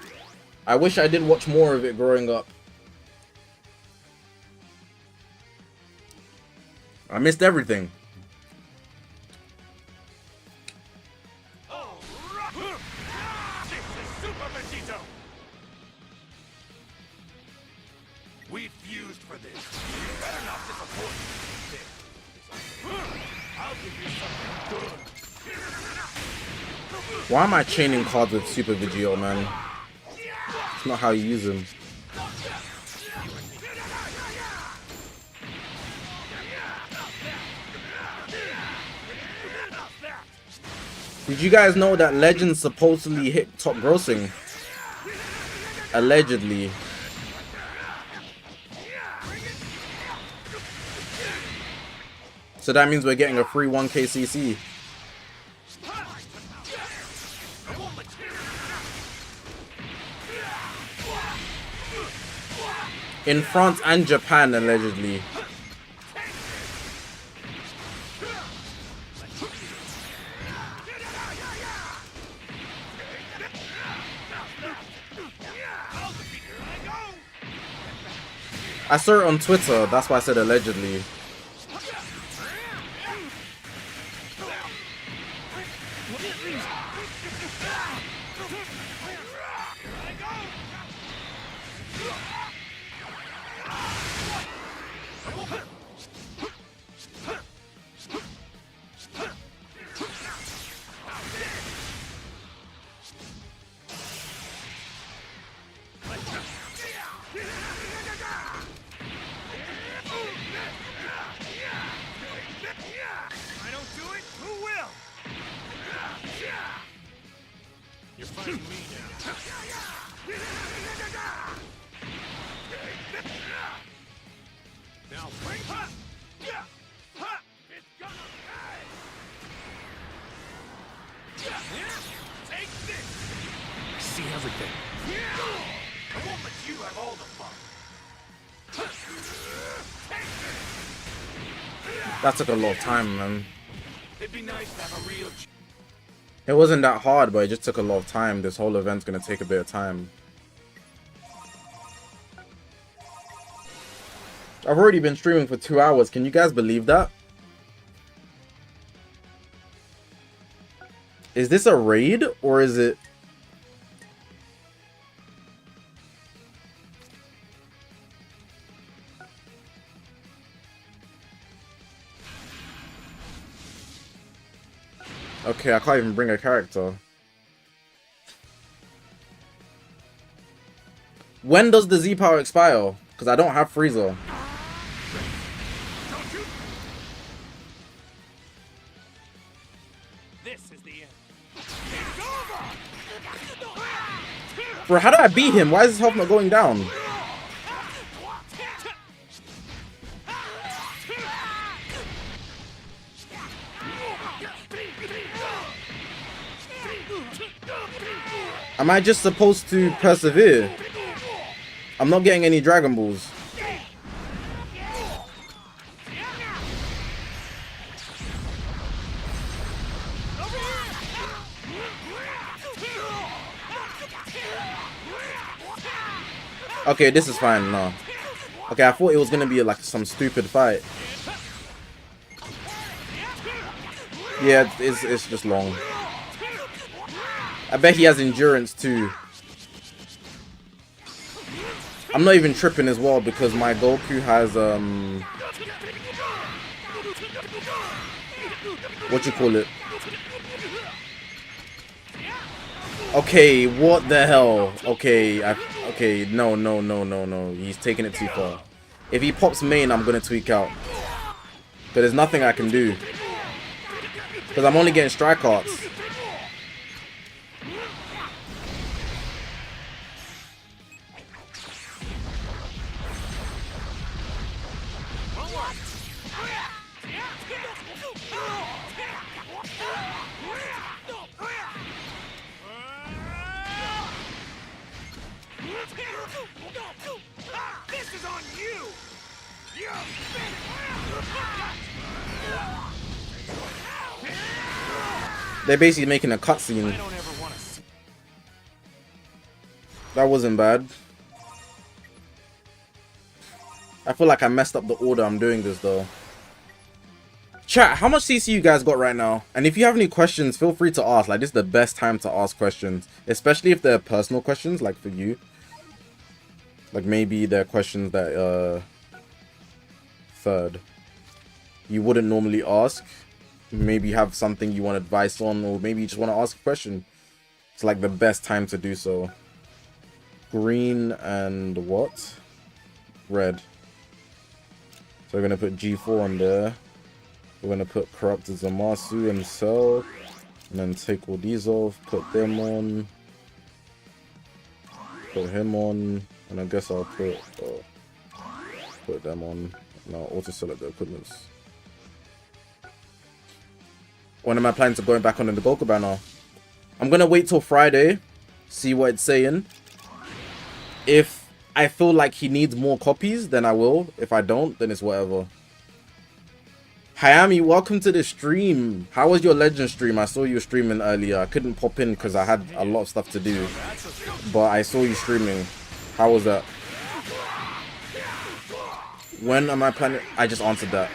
I wish I did watch more of it growing up. I missed everything. Oh, this is Super Vegito. We fused for this. You better not disappoint. I'll Why am I chaining cards with Super Vegito, man? It's not how you use them. Did you guys know that Legends supposedly hit top grossing? Allegedly. So that means we're getting a free 1K CC. In France and Japan, allegedly. I saw it on Twitter, that's why I said allegedly. That took a lot of time, man. It wasn't that hard, but it just took a lot of time. This whole event's gonna take a bit of time. I've already been streaming for 2 hours. Can you guys believe that? Is this a raid or is it... Okay, I can't even bring a character. When does the Z power expire? Because I don't have Frieza. This is the end. Bro, how did I beat him? Why is his health not going down? Am I just supposed to persevere? I'm not getting any Dragon Balls. Okay, this is fine now. Okay, I thought it was gonna be like some stupid fight. Yeah, it's just long. I bet he has endurance too. I'm not even tripping as well because my Goku has what you call it? Okay, what the hell? Okay, okay, no. He's taking it too far. If he pops main, I'm gonna tweak out. But there's nothing I can do. Because I'm only getting strike arts. This is on you! They're basically making a cutscene. That wasn't bad. I feel like I messed up the order I'm doing this though. Chat, how much CC you guys got right now? And if you have any questions, feel free to ask. Like, this is the best time to ask questions. Especially if they're personal questions, like for you. Like, maybe they're questions that, third, you wouldn't normally ask. maybe have something you want advice on, or maybe you just want to ask a question, it's like the best time to do so. Green and what? Red. So we're gonna put G4 on there. We're gonna put Corrupted Zamasu himself, and then take all these off, put them on, put him on, and I guess I'll put them on. Now auto select the equipments. When am I planning to going back on in the Goku banner? I'm gonna wait till Friday, see what it's saying. If I feel like he needs more copies, then I will. If I don't, then it's whatever. Hayami, welcome to the stream. How was your Legend stream? I saw you streaming earlier. I couldn't pop in because I had a lot of stuff to do. But I saw you streaming. How was that? When am I planning? I just answered that.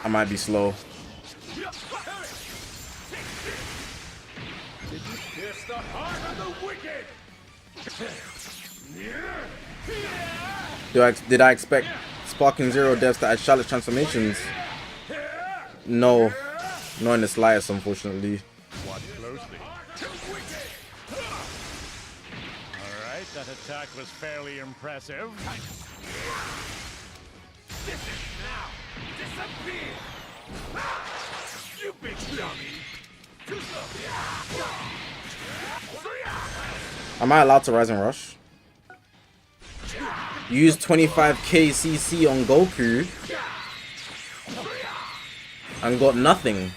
I might be slow. Did I expect Sparking Zero devs to add Charlotte transformations? No. Not in the slightest, unfortunately. Watch closely. Alright, that attack was fairly impressive. This is now. Disappear! You big dummy! Am I allowed to Rise and Rush? Use 25k CC on Goku and got nothing.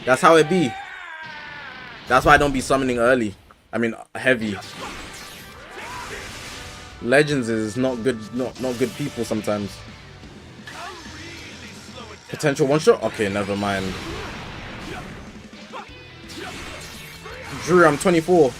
That's how it be. That's why I don't be summoning early. I mean heavy. Legends is not good, not good people sometimes. Potential one shot? Okay, never mind. Drew, I'm 24.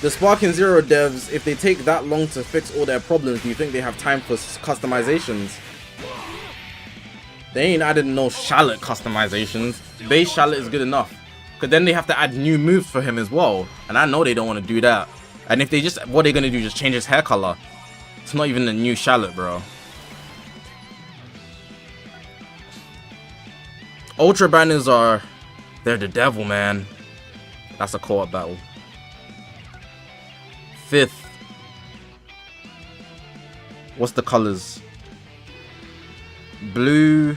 The Sparking Zero devs, if they take that long to fix all their problems, do you think they have time for customizations? They ain't added no Charlotte customizations. Base Charlotte is good enough. Because then they have to add new moves for him as well. And I know they don't want to do that. And if they just, what are they going to do? Just change his hair color? It's not even a new Charlotte, bro. Ultra banners are, they're the devil, man. That's a co-op battle. 5th. What's the colors? Blue,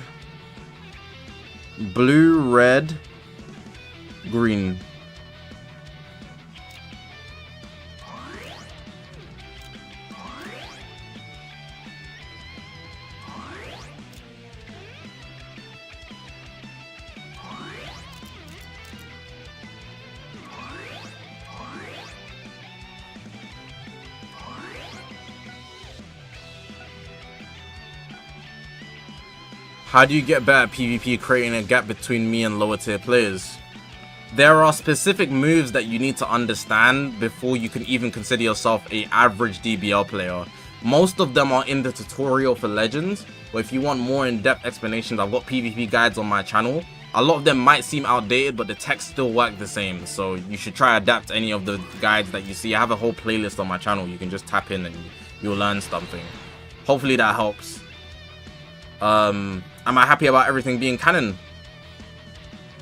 red, green. How do you get better at PvP, creating a gap between me and lower tier players? There are specific moves that you need to understand before you can even consider yourself an average DBL player. Most of them are in the tutorial for Legends, but if you want more in-depth explanations, I've got PvP guides on my channel. A lot of them might seem outdated, but the text still work the same, so you should try adapt any of the guides that you see. I have a whole playlist on my channel. You can just tap in and you'll learn something. Hopefully that helps. Am I happy about everything being canon?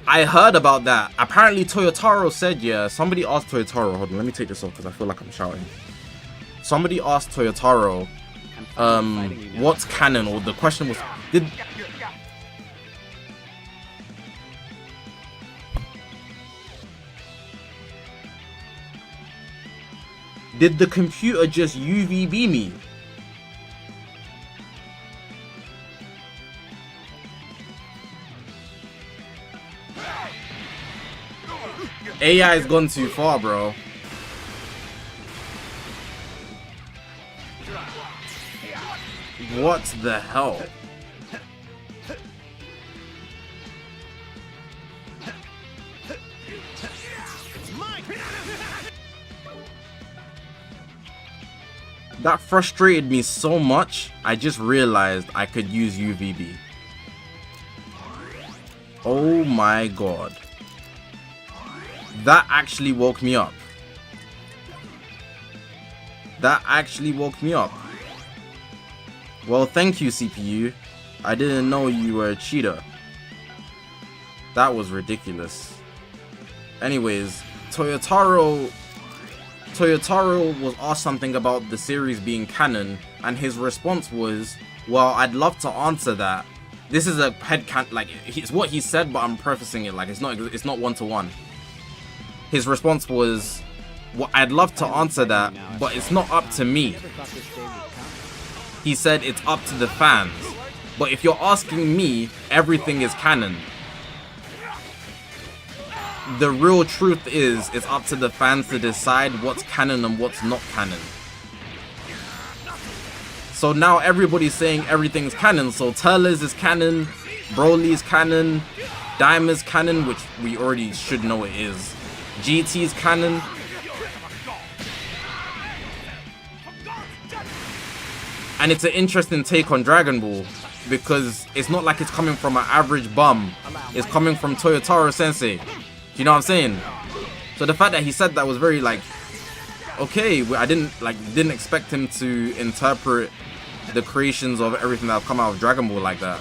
I heard about that. Apparently Toyotaro said, yeah. Somebody asked Toyotaro. Hold on, let me take this off because I feel like I'm shouting. Somebody asked Toyotaro, what's canon? Or the question was, did the computer just UVB me? AI's gone too far, bro. What the hell? That frustrated me so much, I just realized I could use UVB. Oh my god. That actually woke me up. That actually woke me up. Well, thank you, CPU. I didn't know you were a cheater. That was ridiculous. Anyways, Toyotaro was asked something about the series being canon, and his response was, well, I'd love to answer that. This is a headcanon, like, it's what he said, but I'm prefacing it, like, it's not one-to-one. His response was, well, I'd love to answer that, but it's not up to me. He said it's up to the fans. But if you're asking me, everything is canon. The real truth is, it's up to the fans to decide what's canon and what's not canon. So now everybody's saying everything's canon. So Turles is canon, Broly's canon, Daima's canon, which we already should know it is. GT's canon. And it's an interesting take on Dragon Ball, because it's not like it's coming from an average bum. It's coming from Toyotaro Sensei. Do you know what I'm saying? So the fact that he said that was very, like, okay. I didn't expect him to interpret the creations of everything that have come out of Dragon Ball like that.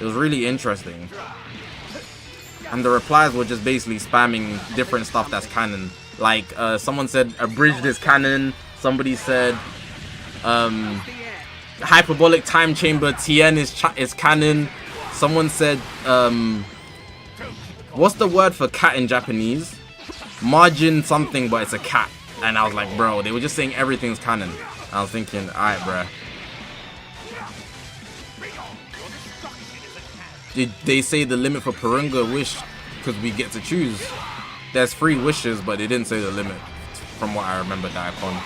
It was really interesting. And the replies were just basically spamming different stuff that's canon. Like, someone said abridged is canon. Somebody said hyperbolic time chamber TN is canon. Someone said what's the word for cat in Japanese? Margin something, but it's a cat. And I was like, bro, they were just saying everything's canon. I was thinking, alright, bruh. Did they say the limit for Purunga wish because we get to choose? There's 3 wishes, but they didn't say the limit, from what I remember, Daikon.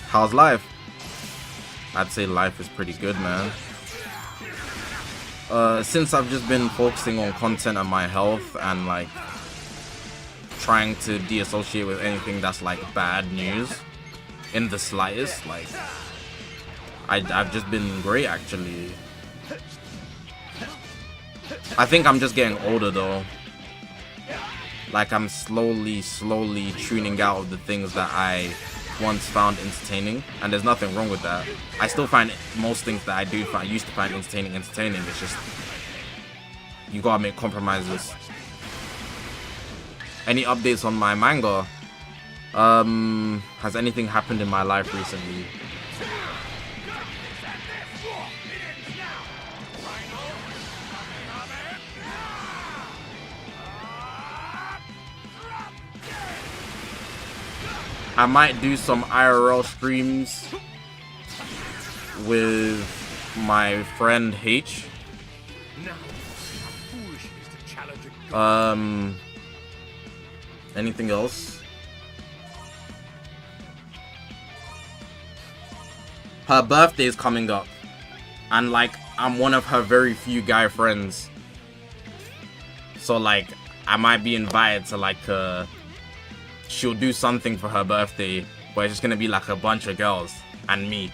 How's life? I'd say life is pretty good, man. Since I've just been focusing on content and my health and like trying to de-associate with anything that's like bad news in the slightest, like I've just been great actually. I think I'm just getting older though. Like I'm slowly tuning out of the things that I once found entertaining, and there's nothing wrong with that. I still find most things that I used to find entertaining. It's just you gotta make compromises. Any updates on my manga? Has anything happened in my life recently? I might do some IRL streams with my friend H. Anything else? Her birthday is coming up, and like I'm one of her very few guy friends, so like I might be invited to like she'll do something for her birthday, but it's just gonna be like a bunch of girls and me.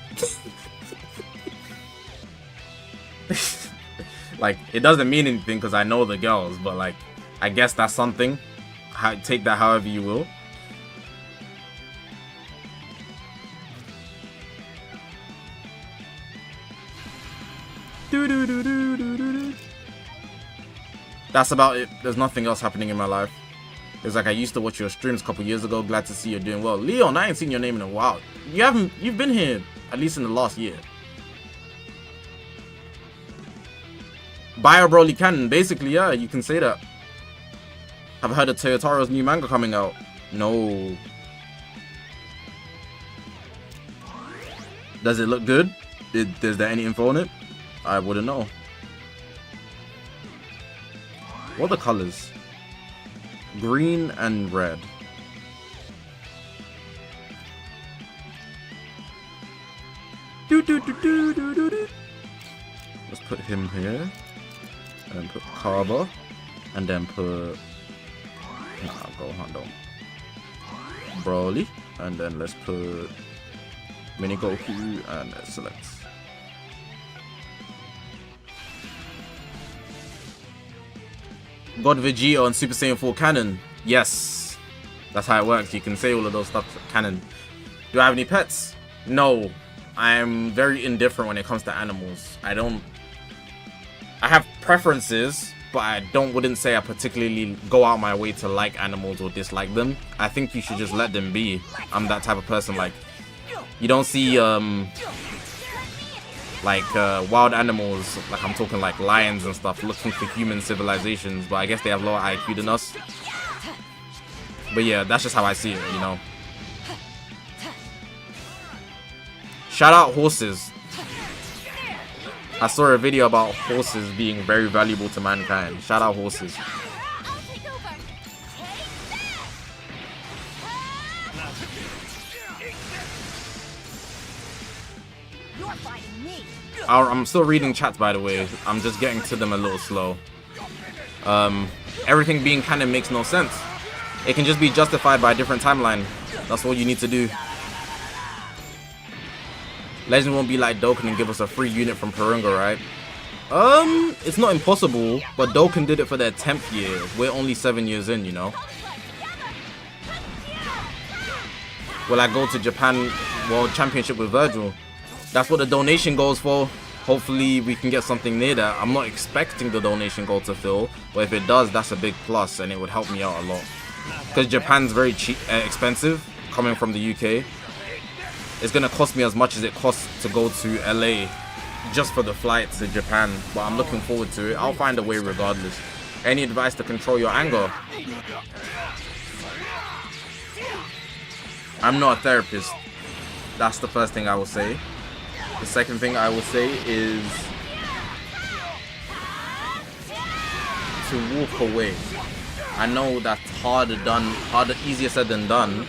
Like it doesn't mean anything because I know the girls, but like I guess that's something. Take that however you will. That's about it. There's nothing else happening in my life. It's like I used to watch your streams a couple years ago. Glad to see you're doing well. Leon, I ain't seen your name in a while. You've been here at least in the last year. Bio Broly canon. Basically, yeah, you can say that. Have heard of Toyotaro's new manga coming out? No. Does it look good? Is there any info on it? I wouldn't know. What are the colors? Green and red. Let's put him here. And put Kaba. And then put Nah, Gohan don't. Broly, and then let's put Mini Goku and select. God Vegeta on Super Saiyan 4 canon. Yes, that's how it works. You can say all of those stuff canon. Do I have any pets? No. I'm very indifferent when it comes to animals. I have preferences, but I wouldn't say I particularly go out my way to like animals or dislike them. I think you should just let them be. I'm that type of person. Like, you don't see wild animals, like I'm talking like lions and stuff, looking for human civilizations, but I guess they have lower IQ than us. But yeah, that's just how I see it, you know. Shout out horses. I saw a video about horses being very valuable to mankind. Shout out horses. I'll take over. You're fighting me. I'm still reading chats, by the way. I'm just getting to them a little slow. Everything being canon makes no sense. It can just be justified by a different timeline. That's all you need to do. Legend won't be like Dokkan and give us a free unit from Purunga, right? It's not impossible, but Dokkan did it for their 10th year. We're only 7 years in, you know. Will I go to Japan World Championship with Virgil? That's what the donation goes for. Hopefully we can get something near that. I'm not expecting the donation goal to fill, but if it does, that's a big plus and it would help me out a lot. Because Japan's very cheap, expensive, coming from the UK. It's gonna cost me as much as it costs to go to LA just for the flight to Japan, but I'm looking forward to it. I'll find a way regardless. Any advice to control your anger? I'm not a therapist. That's the first thing I will say. The second thing I will say is to walk away. I know that's easier said than done,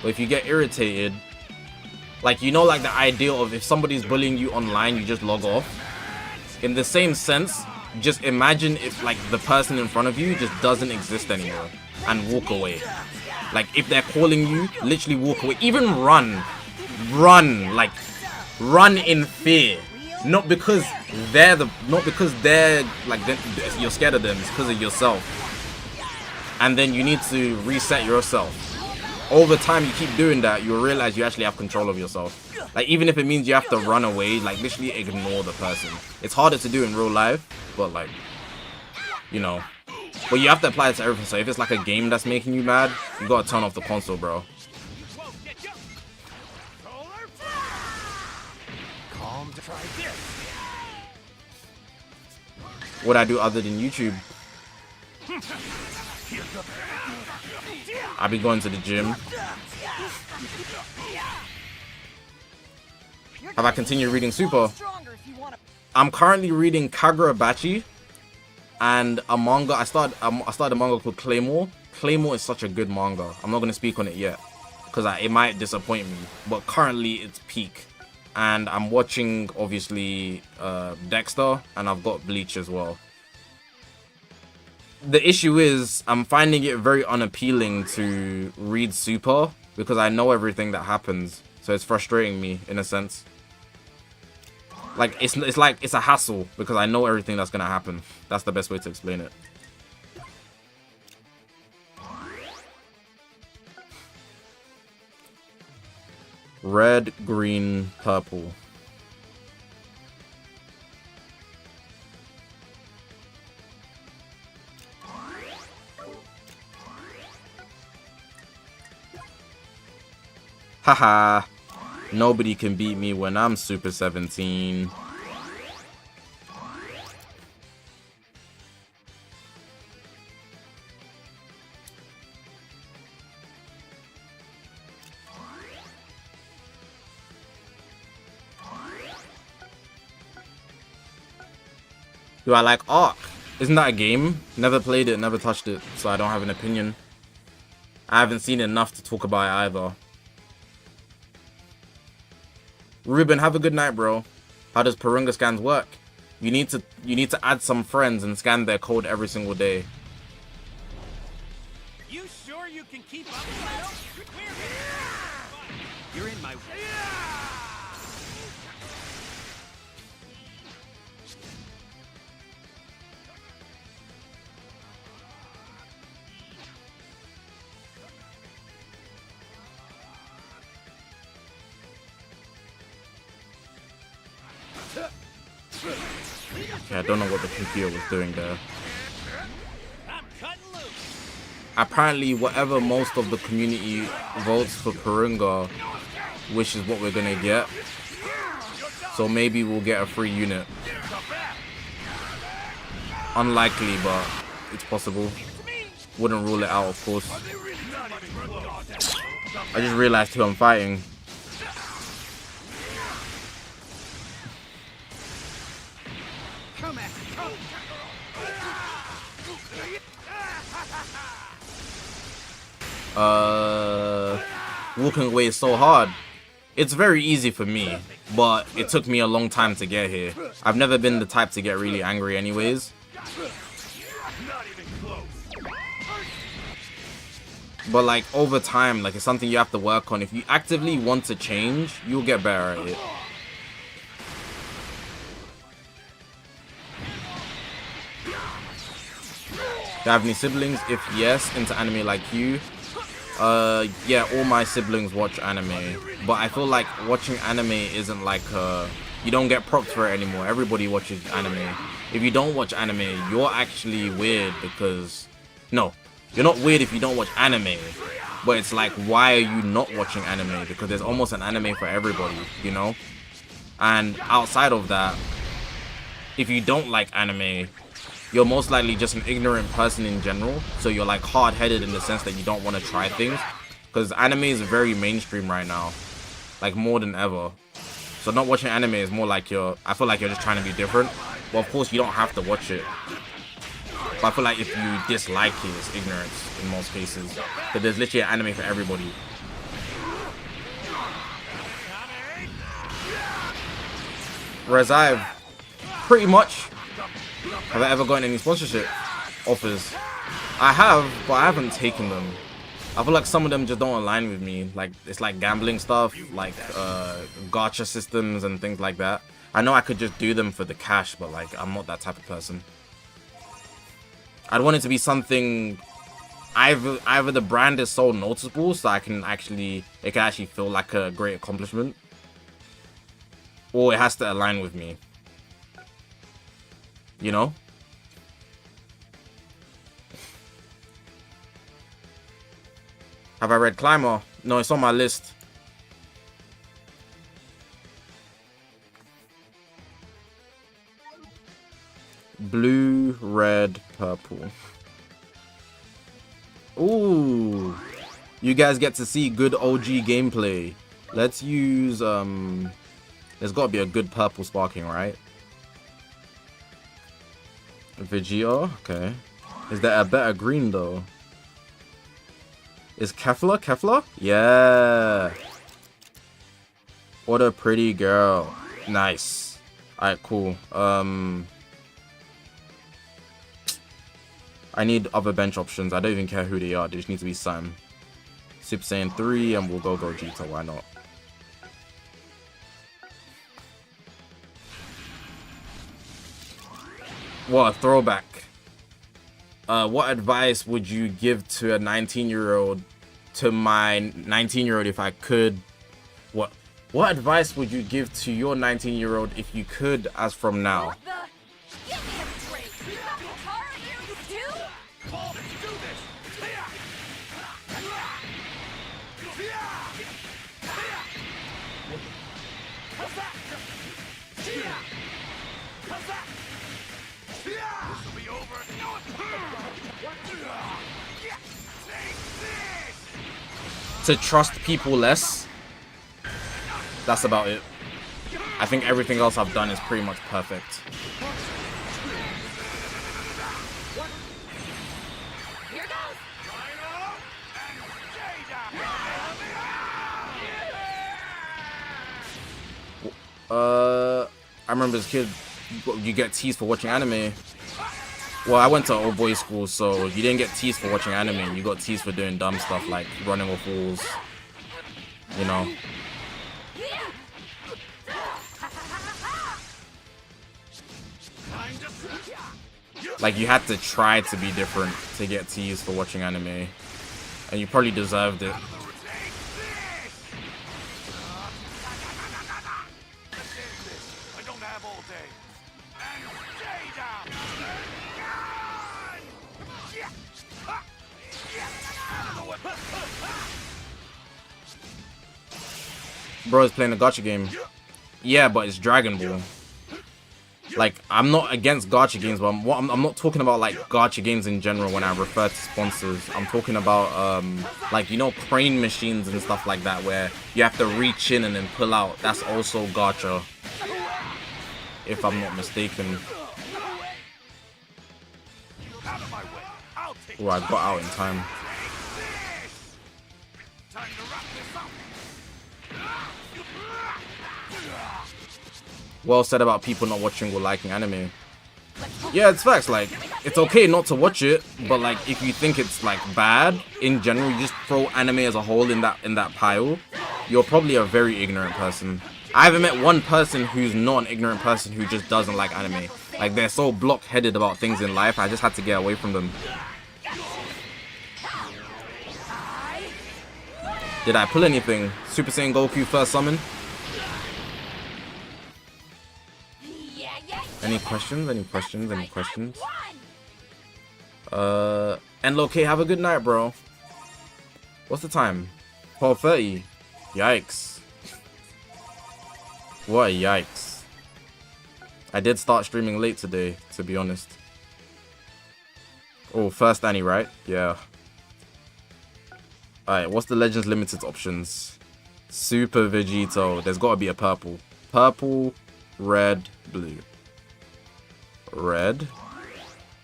but if you get irritated, like, you know, like the idea of if somebody's bullying you online, you just log off. In the same sense, just imagine if like the person in front of you just doesn't exist anymore and walk away. Like, if they're calling you, literally walk away. Even run, like run in fear. Not because they're like you're scared of them. It's because of yourself. And then you need to reset yourself. Over time, you keep doing that, you'll realize you actually have control of yourself. Like, even if it means you have to run away, like, literally ignore the person. It's harder to do in real life, but, like, you know. But you have to apply it to everything. So if it's like a game that's making you mad, you gotta turn off the console, bro. What I do other than YouTube? I'll be going to the gym. Have I continued reading Super? I'm currently reading Kagurabachi and a manga. I started a manga called Claymore. Claymore is such a good manga. I'm not going to speak on it yet because it might disappoint me. But currently it's peak. And I'm watching, obviously, Dexter, and I've got Bleach as well. The issue is I'm finding it very unappealing to read Super because I know everything that happens, so it's frustrating me in a sense. Like it's a hassle because I know everything that's gonna happen. That's the best way to explain it. Red, green, purple. Haha, nobody can beat me when I'm Super 17. Do I like Ark? Isn't that a game? Never played it, never touched it, so I don't have an opinion. I haven't seen enough to talk about it either. Ruben, have a good night, bro. How does Purunga scans work? You need to add some friends and scan their code every single day. You can keep up, you're in my way. Okay, I don't know what the computer was doing there. I'm cutting loose. Apparently, whatever most of the community votes for Kurunga, which is what we're gonna get. So maybe we'll get a free unit. Unlikely, but it's possible. Wouldn't rule it out, of course. I just realized who I'm fighting. Walking away is so hard. It's very easy for me, but it took me a long time to get here. I've never been the type to get really angry anyways. But like over time, like it's something you have to work on. If you actively want to change, you'll get better at it. Do I have any siblings? If yes, into anime like you. Yeah, all my siblings watch anime, but I feel like watching anime isn't like you don't get props for it anymore. Everybody watches anime. If you don't watch anime, you're actually weird because no, you're not weird if you don't watch anime, but it's like, why are you not watching anime? Because there's almost an anime for everybody, you know. And outside of that, if you don't like anime, you're most likely just an ignorant person in general. So you're like hard-headed in the sense that you don't want to try things. Because anime is very mainstream right now. Like more than ever. So not watching anime is more like I feel like you're just trying to be different. Well, of course you don't have to watch it. But I feel like if you dislike it, it's ignorance in most cases. But there's literally an anime for everybody. Whereas I've pretty much... Have I ever gotten any sponsorship offers? I have, but I haven't taken them. I feel like some of them just don't align with me. Like, it's like gambling stuff, like gacha systems and things like that. I know I could just do them for the cash, but like, I'm not that type of person. I'd want it to be something, either the brand is so noticeable so it can actually feel like a great accomplishment, or it has to align with me. You know? Have I read Climber? No, it's on my list. Blue, red, purple. Ooh. You guys get to see good OG gameplay. Let's use, there's gotta be a good purple sparking, right? Vegeta, okay. Is there a better green though? Is Kefla? Yeah. What a pretty girl. Nice. Alright, cool. I need other bench options. I don't even care who they are. They just need to be Sam. Super Saiyan 3 and we'll go Gogeta. Why not? What a throwback. What advice would you give to a 19-year-old, to my 19-year-old if I could? What advice would you give to your 19-year-old if you could, as from now? What the? Give me a break. You got the car in here, you too? Paul, let's do this. How's that? How's that? This will be over. No, To trust people less. That's about it. I think everything else I've done is pretty much perfect. Here goes. I remember as a kid, you get teased for watching anime. Well, I went to old boys school, so you didn't get teased for watching anime. You got teased for doing dumb stuff like running off walls. You know. Like, you had to try to be different to get teased for watching anime. And you probably deserved it. I don't have all day. And stay down. Bro is playing a gacha game. Yeah, but it's Dragon Ball. Like, I'm not against gacha games, but I'm not talking about like gacha games in general when I refer to sponsors. I'm talking about like, you know, crane machines and stuff like that where you have to reach in and then pull out. That's also gacha, if I'm not mistaken. Oh, I got out in time. Well said about people not watching or liking anime. Yeah, it's facts. Like, it's okay not to watch it, but like, if you think it's like bad in general, you just throw anime as a whole in that pile. You're probably a very ignorant person. I haven't met one person who's not an ignorant person who just doesn't like anime. Like, they're so block-headed about things in life. I just had to get away from them. Did I pull anything? Super Saiyan Goku first summon? Any questions? Any questions? Any questions? And okay, have a good night, bro. What's the time? 12:30. Yikes. What a yikes. I did start streaming late today, to be honest. Oh, first Annie, right? Yeah. Alright, what's the Legends Limited options? Super Vegito. There's gotta be a purple. Purple, red, blue. Red.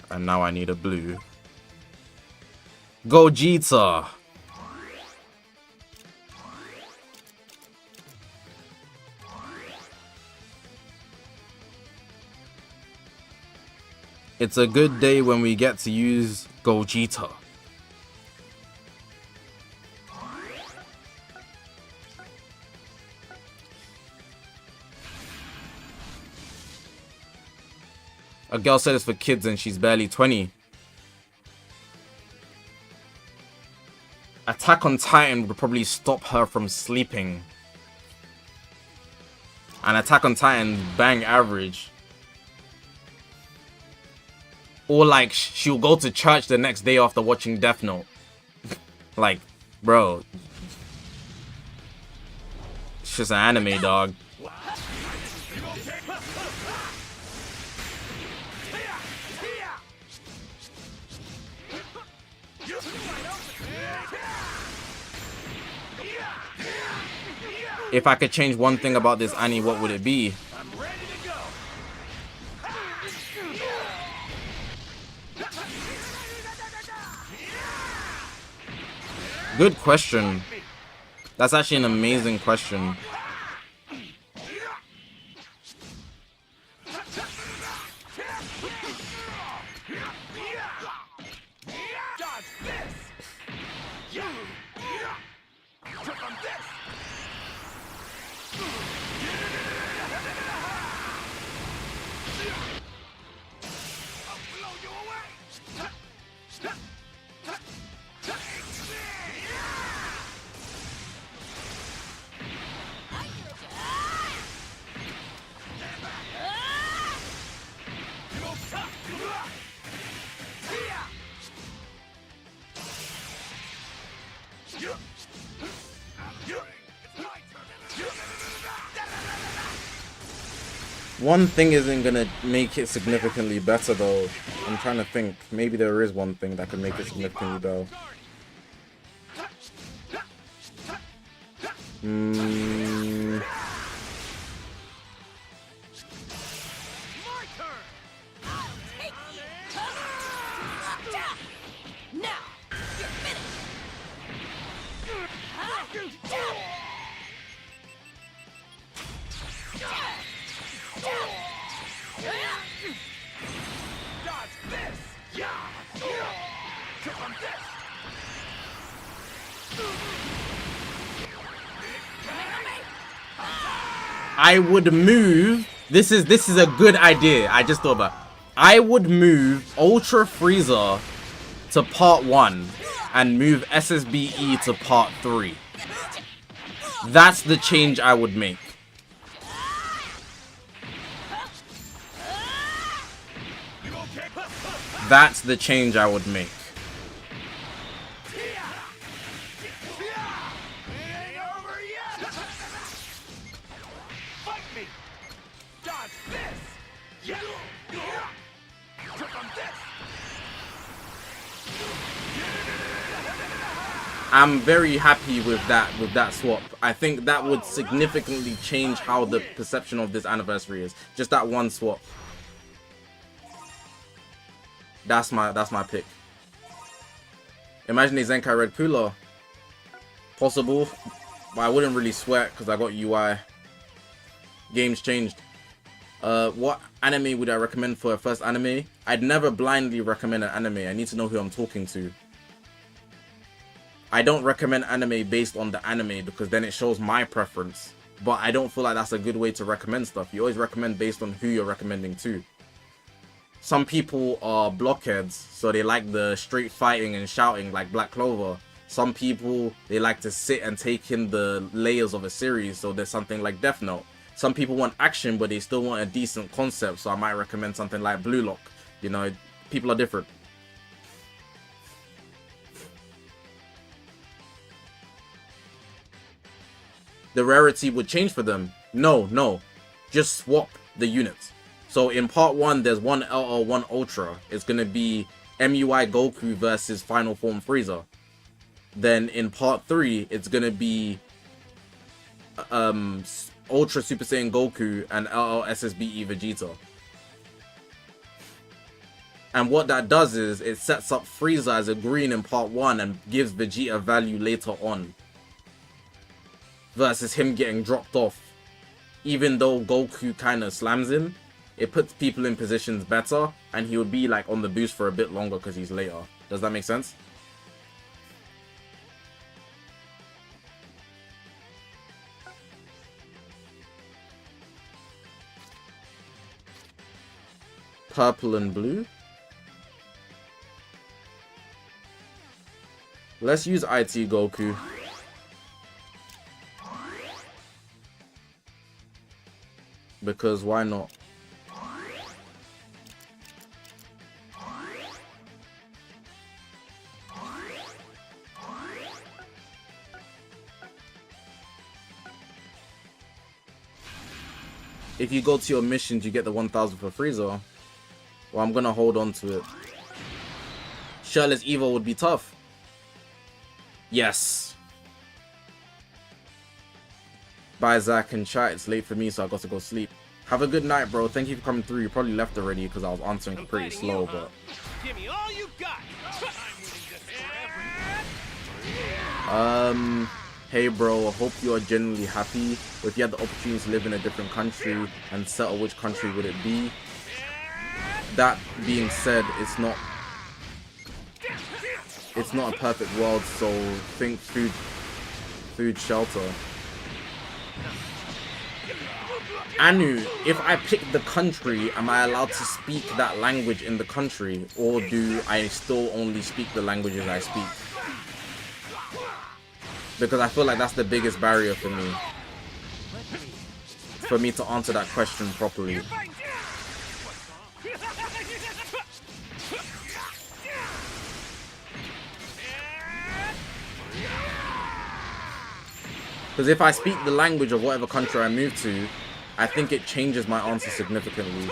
And now I need a blue. Gogeta. It's a good day when we get to use Gogeta. A girl said it's for kids and she's barely 20. Attack on Titan would probably stop her from sleeping. And Attack on Titan bang average. Or like, she'll go to church the next day after watching Death Note. Like, bro. It's just an anime, dog. If I could change one thing about this anime, what would it be? Good question. That's actually an amazing question. One thing isn't gonna make it significantly better though. I'm trying to think. Maybe there is one thing that could make it significantly better. Dodge this! I would move. This is a good idea. I just thought about. I would move Ultra Frieza to part 1 and move SSBE to part 3. That's the change I would make. That's the change I would make. I'm very happy with that swap. I think that would significantly change how the perception of this anniversary is. Just that one swap. That's my pick. Imagine a Zenkai Red Cooler. Possible. But I wouldn't really sweat because I got UI. Games changed. What anime would I recommend for a first anime? I'd never blindly recommend an anime. I need to know who I'm talking to. I don't recommend anime based on the anime because then it shows my preference. But I don't feel like that's a good way to recommend stuff. You always recommend based on who you're recommending to. Some people are blockheads, so they like the straight fighting and shouting like Black Clover. Some people, they like to sit and take in the layers of a series, so there's something like Death Note. Some people want action, but they still want a decent concept, so I might recommend something like Blue Lock. You know, people are different. The rarity would change for them. No. Just swap the units. So in part 1, there's one LL, one Ultra. It's going to be MUI Goku versus Final Form Frieza. Then in part 3, it's going to be Ultra Super Saiyan Goku and LL SSBE Vegeta. And what that does is it sets up Frieza as a green in part 1 and gives Vegeta value later on. Versus him getting dropped off. Even though Goku kind of slams him, it puts people in positions better, and he would be like on the boost for a bit longer because he's later. Does that make sense? Purple and blue. Let's use IT Goku. Because why not? If you go to your missions, you get the 1000 for Frieza. Well, I'm gonna hold on to it. Shirtless Evo would be tough. Yes. Bye, Zach and chat. It's late for me, so I got to go sleep. Have a good night, bro. Thank you for coming through. You probably left already because I was answering pretty slow, but... Give me all you got. Hey, bro. I hope you are genuinely happy. If you had the opportunity to live in a different country and settle, which country would it be? That being said, it's not a perfect world, so think food, shelter. Anu, if I pick the country, am I allowed to speak that language in the country, or do I still only speak the languages I speak? Because I feel like that's the biggest barrier for me to answer that question properly. Because if I speak the language of whatever country I move to, I think it changes my answer significantly. I'm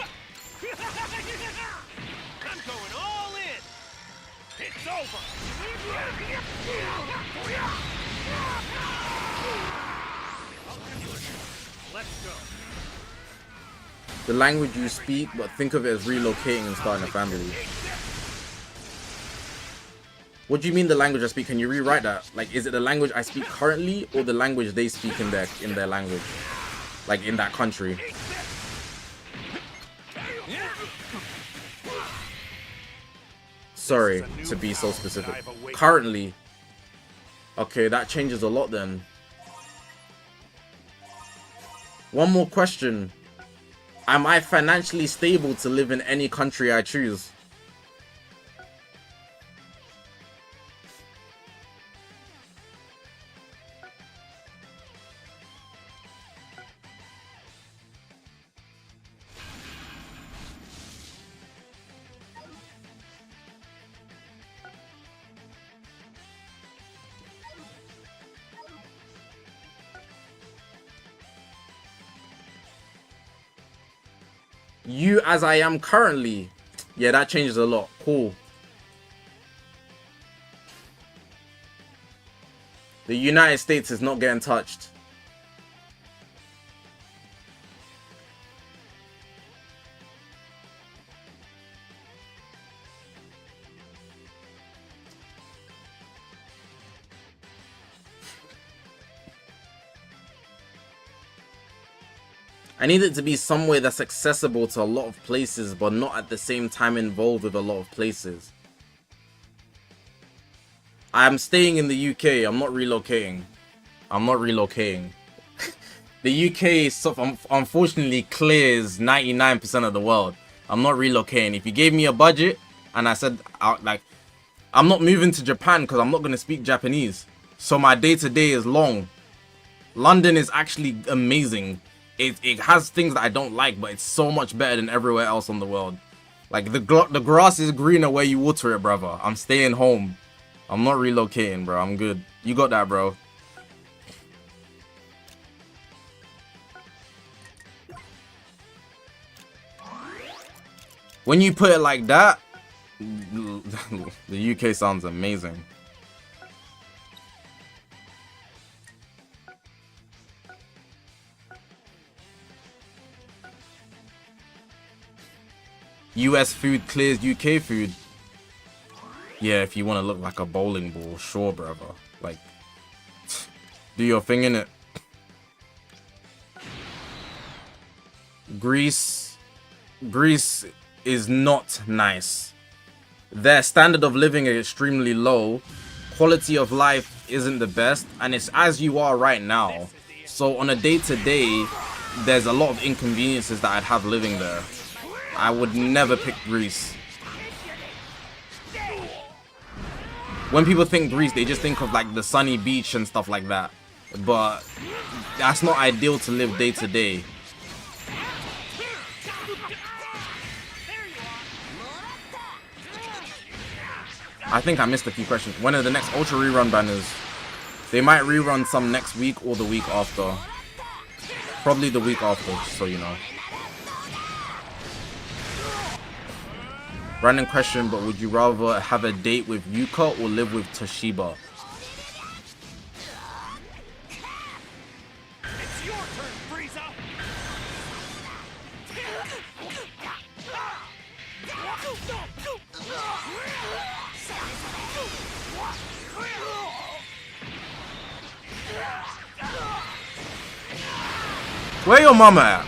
going all in. It's over. Let's go. The language you speak, but think of it as relocating and starting a family. What do you mean the language I speak? Can you rewrite that? Like, is it the language I speak currently, or the language they speak in their language? Like, in that country? Sorry to be so specific. Currently. Okay, that changes a lot then. One more question. Am I financially stable to live in any country I choose? You as I am currently. Yeah, that changes a lot. Cool. The United States is not getting touched. I need it to be somewhere that's accessible to a lot of places, but not at the same time involved with a lot of places. I'm staying in the UK. I'm not relocating. I'm not relocating. The UK, unfortunately, clears 99% of the world. I'm not relocating. If you gave me a budget and I said, like, I'm not moving to Japan because I'm not going to speak Japanese. So my day-to-day is long. London is actually amazing. It has things that I don't like, but it's so much better than everywhere else on the world. Like, the grass is greener where you water it, brother. I'm staying home. I'm not relocating, bro. I'm good. You got that, bro. When you put it like that, the UK sounds amazing. US food clears UK food. Yeah, if you want to look like a bowling ball, sure, brother. Like, do your thing in it. Greece is not nice. Their standard of living is extremely low. Quality of life isn't the best, and it's as you are right now. So on a day-to-day, there's a lot of inconveniences that I'd have living there. I would never pick Greece. When people think Greece, they just think of like the sunny beach and stuff like that. But that's not ideal to live day to day. I think I missed a few questions. When are the next Ultra rerun banners? They might rerun some next week or the week after. Probably the week after, so you know. Random question, but would you rather have a date with Yuka or live with Toshiba? It's your turn, Frieza! Where your mama at?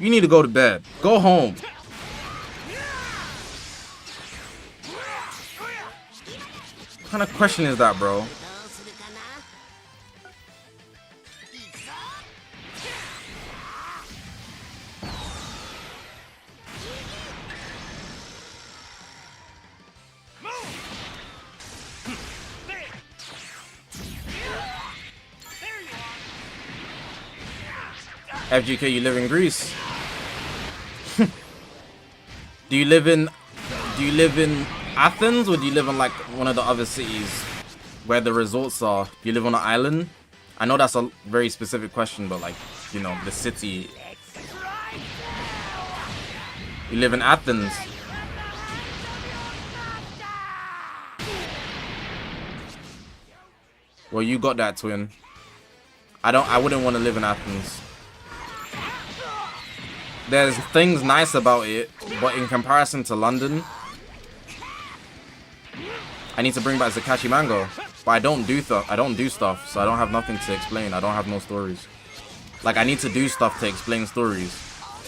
You need to go to bed. Go home. What kind of question is that, bro? FGK, you live in Greece? Do you live in Athens, or do you live in like one of the other cities where the resorts are? Do you live on an island? I know that's a very specific question, but like, you know, the city. You live in Athens. Well, you got that, twin. I wouldn't want to live in Athens. There's things nice about it, but in comparison to London, I need to bring back Zakashi Mango. But I don't do stuff, so I don't have nothing to explain. I don't have no stories. Like, I need to do stuff to explain stories.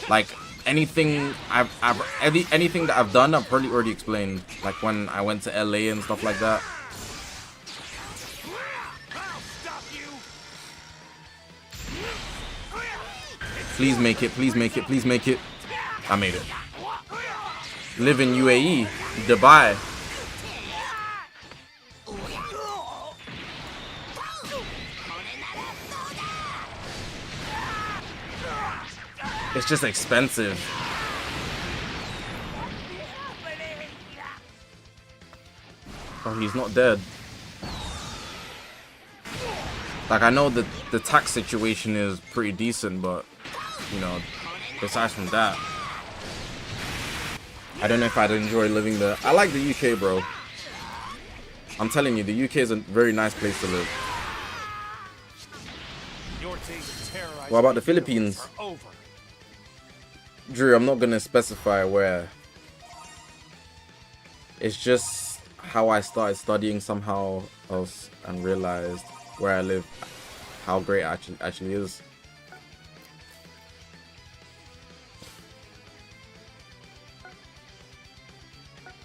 Like, anything that I've done, I've probably already explained. Like when I went to LA and stuff like that. Please make it, please make it, please make it. I made it. Live in UAE, Dubai. It's just expensive. Oh, he's not dead. Like, I know that the tax situation is pretty decent, but, you know, besides from that, I don't know if I'd enjoy living there. I like the UK, bro. I'm telling you, the UK is a very nice place to live. What about the Philippines? Drew, I'm not gonna specify where. It's just how I started studying somehow else and realized where I live, how great it actually is.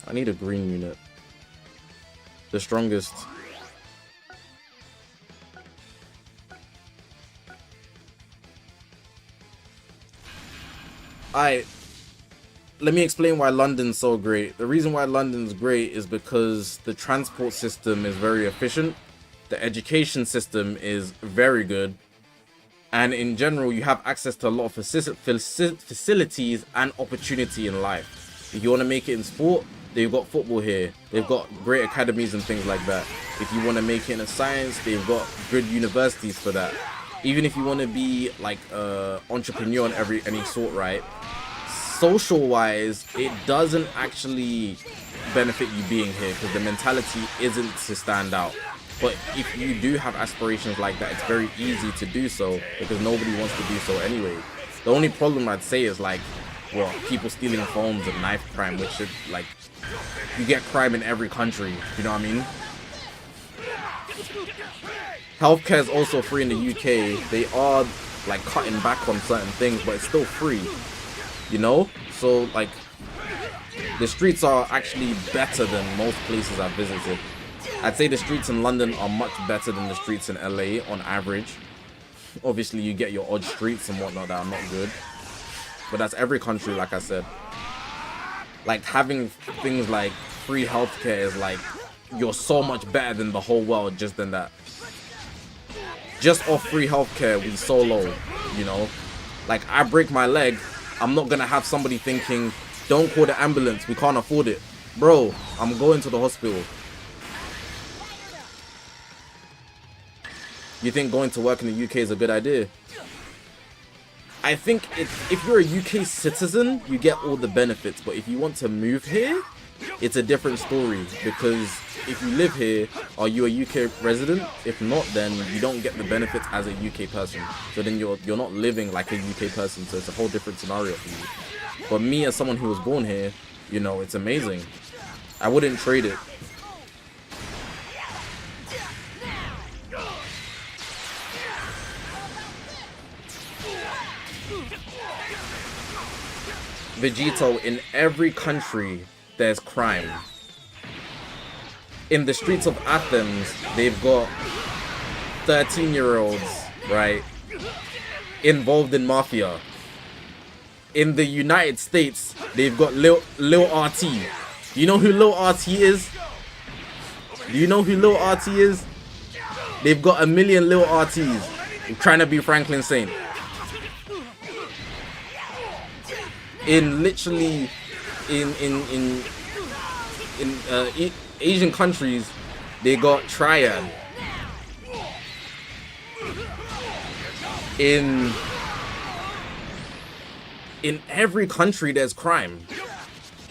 I need a green unit. The strongest. Let me explain why London's so great. The reason why London's great is because the transport system is very efficient. The education system is very good. And in general, you have access to a lot of facilities and opportunity in life. If you want to make it in sport, they've got football here. They've got great academies and things like that. If you want to make it in science, they've got good universities for that. Even if you want to be like an entrepreneur in any sort, right? Social wise, it doesn't actually benefit you being here because the mentality isn't to stand out. But if you do have aspirations like that, it's very easy to do so because nobody wants to do so anyway. The only problem I'd say is like, well, people stealing phones and knife crime, which is like, you get crime in every country, you know what I mean? Healthcare is also free in the UK. They are like cutting back on certain things, but it's still free, you know? So like, the streets are actually better than most places I've visited. I'd say the streets in London are much better than the streets in LA on average. Obviously, you get your odd streets and whatnot that are not good. But that's every country, like I said. Like, having things like free healthcare is like, you're so much better than the whole world just than that. Just off free healthcare, we so low, you know? Like, I break my leg, I'm not gonna have somebody thinking, don't call the ambulance, we can't afford it. Bro, I'm going to the hospital. You think going to work in the UK is a good idea? I think if you're a UK citizen, you get all the benefits. But if you want to move here, it's a different story. Because if you live here, are you a UK resident? If not, then you don't get the benefits as a UK person. So then you're not living like a UK person. So it's a whole different scenario for you. But me, as someone who was born here, you know, it's amazing. I wouldn't trade it. Vegito, in every country, there's crime. In the streets of Athens, they've got 13-year-olds, right, involved in mafia. In the United States, they've got Lil RT. Do you know who Lil RT is? Do you know who Lil RT is? They've got 1 million Lil RTs trying to be Franklin Saint. In literally, in Asian countries, they got Triad. In every country, there's crime.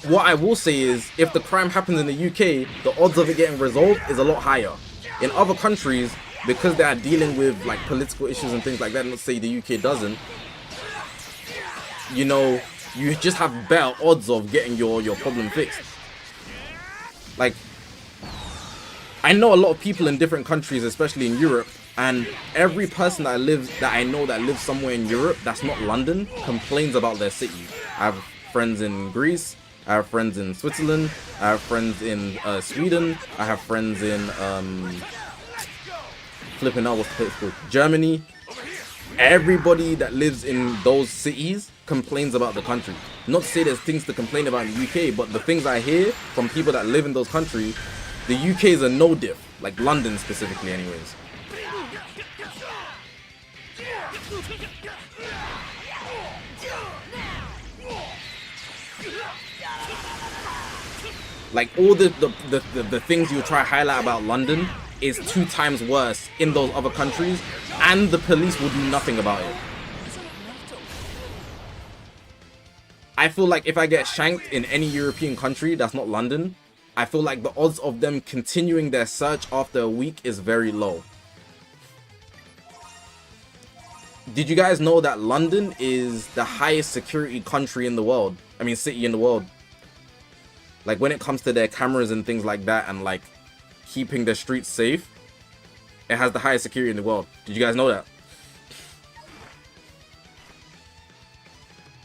What I will say is, if the crime happens in the UK, the odds of it getting resolved is a lot higher. In other countries, because they are dealing with like political issues and things like that, let's say the UK doesn't, you know, you just have better odds of getting your problem fixed. Like, I know a lot of people in different countries, especially in Europe, and every person that I know that lives somewhere in Europe that's not London complains about their city. I have friends in Greece, I have friends in Switzerland, I have friends in Sweden, I have friends in flipping out what's the place called? Germany. everybody that lives in those cities complains about the country. Not to say there's things to complain about in the UK, but the things I hear from people that live in those countries, the UK is a no diff, like London specifically anyways. Like all the things you try to highlight about London is 2 times worse in those other countries, and the police will do nothing about it. I feel like if I get shanked in any European country that's not London, I feel like the odds of them continuing their search after a week is very low. Did you guys know that London is the highest security country in the world? I mean, city in the world. Like when it comes to their cameras and things like that and like keeping the streets safe, it has the highest security in the world. Did you guys know that?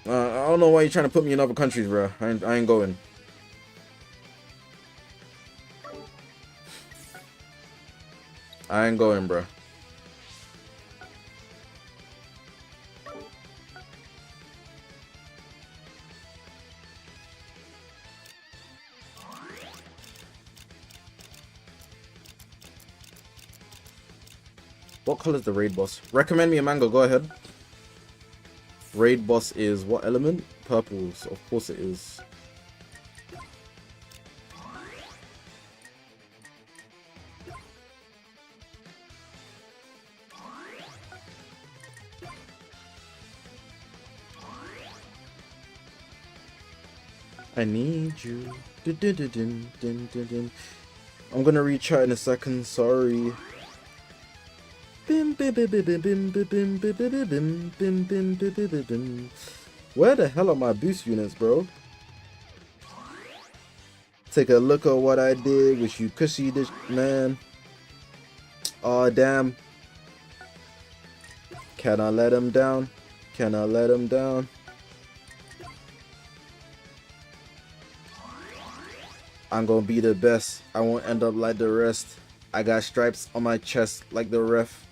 I don't know why you're trying to put me in other countries, bro. I ain't going. I ain't going, bro. What color is the raid boss? Recommend me a mango, go ahead. Raid boss is what element? Purples, of course it is. I need you. I'm gonna read chat in a second, sorry. Where the hell are my boost units, bro? Take a look at what I did. Wish you could see this, man. Aw, damn. Can I let him down? Can I let him down? I'm gonna be the best. I won't end up like the rest. I got stripes on my chest like the ref.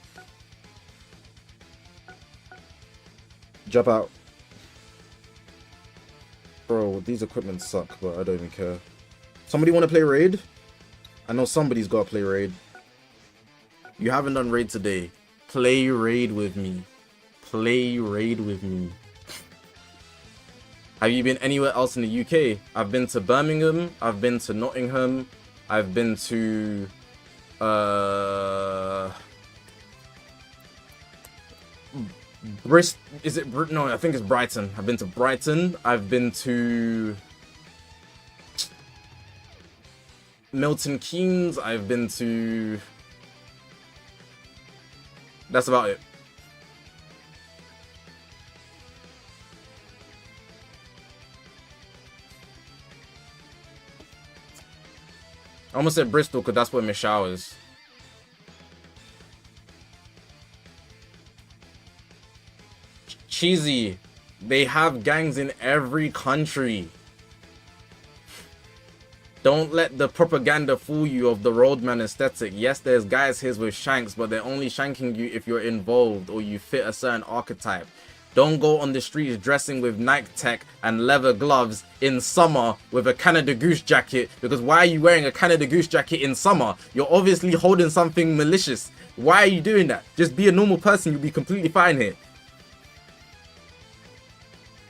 Jump out. Bro, these equipment suck, but I don't even care. Somebody want to play raid? I know somebody's got to play raid. You haven't done raid today. Play raid with me. Play raid with me. Have you been anywhere else in the UK? I've been to Birmingham. I've been to Nottingham. I've been to... No, I think it's Brighton. I've been to Brighton. I've been to Milton Keynes. I've been to... That's about it. I almost said Bristol because that's where Michelle is. Cheesy. They have gangs in every country. Don't let the propaganda fool you of the roadman aesthetic. Yes, there's guys here with shanks, but they're only shanking you if you're involved or you fit a certain archetype. Don't go on the streets dressing with Nike Tech and leather gloves in summer with a Canada Goose jacket, because why are you wearing a Canada Goose jacket in summer? You're obviously holding something malicious. Why are you doing that? Just be a normal person. You'll be completely fine here.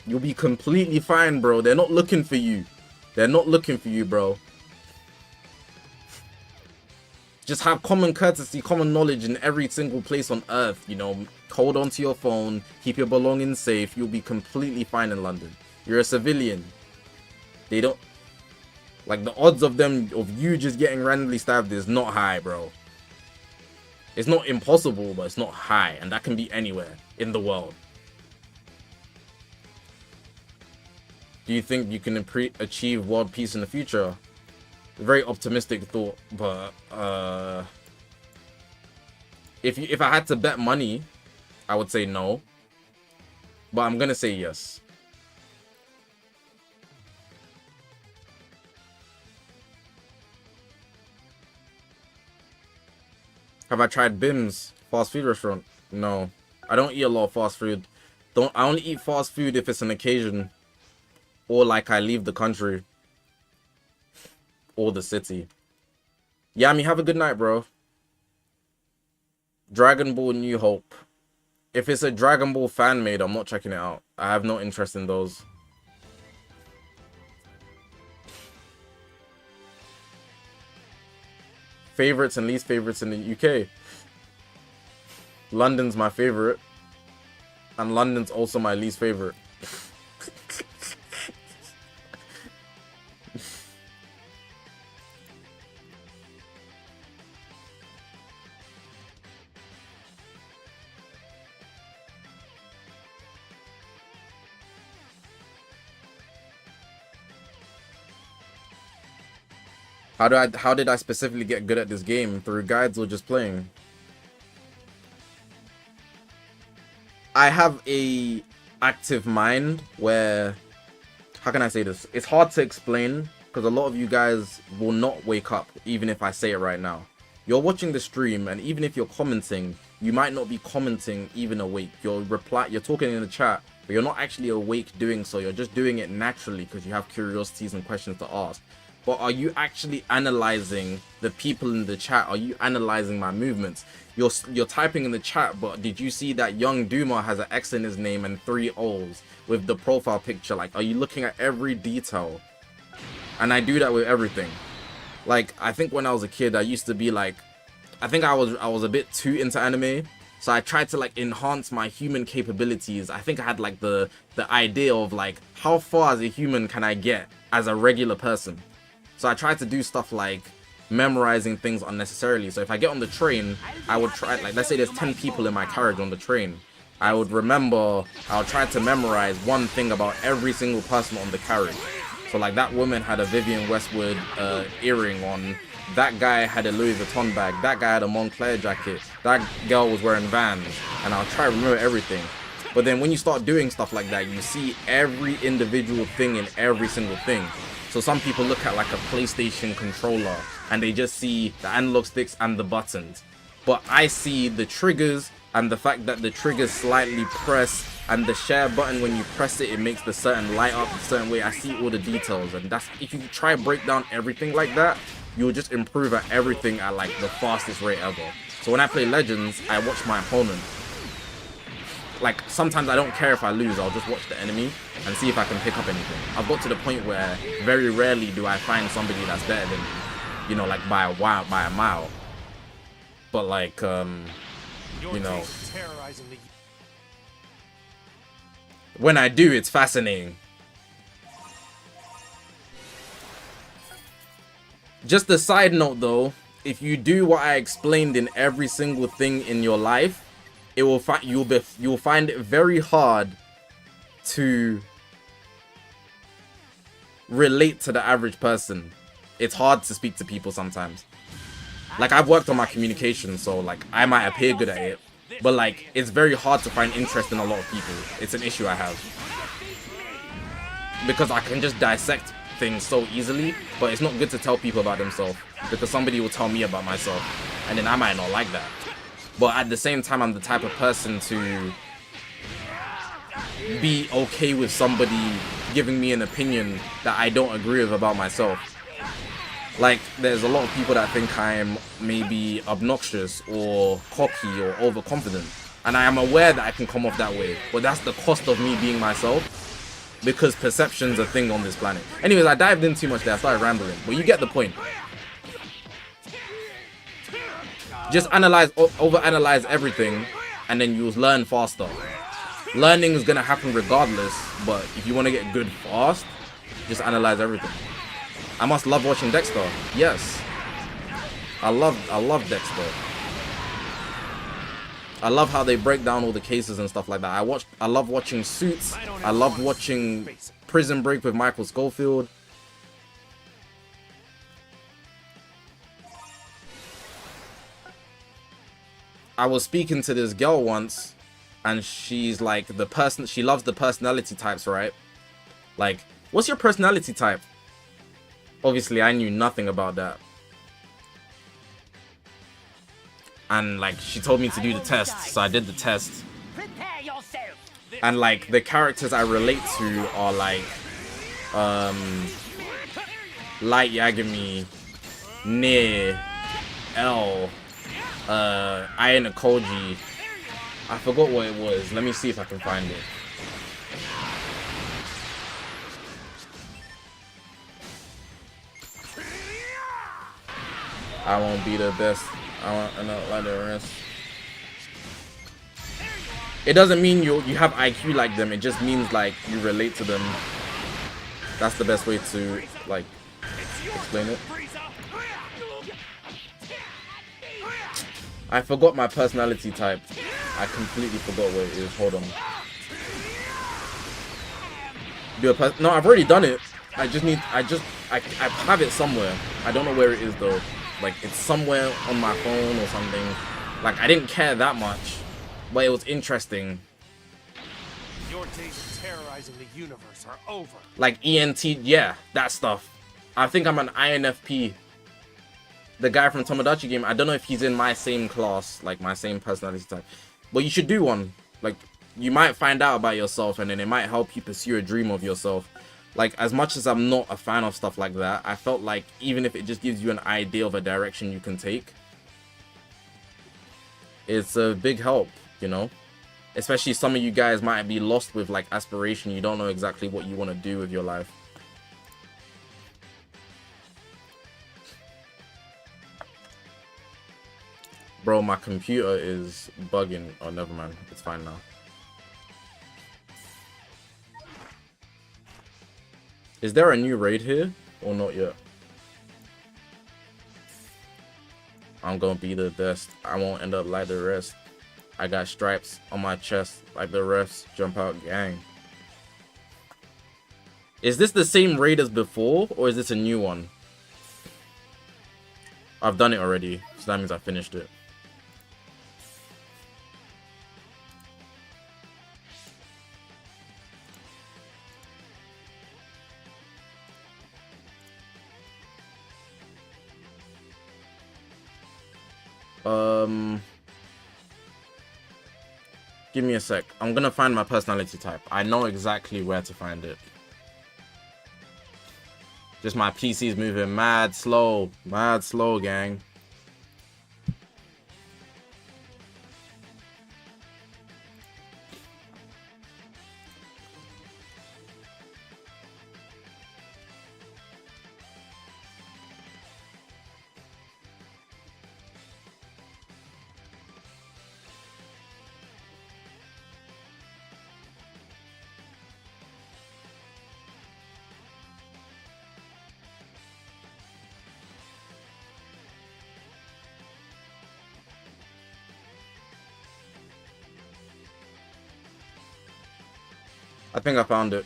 You'll be completely fine, bro. They're not looking for you. They're not looking for you, bro. Just have common courtesy, common knowledge in every single place on earth, you know. Hold on to your phone, keep your belongings safe. You'll be completely fine in London. You're a civilian. They don't... Like, the odds of you just getting randomly stabbed is not high, bro. It's not impossible, but it's not high. And that can be anywhere in the world. Do you think you can achieve world peace in the future? Very optimistic thought, but if I had to bet money, I would say no. But I'm gonna say yes. Have I tried Bim's fast food restaurant? No. I don't eat a lot of fast food. I only eat fast food if it's an occasion, or like I leave the country or the city. Yeah, I mean, have a good night, bro. Dragon Ball New Hope. If it's a Dragon Ball fan made, I'm not checking it out. I have no interest in those. Favorites and least favorites in the UK. London's my favorite. And London's also my least favorite. How did I specifically get good at this game? Through guides or just playing? I have a active mind where, how can I say this? It's hard to explain because a lot of you guys will not wake up even if I say it right now. You're watching the stream, and even if you're commenting, you might not be commenting even awake. You're talking in the chat, but you're not actually awake doing so. You're just doing it naturally because you have curiosities and questions to ask. But are you actually analyzing the people in the chat? Are you analyzing my movements? You're typing in the chat, but did you see that Young Duma has an X in his name and 3 O's with the profile picture? Like, are you looking at every detail? And I do that with everything. Like, I think when I was a kid, I used to be like, I think I was a bit too into anime. So I tried to like enhance my human capabilities. I think I had like the idea of like, how far as a human can I get as a regular person? So I tried to do stuff like memorizing things unnecessarily. So if I get on the train, I would try, like, let's say there's 10 people in my carriage on the train. I would try to memorize one thing about every single person on the carriage. So like that woman had a Vivienne Westwood earring on. That guy had a Louis Vuitton bag. That guy had a Moncler jacket. That girl was wearing Vans. And I'll try to remember everything. But then when you start doing stuff like that, you see every individual thing in every single thing. So some people look at like a PlayStation controller and they just see the analog sticks and the buttons. But I see the triggers and the fact that the triggers slightly press, and the share button, when you press it, it makes the certain light up a certain way. I see all the details, and that's, if you try to break down everything like that, you'll just improve at everything at like the fastest rate ever. So when I play Legends, I watch my opponent. Like, sometimes I don't care if I lose, I'll just watch the enemy and see if I can pick up anything. I've got to the point where very rarely do I find somebody that's better than me, you know, like by a mile. But like, you know, when I do, it's fascinating. Just a side note though, if you do what I explained in every single thing in your life, it will you'll find it very hard to relate to the average person. It's hard to speak to people sometimes. Like, I've worked on my communication, so like I might appear good at it, but like it's very hard to find interest in a lot of people. It's an issue I have because I can just dissect things so easily, but it's not good to tell people about themselves because somebody will tell me about myself and then I might not like that. But at the same time, I'm the type of person to be okay with somebody giving me an opinion that I don't agree with about myself. Like, there's a lot of people that think I'm maybe obnoxious or cocky or overconfident. And I am aware that I can come off that way. But that's the cost of me being myself, because perception's a thing on this planet. Anyways, I dived in too much there. I started rambling. But you get the point. Just analyze, overanalyze everything, and then you'll learn faster. Learning is gonna happen regardless, but if you want to get good fast, just analyze everything. I must love watching Dexter. Yes, I love Dexter. I love how they break down all the cases and stuff like that. I love watching Suits. I love watching Prison Break with Michael Scofield. I was speaking to this girl once, and she's like, she loves the personality types, right? Like, what's your personality type? Obviously, I knew nothing about that. And like, she told me to do the test, so I did the test. And like the characters I relate to are like Light Yagami, Nier, L, Ayane Koji. I forgot what it was. Let me see if I can find it. I won't be the best. I want not like the rest. It doesn't mean you have IQ like them. It just means like you relate to them. That's the best way to like explain it. I forgot my personality type. I completely forgot what it is. Hold on. No, I've already done it. I have it somewhere. I don't know where it is though. Like it's somewhere on my phone or something. Like I didn't care that much, but it was interesting. Your days of terrorizing the universe are over. Like ENT, yeah, that stuff. I think I'm an INFP. The guy from Tomodachi game, I don't know if he's in my same class, like my same personality type. But you should do one. Like, you might find out about yourself and then it might help you pursue a dream of yourself. Like, as much as I'm not a fan of stuff like that, I felt like even if it just gives you an idea of a direction you can take, it's a big help, you know? Especially some of you guys might be lost with, like, aspiration. You don't know exactly what you want to do with your life. Bro, my computer is bugging. Oh, never mind. It's fine now. Is there a new raid here? Or not yet? I'm gonna be the best. I won't end up like the rest. I got stripes on my chest like the refs. Jump out gang. Is this the same raid as before? Or is this a new one? I've done it already. So that means I finished it. Give me a sec. I'm gonna find my personality type. I know exactly where to find it. Just my PC's moving mad slow, gang. I think I found it.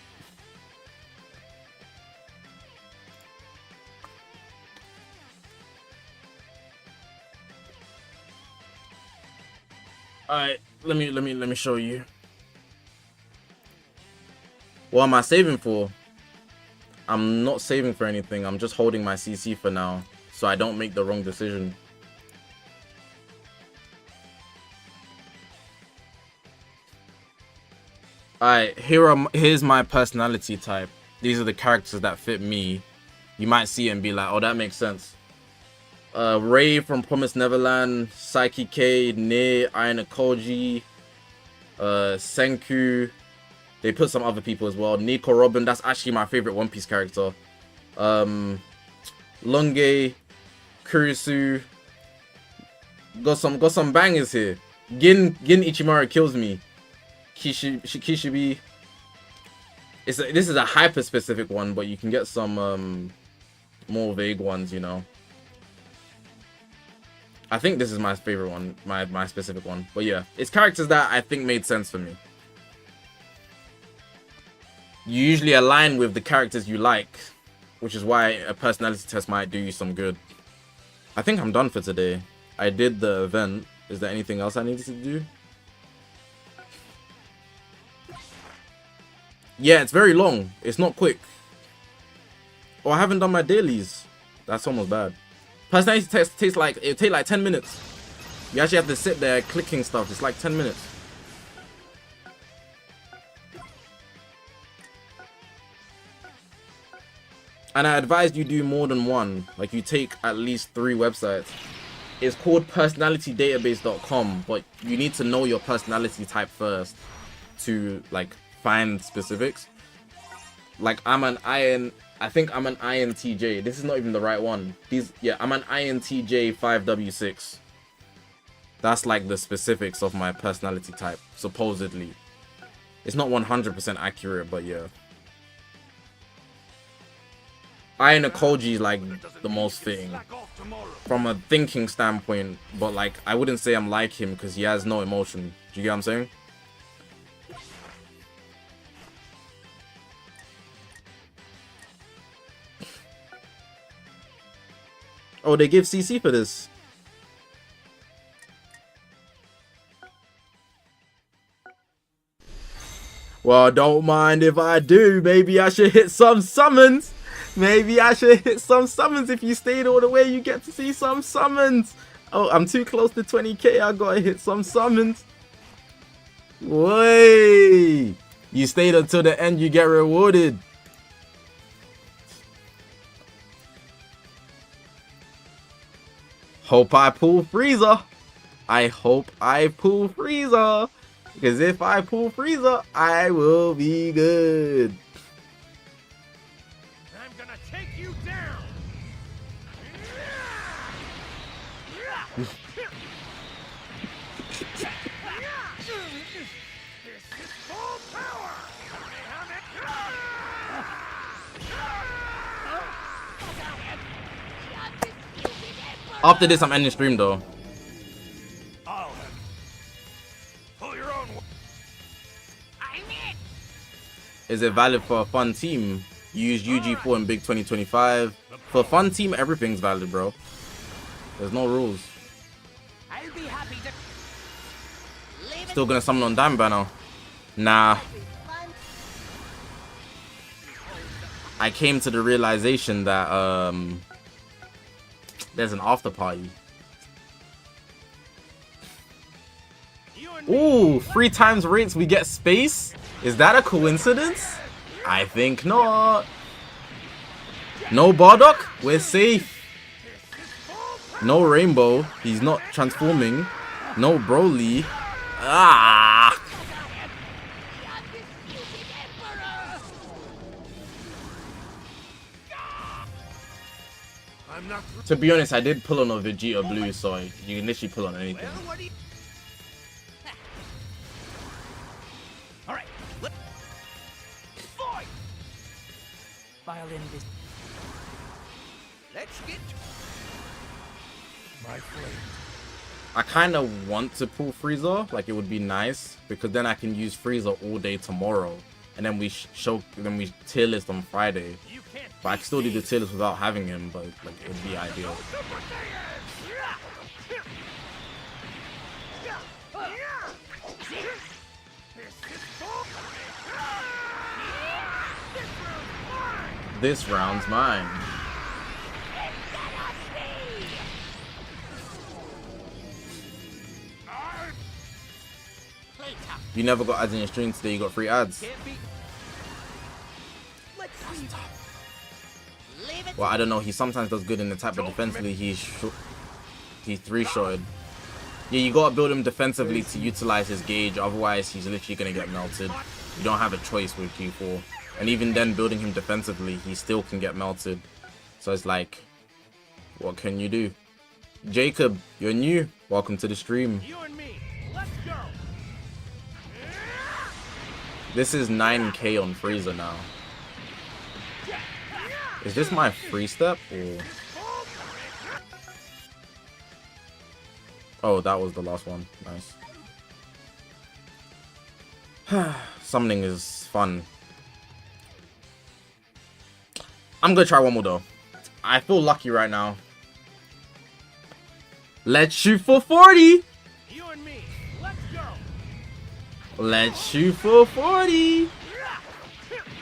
Alright, let me show you. What am I saving for? I'm not saving for anything. I'm just holding my CC for now, so I don't make the wrong decision. Alright, here's my personality type. These are the characters that fit me. You might see it and be like, oh, that makes sense. Ray from Promised Neverland, Saiki K, Nier, Ayane Koji, Senku. They put some other people as well. Nico Robin, that's actually my favorite One Piece character. Lunge, Kurisu. Got some bangers here. Gin Ichimaru kills me. Kishibe. This is a hyper specific one, but you can get some more vague ones, you know. I think this is my favorite one, my specific one. But yeah, it's characters that I think made sense for me. You usually align with the characters you like, which is why a personality test might do you some good. I think I'm done for today. I did the event. Is there anything else I needed to do? Yeah, it's very long. It's not quick. Oh, I haven't done my dailies. That's almost bad. Personality test takes like, it'll take like 10 minutes. You actually have to sit there clicking stuff. It's like 10 minutes. And I advise you do more than one. Like, you take at least 3 websites. It's called personalitydatabase.com, but you need to know your personality type first to like find specifics. Like, I think I'm an INTJ. This is not even the right one. I'm an INTJ 5W6. That's like the specifics of my personality type, supposedly. It's not 100% accurate, but yeah. Iron Koji is like the most fitting from a thinking standpoint, but like I wouldn't say I'm like him because he has no emotion. Do you get what I'm saying? Oh, they give CC for this. Well, don't mind if I do. Maybe I should hit some summons. Maybe I should hit some summons. If you stayed all the way, you get to see some summons. Oh, I'm too close to 20k. I gotta hit some summons. Way. You stayed until the end, you get rewarded. Hope I pull Frieza. I hope I pull Frieza. Because if I pull Frieza, I will be good. I'm gonna take you down. This is full power. After this, I'm ending stream though. Pull your own. Is it valid for a fun team? Use UG4 in Big 2025. For a fun team, everything's valid, bro. There's no rules. I'll be happy to Still gonna summon on Diamond Banner. Nah. I came to the realization that there's an after party. Ooh, 3 times rates we get space? Is that a coincidence? I think not. No Bardock? We're safe. No Rainbow. He's not transforming. No Broly. Ah! To be honest, I did pull on a Vegeta Blue, so you can literally pull on anything. Alright, fight! violin this. Let's get My flame. I kind of want to pull Frieza, like it would be nice, because then I can use Frieza all day tomorrow, and then we tier list on Friday. But I can still do the tier list without having him, but like it would be ideal. This round's mine. You never got ads in your stream today, you got free ads. Well, I don't know, he sometimes does good in the attack, but defensively he's 3-shotted. Yeah, you gotta build him defensively to utilize his gauge, otherwise he's literally gonna get melted. You don't have a choice with Q4. And even then, building him defensively, he still can get melted. So it's like, what can you do? Jacob, you're new. Welcome to the stream. you and me. Let's go. This is 9k on Frieza now. Is this my free step? Or... Oh, that was the last one. Nice. Summoning is fun. I'm gonna try one more though. I feel lucky right now. Let's shoot for 40! You and me. Let's go. Let's shoot for 40!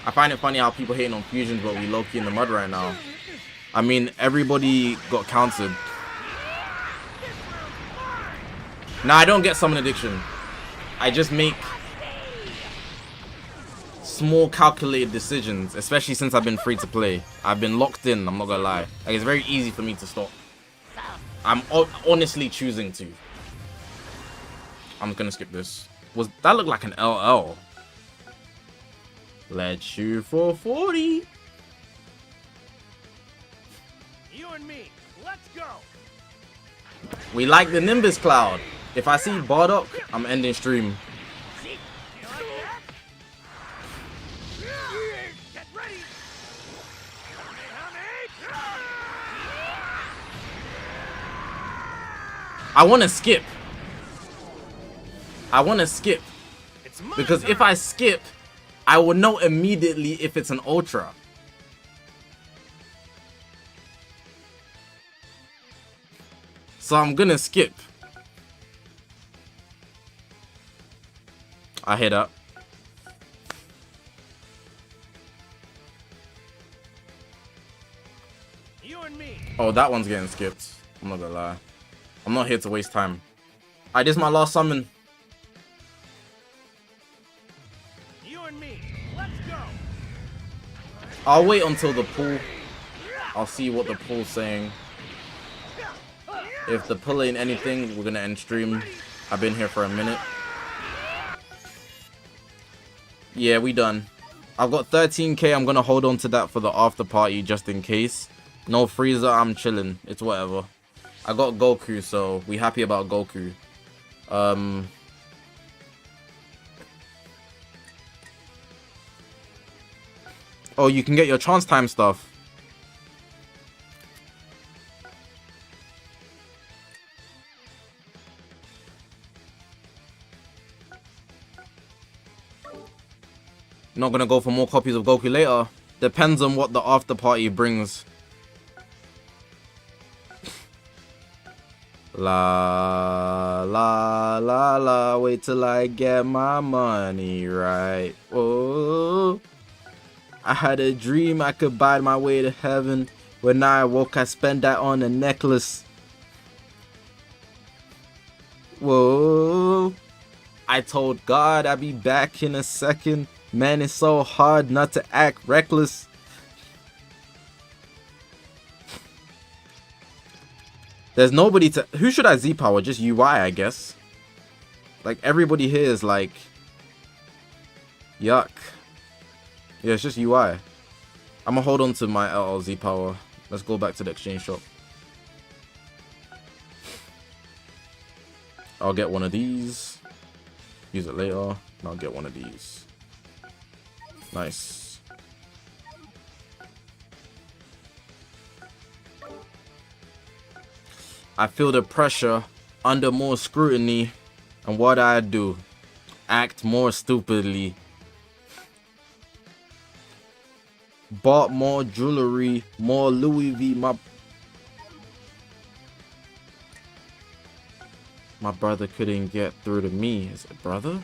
I find it funny how people hating on fusions, but we low-key in the mud right now. I mean, everybody got countered. Nah, I don't get summon addiction. I just make small calculated decisions, especially since I've been free to play. I've been locked in, I'm not gonna lie. Like, it's very easy for me to stop. I'm honestly choosing to. I'm gonna skip this. That looked like an LL. Let's shoot for 40. You and me, let's go. We like the Nimbus Cloud. If I see Bardock, I'm ending stream. You like that? Get ready. I want to skip. It's my Because if turn. I skip, I will know immediately if it's an Ultra. So I'm gonna skip. I hit up. You and me. Oh, that one's getting skipped. I'm not gonna lie. I'm not here to waste time. Alright, this is my last summon. You and me, let's go. I'll wait until the pool. I'll see what the pool's saying. If the pull ain't anything, we're gonna end stream. I've been here for a minute. Yeah, we done. I've got 13k. I'm gonna hold on to that for the after party just in case. No freezer, I'm chilling. It's whatever. I got Goku, so we happy about Goku. Oh, you can get your chance time stuff. Not gonna go for more copies of Goku later. Depends on what the after party brings. La la la la, wait till I get my money right. Oh, I had a dream I could buy my way to heaven. When I woke, I spent that on a necklace. Whoa, I told God I'd be back in a second. Man, it's so hard not to act reckless. There's nobody to... Who should I Z-power? Just UI, I guess. Like, everybody here is like... Yuck. Yeah, it's just UI. I'm gonna hold on to my LLZ power. Let's go back to the exchange shop. I'll get one of these. Use it later. And I'll get one of these. Nice. I feel the pressure under more scrutiny, and what I do, act more stupidly. Bought more jewelry, more Louis V. My brother couldn't get through to me. Is it brother?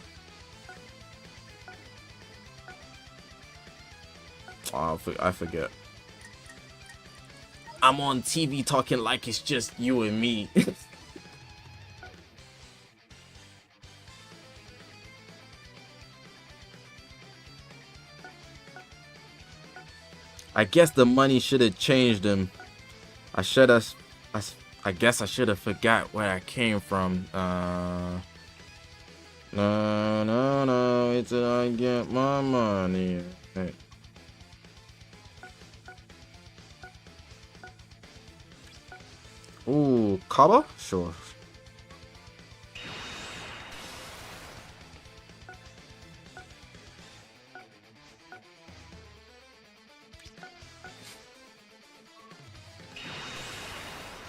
Oh, I forget. I'm on TV talking like it's just you and me. I guess the money should have changed him. I guess I should have forgot where I came from. No, it's till I get my money. Hey. Ooh, Kaba? Sure.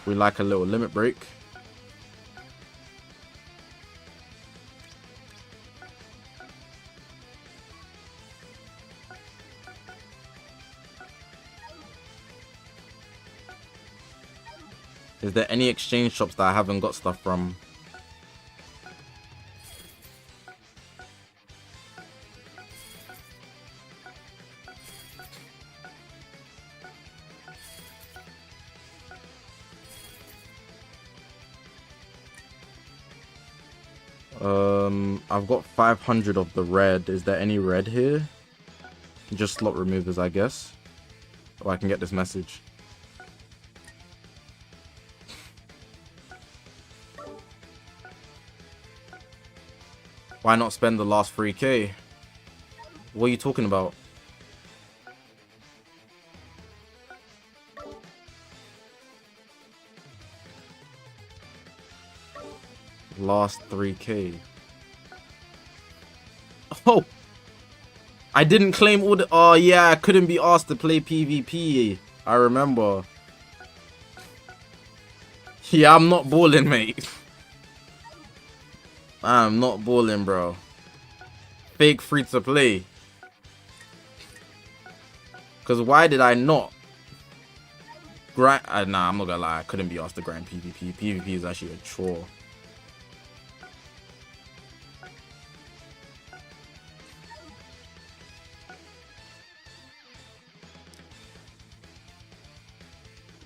We like a little limit break. Is there any exchange shops that I haven't got stuff from? I've got 500 of the red. Is there any red here? Just slot removers, I guess. Or I can get this message. Why not spend the last 3k? What are you talking about? Last 3k. Oh! I didn't claim all the... Oh yeah, I couldn't be asked to play PvP. I remember. Yeah, I'm not balling, mate. I'm not balling, bro. Fake free to play. Because why did I not grind? Nah, I'm not gonna lie. I couldn't be asked to grind PvP. PvP is actually a chore.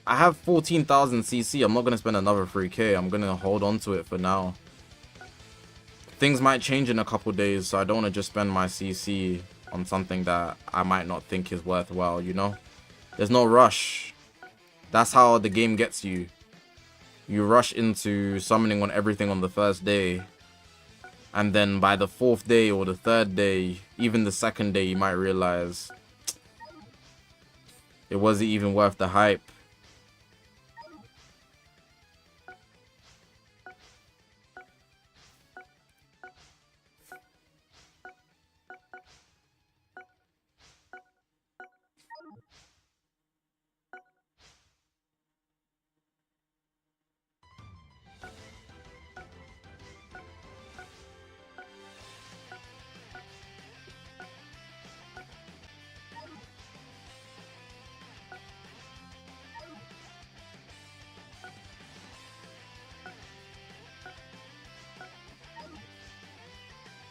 I have 14,000 CC. I'm not gonna spend another 3k. I'm gonna hold on to it for now. Things might change in a couple days, so I don't want to just spend my CC on something that I might not think is worthwhile, you know? There's no rush. That's how the game gets you. You rush into summoning on everything on the first day, and then by the 4th day or the 3rd day, even the 2nd day, you might realize it wasn't even worth the hype.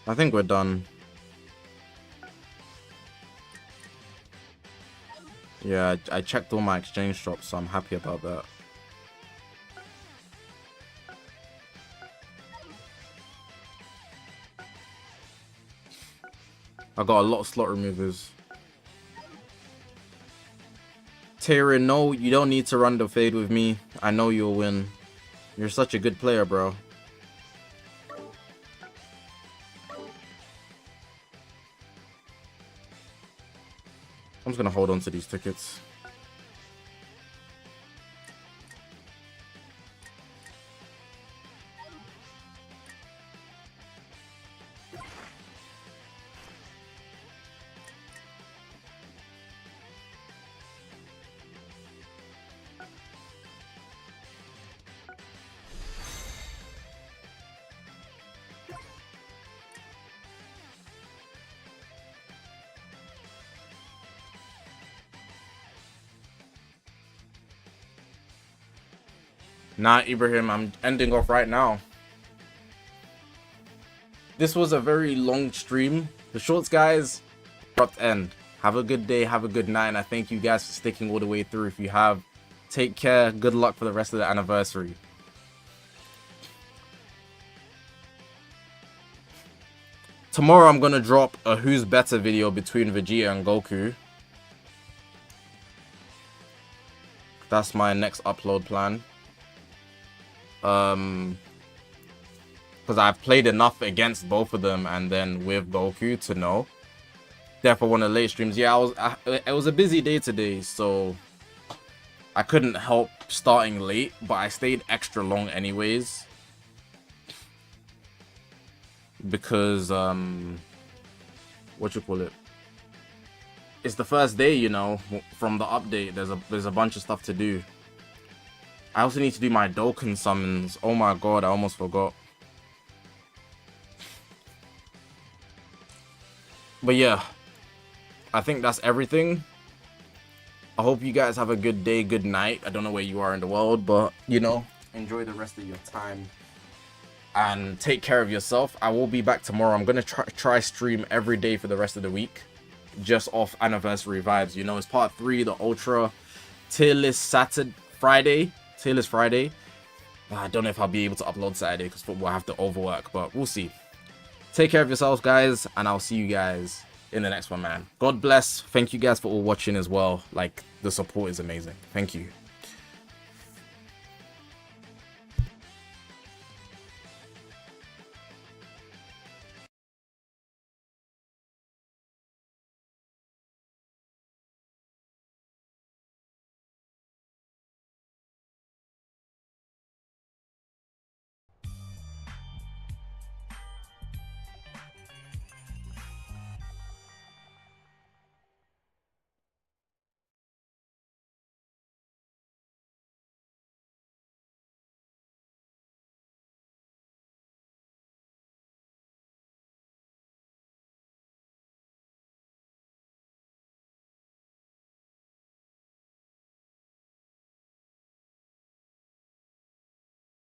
I think we're done. Yeah, I checked all my exchange shops, so I'm happy about that. I got a lot of slot removers. Tyrion, no, you don't need to run the fade with me. I know you'll win. You're such a good player, bro. I'm just gonna hold on to these tickets. Nah, Ibrahim, I'm ending off right now. This was a very long stream. The shorts, guys, abrupt end. Have a good day, have a good night, and I thank you guys for sticking all the way through. If you have, take care. Good luck for the rest of the anniversary. Tomorrow, I'm going to drop a Who's Better video between Vegeta and Goku. That's my next upload plan. Because I've played enough against both of them and then with Goku to know. Therefore, one of the late streams, yeah, it was a busy day today, so I couldn't help starting late, but I stayed extra long anyways. Because, what you call it? It's the first day, you know, from the update. There's a bunch of stuff to do. I also need to do my Dokkan summons. Oh my god, I almost forgot. But yeah, I think that's everything. I hope you guys have a good day, good night. I don't know where you are in the world, but, you know, enjoy the rest of your time. And take care of yourself. I will be back tomorrow. I'm going to try stream every day for the rest of the week. Just off anniversary vibes. You know, it's part 3, the Ultra tier list Saturday, Friday. Tier list Friday. I don't know if I'll be able to upload Saturday because football I have to overwork, but we'll see. Take care of yourselves, guys, and I'll see you guys in the next one, man. God bless. Thank you guys for all watching as well. Like, the support is amazing. Thank you.